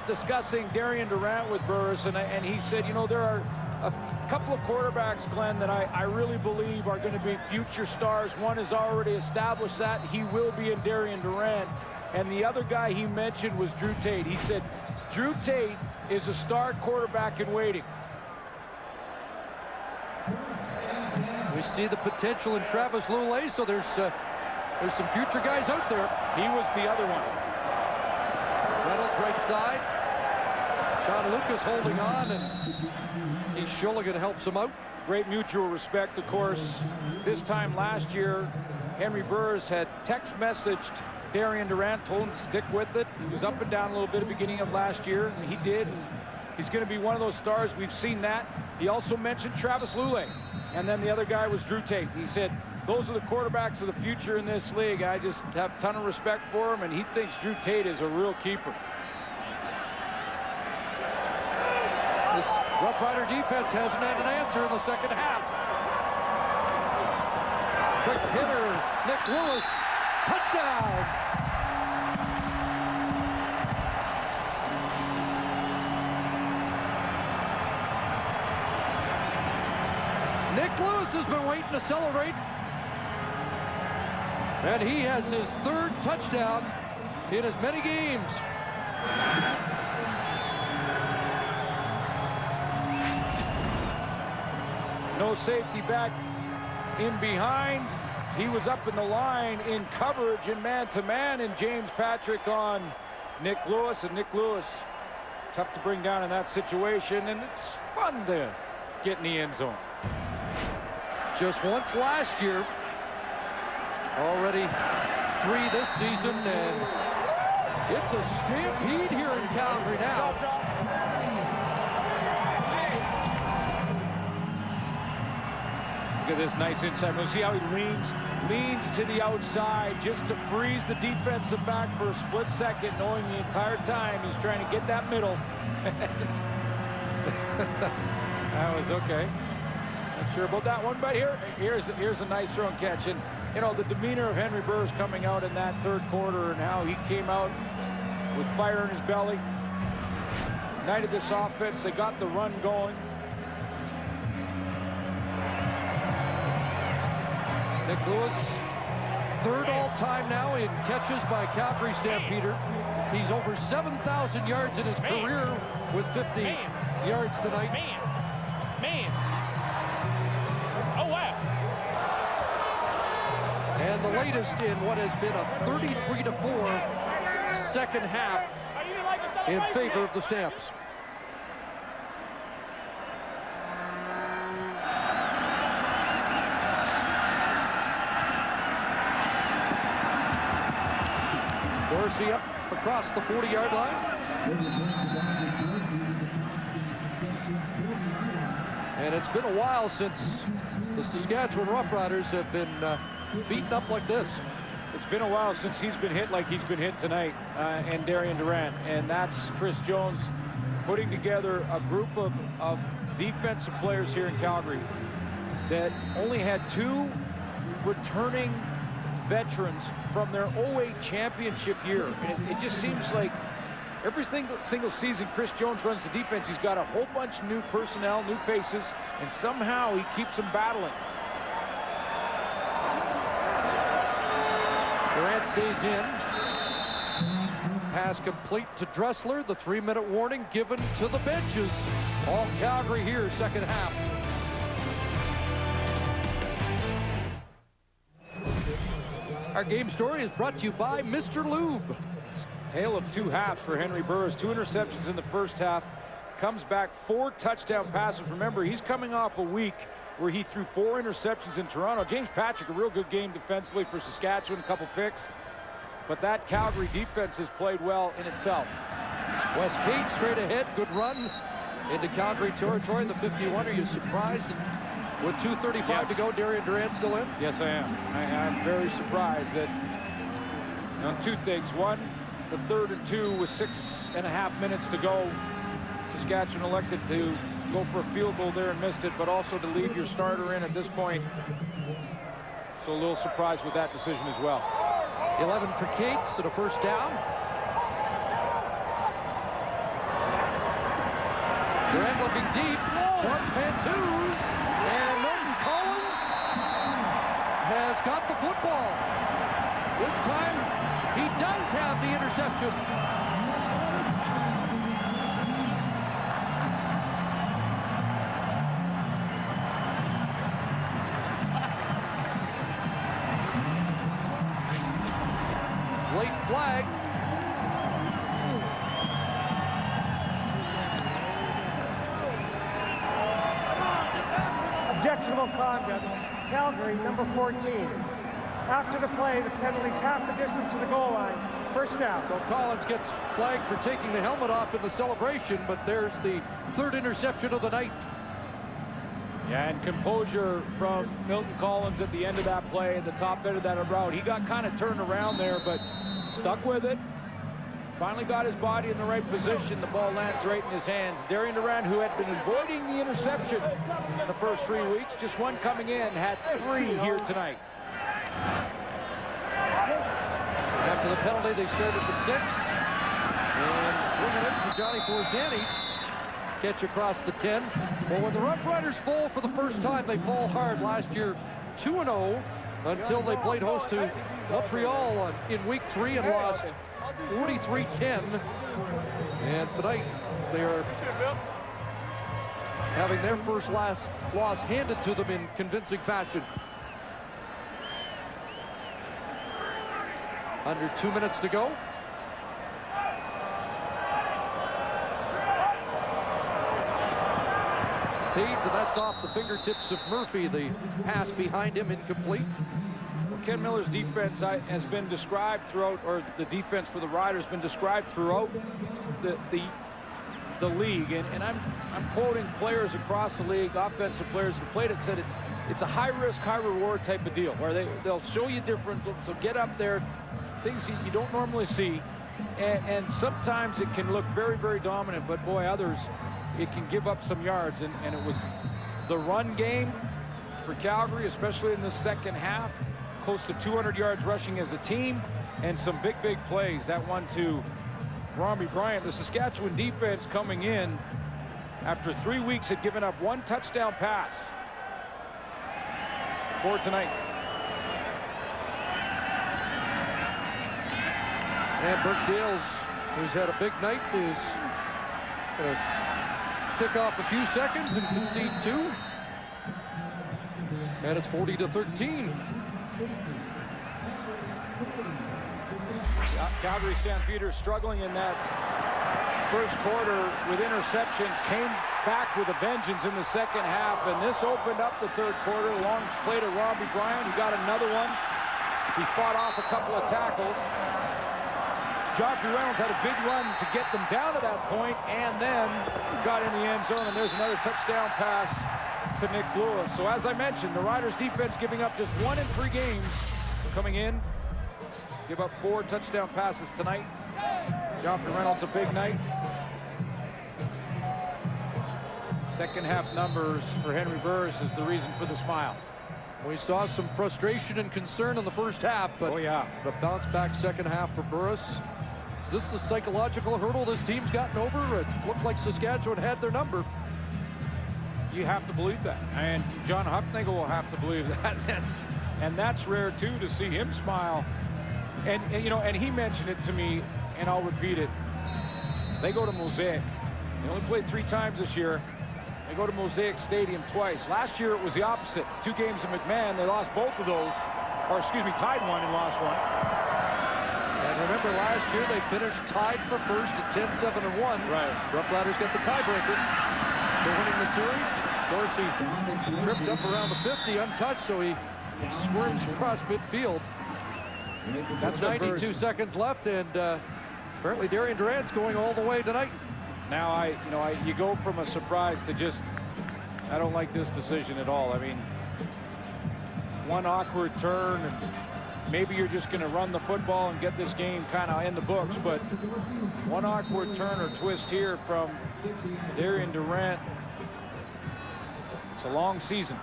discussing Darian Durant with Burris, and he said, you know, there are a couple of quarterbacks, Glenn, that I really believe are going to be future stars. One has already established that. He will be in Darian Durant. And the other guy he mentioned was Drew Tate. He said, Drew Tate is a star quarterback in waiting. We see the potential in Travis Lulay, so there's some future guys out there. He was the other one. Reynolds right side. Sean Lucas holding on, and Heath Shulligan helps him out. Great mutual respect, of course. This time last year, Henry Burris had text messaged Darian Durant, told him to stick with it. He was up and down a little bit at the beginning of last year, and he did. And he's going to be one of those stars. We've seen that. He also mentioned Travis Lulay, and then the other guy was Drew Tate. He said, those are the quarterbacks of the future in this league. I just have a ton of respect for him, and he thinks Drew Tate is a real keeper. This Roughrider defense hasn't had an answer in the second half. Quick hitter, Nick Lewis, touchdown. Nick Lewis has been waiting to celebrate, and he has his 3rd touchdown in as many games. No safety back in behind. He was up in the line in coverage and man-to-man, and James Patrick on Nick Lewis. And Nick Lewis, tough to bring down in that situation, and it's fun to get in the end zone. Just once last year, already 3 this season, and it's a stampede here in Calgary now. Look at this nice inside move. See how he leans to the outside just to freeze the defensive back for a split second, knowing the entire time he's trying to get that middle. That was okay. Not sure about that one, but here's a nice throw and catch. And you know, the demeanor of Henry Burris coming out in that 3rd quarter, and how he came out with fire in his belly. United this offense. They got the run going. Nick Lewis, 3rd all-time now in catches by Calgary Stampeder. He's over 7,000 yards in his career with 50 yards tonight. Man. Oh, wow. And the latest in what has been a 33-4 second half in favor of the Stamps. Dorsey up across the 40-yard line. And it's been a while since the Saskatchewan Roughriders have been beaten up like this. It's been a while since he's been hit like he's been hit tonight, and Darian Durant. And that's Chris Jones putting together a group of defensive players here in Calgary that only had 2 returning veterans from their 08 championship year. And it just seems like every single season Chris Jones runs the defense, he's got a whole bunch of new personnel, new faces, and somehow he keeps them battling. Durant stays in. Pass complete to Dressler. The 3-minute warning given to the benches. All Calgary here, second half. Our game story is brought to you by Mr. Lube. Tale of two halves for Henry Burris. 2 interceptions in the first half. Comes back 4 touchdown passes. Remember, he's coming off a week where he threw 4 interceptions in Toronto. James Patrick, a real good game defensively for Saskatchewan, a couple picks. But that Calgary defense has played well in itself. West Kate straight ahead, good run into Calgary territory. The 51. Are you surprised that with 2:35 to go, Darian Durant still in? Yes, I am. I'm very surprised that on 2 things. One, the 3rd and 2 with 6.5 minutes to go. Saskatchewan elected to go for a field goal there and missed it, but also to leave your starter in at this point. So a little surprised with that decision as well. 11 for Cates and a first down. Durant looking deep, wants Fantus, and Milton Collins has got the football. This time, he does have the interception. Late flag. Objectionable conduct. Calgary, number 14. After the play, the penalty's half the distance to the goal line. First down. So Collins gets flagged for taking the helmet off in the celebration, but there's the 3rd interception of the night. Yeah, and composure from Milton Collins at the end of that play, at the top end of that route. He got kind of turned around there, but stuck with it. Finally got his body in the right position. The ball lands right in his hands. Darian Durant, who had been avoiding the interception in the first 3 weeks, just one coming in, had 3 here tonight. After the penalty, they started the 6. And swinging it to Johnny Forzani. Catch across the 10. Well, when the Roughriders fall for the first time, they fall hard. Last year, 2-0 until they played host to Montreal in week 3 and lost 43-10. And tonight, they are having their first loss handed to them in convincing fashion. Under 2 minutes to go. Tate, and that's off the fingertips of Murphy. The pass behind him incomplete. Well, Ken Miller's defense has been described throughout, or the defense for the Riders has been described throughout the league. And I'm quoting players across the league, offensive players who played it, said it's a high-risk, high-reward type of deal where they'll show you different, so get up there, things you don't normally see. And sometimes it can look very, very dominant, but boy, others, it can give up some yards. And it was the run game for Calgary, especially in the second half. Close to 200 yards rushing as a team, and some big, big plays. That one to Robbie Bryant. The Saskatchewan defense coming in after 3 weeks had given up 1 touchdown pass for tonight. And Burke Dales, who's had a big night, is going to tick off a few seconds and concede 2. And it's 40-13. Calgary Stampeders struggling in that first quarter with interceptions, came back with a vengeance in the second half, and this opened up the third quarter. Long play to Robbie Bryant. He got another one as he fought off a couple of tackles. Joffrey Reynolds had a big run to get them down to that point, and then got in the end zone, and there's another touchdown pass to Nick Lewis. So as I mentioned, the Riders defense giving up just 1 in 3 games. Coming in, give up 4 touchdown passes tonight. Joffrey Reynolds, a big night. Second half numbers for Henry Burris is the reason for the smile. We saw some frustration and concern in the first half, but the bounce back second half for Burris. Is this the psychological hurdle this team's gotten over? It looked like Saskatchewan had their number. You have to believe that, and John Huffnagel will have to believe that. That's rare too, to see him smile. And you know, and he mentioned it to me, and I'll repeat it. They go to Mosaic. They only played 3 times this year. They go to Mosaic Stadium twice. Last year it was the opposite. 2 games in McMahon, they lost both of those, or excuse me, tied one and lost one. And remember, last year they finished tied for first at 10-7-1. Right. Roughriders got the tiebreaker. They're winning the series. Dorsey tripped up around the 50, untouched, so he squirms across midfield. That's 92 seconds left, and apparently Darian Durant's going all the way tonight. Now you go from a surprise to just, I don't like this decision at all. I mean, one awkward turn, and maybe you're just going to run the football and get this game kind of in the books, but one awkward turn or twist here from Darian Durant. It's a long season.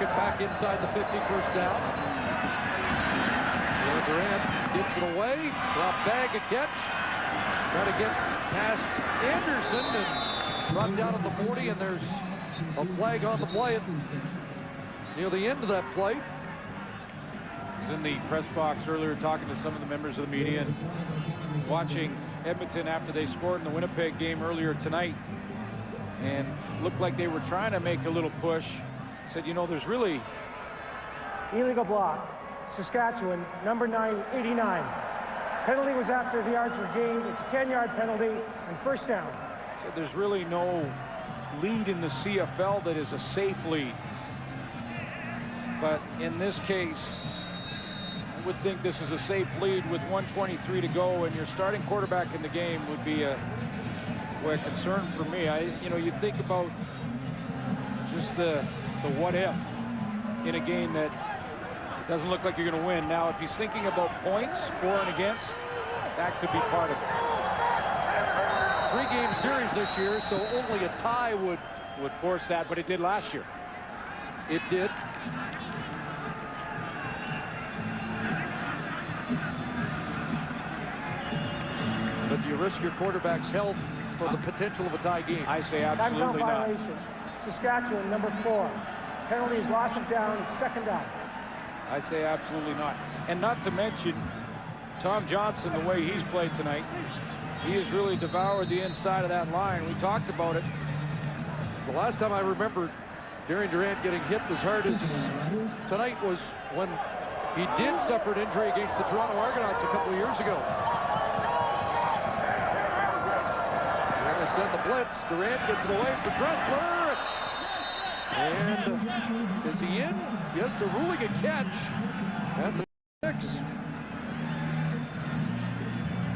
Back inside the 50, first down. Durant gets it away. Drop bag, a catch. Try to get past Anderson and brought down at the 40, and there's a flag on the play near the end of that play. I was in the press box earlier talking to some of the members of the media and watching Edmonton after they scored in the Winnipeg game earlier tonight, and looked like they were trying to make a little push. Said, you know, there's really illegal block. Saskatchewan, number 89. Penalty was after the yards were gained. It's a 10-yard penalty and first down. So there's really no lead in the CFL that is a safe lead. But in this case, I would think this is a safe lead with 1:23 to go, and your starting quarterback in the game would be a concern for me. You think about just the what if in a game that doesn't look like you're going to win. Now, if he's thinking about points for and against, that could be part of it. 3-game series this year, so only a tie would force that, but it did last year. It did. But do you risk your quarterback's health for the potential of a tie game? I say absolutely not. Violation. Saskatchewan, number 4. Penalty is loss of down. It's second down. I say absolutely not. And not to mention Tom Johnson, the way he's played tonight. He has really devoured the inside of that line. We talked about it. The last time I remember Darian Durant getting hit as hard as tonight was when he did suffer an injury against the Toronto Argonauts a couple of years ago. They're going to send the blitz. Durant gets it away for Dressler. And is he in? Yes, they're ruling a catch at the 6.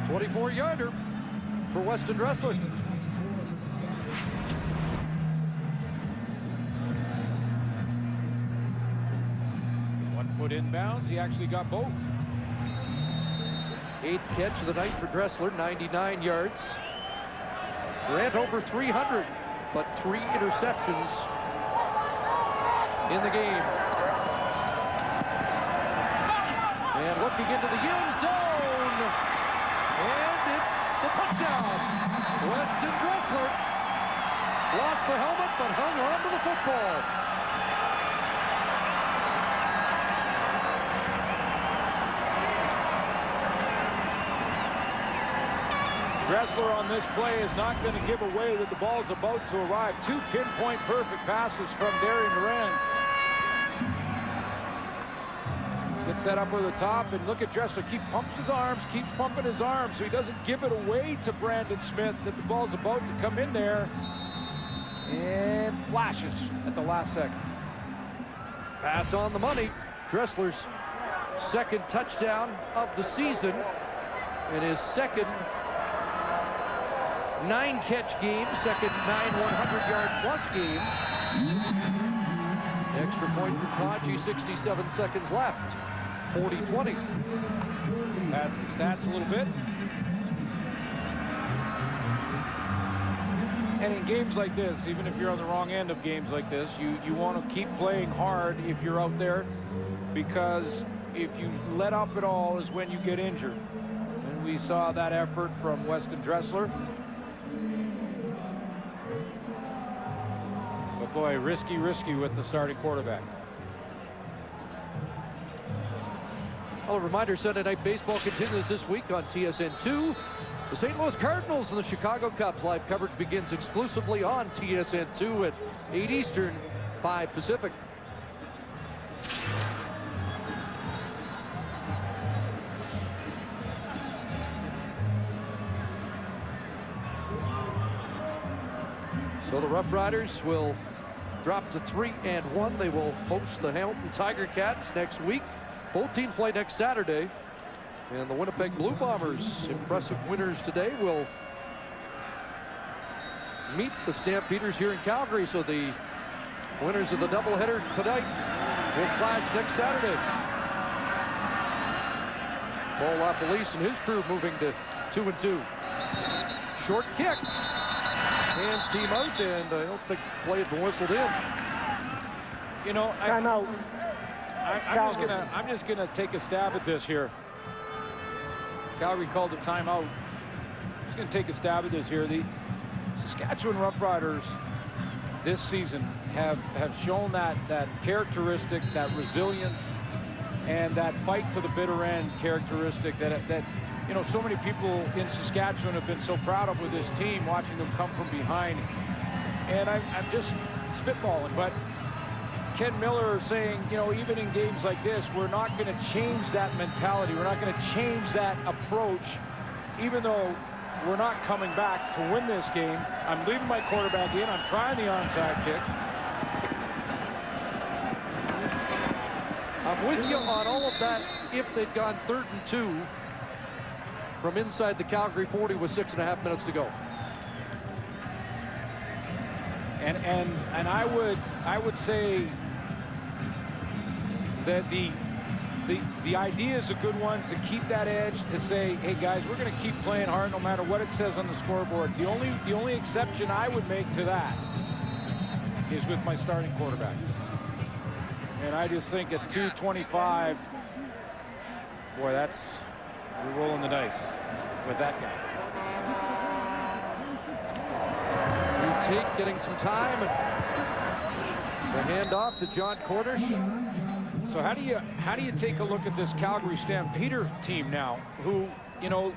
24-yarder for Weston Dressler. 1 foot inbounds. He actually got both. 8th catch of the night for Dressler, 99 yards. Durant over 300, but 3 interceptions in the game. And looking into the end zone. And it's a touchdown. Weston Dressler lost the helmet, but hung on to the football. Dressler on this play is not going to give away that the ball's about to arrive. 2 pinpoint perfect passes from Darian Durant. Gets set up over the top, and look at Dressler. Pumps his arms, keeps pumping his arms, so he doesn't give it away to Brandon Smith that the ball's about to come in there. And flashes at the last second. Pass on the money. Dressler's 2nd touchdown of the season, and his 2nd 9-catch game, 2nd 100-yard plus game. Extra point from Kaji, 67 seconds left. 40-20. Adds the stats a little bit. And in games like this, even if you're on the wrong end of games like this, you want to keep playing hard if you're out there, because if you let up at all is when you get injured. And we saw that effort from Weston Dressler. But boy, risky with the starting quarterback. Well, a reminder, Sunday Night Baseball continues this week on TSN2. The St. Louis Cardinals and the Chicago Cubs. Live coverage begins exclusively on TSN2 at 8 Eastern, 5 Pacific. So the Roughriders will drop to 3-1. They will host the Hamilton Tiger Cats next week. Both teams play next Saturday. And the Winnipeg Blue Bombers, impressive winners today, will meet the Stampeders here in Calgary. So the winners of the doubleheader tonight will clash next Saturday. Paul LaPolice and his crew moving to 2-2. Short kick. Hands team out, and I don't think play had been whistled in. You know, Timeout. I'm just gonna take a stab at this here. Calgary called a timeout. Just gonna take a stab at this here. The Saskatchewan Roughriders this season have shown that characteristic, that resilience, and that fight to the bitter end characteristic that you know, so many people in Saskatchewan have been so proud of with this team, watching them come from behind. And I'm just spitballing, but Ken Miller saying, you know, even in games like this, we're not going to change that mentality. We're not going to change that approach, even though we're not coming back to win this game. I'm leaving my quarterback in. I'm trying the onside kick. I'm with you on all of that if they'd gone 3rd and 2 from inside the Calgary 40 with 6.5 minutes to go. And I would say that the idea is a good one, to keep that edge, to say, hey guys, we're going to keep playing hard no matter what it says on the scoreboard. The only exception I would make to that is with my starting quarterback. And I just think at 225, boy, we're rolling the dice with that guy. Tate getting some time, and the handoff to John Cornish. So how do you take a look at this Calgary Stampeder team now, who, you know,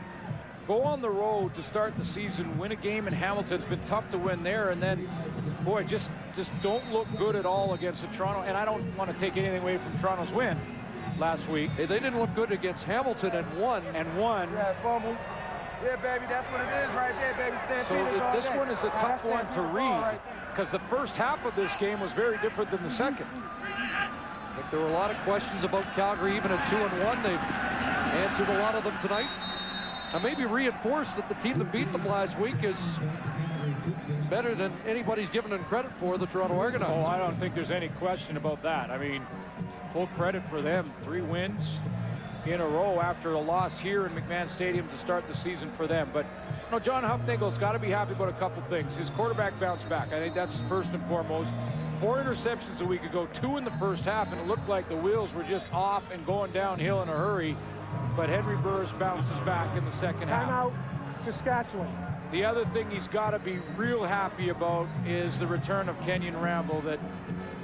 go on the road to start the season, win a game in Hamilton? It's been tough to win there, and then, boy, just don't look good at all against the Toronto. And I don't want to take anything away from Toronto's win last week. Hey, they didn't look good against Hamilton and won. Yeah, fumble. Yeah, baby, that's what it is right there, baby. Stampeders So all this day. one is a tough one to read, because the first half of this game was very different than the second. I think there were a lot of questions about Calgary even at 2-1. They've answered a lot of them tonight. And maybe reinforced that the team that beat them last week is better than anybody's given them credit for, the Toronto Argonauts. Oh, I don't think there's any question about that. I mean, full credit for them. 3 wins in a row after a loss here in McMahon Stadium to start the season for them. But you know, John Huffnagel's got to be happy about a couple things. His quarterback bounced back. I think that's first and foremost. 4 interceptions a week ago, 2 in the first half, and it looked like the wheels were just off and going downhill in a hurry. But Henry Burris bounces back in the second half. Timeout, Saskatchewan. The other thing he's got to be real happy about is the return of Kenyon Rambo that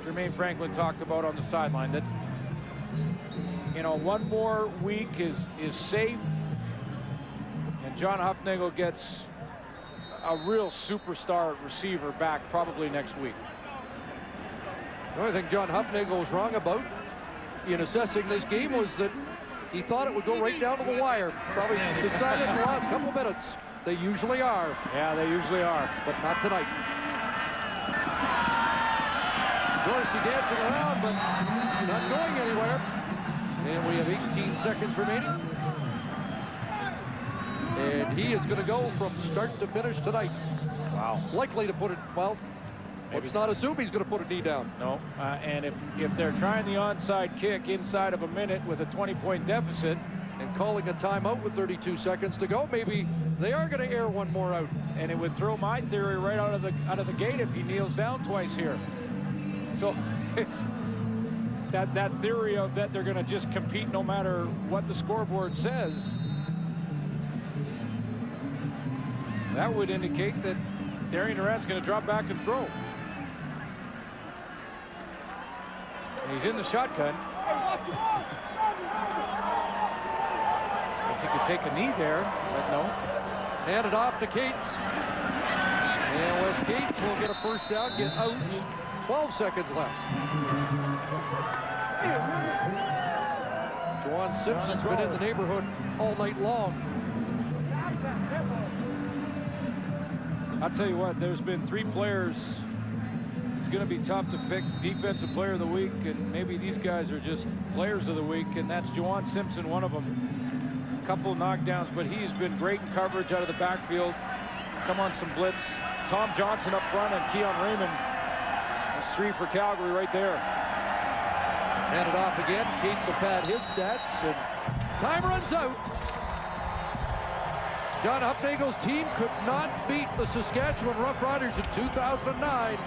Jermaine Franklin talked about on the sideline. That, you know, 1 more week is safe, and John Huffnagel gets a real superstar receiver back probably next week. The only thing John Huffnagel was wrong about in assessing this game was that he thought it would go right down to the wire. Probably decided in the last couple minutes. They usually are. Yeah, they usually are. But not tonight. Dorsey dancing around, but not going anywhere. And we have 18 seconds remaining. And he is going to go from start to finish tonight. Wow. Likely to put it, well, let's not assume he's going to put a knee down. No, and if they're trying the onside kick inside of a minute with a 20-point deficit, And calling a timeout with 32 seconds to go. Maybe they are going to air one more out. And it would throw my theory right out of the gate if he kneels down twice here. So it's that theory of that they're going to just compete no matter what the scoreboard says. That would indicate that Darian Durant's going to drop back and throw. And he's in the shotgun. He could take a knee there, but no. Hand it off to Cates. And Wes Cates will get a first down, get out. 12 seconds left. Juwan Simpson's been in the neighborhood all night long. I'll tell you what, there's been 3 players. It's going to be tough to pick defensive player of the week, and maybe these guys are just players of the week, and that's Juwan Simpson, one of them. Couple of knockdowns, but he's been great in coverage out of the backfield. Come on some blitz. Tom Johnson up front and Keon Raymond. That's 3 for Calgary right there. Hand it off again. Cates will pad his stats, and time runs out. John Hupnagel's team could not beat the Saskatchewan Roughriders in 2009,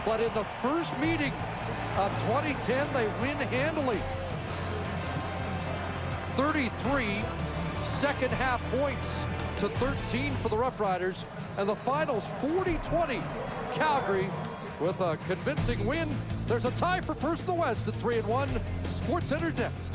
but in the first meeting of 2010, they win handily. 33 second half points to 13 for the Roughriders, and the finals 40-20 Calgary with a convincing win. There's a tie for first in the West at 3-1. SportsCenter's next.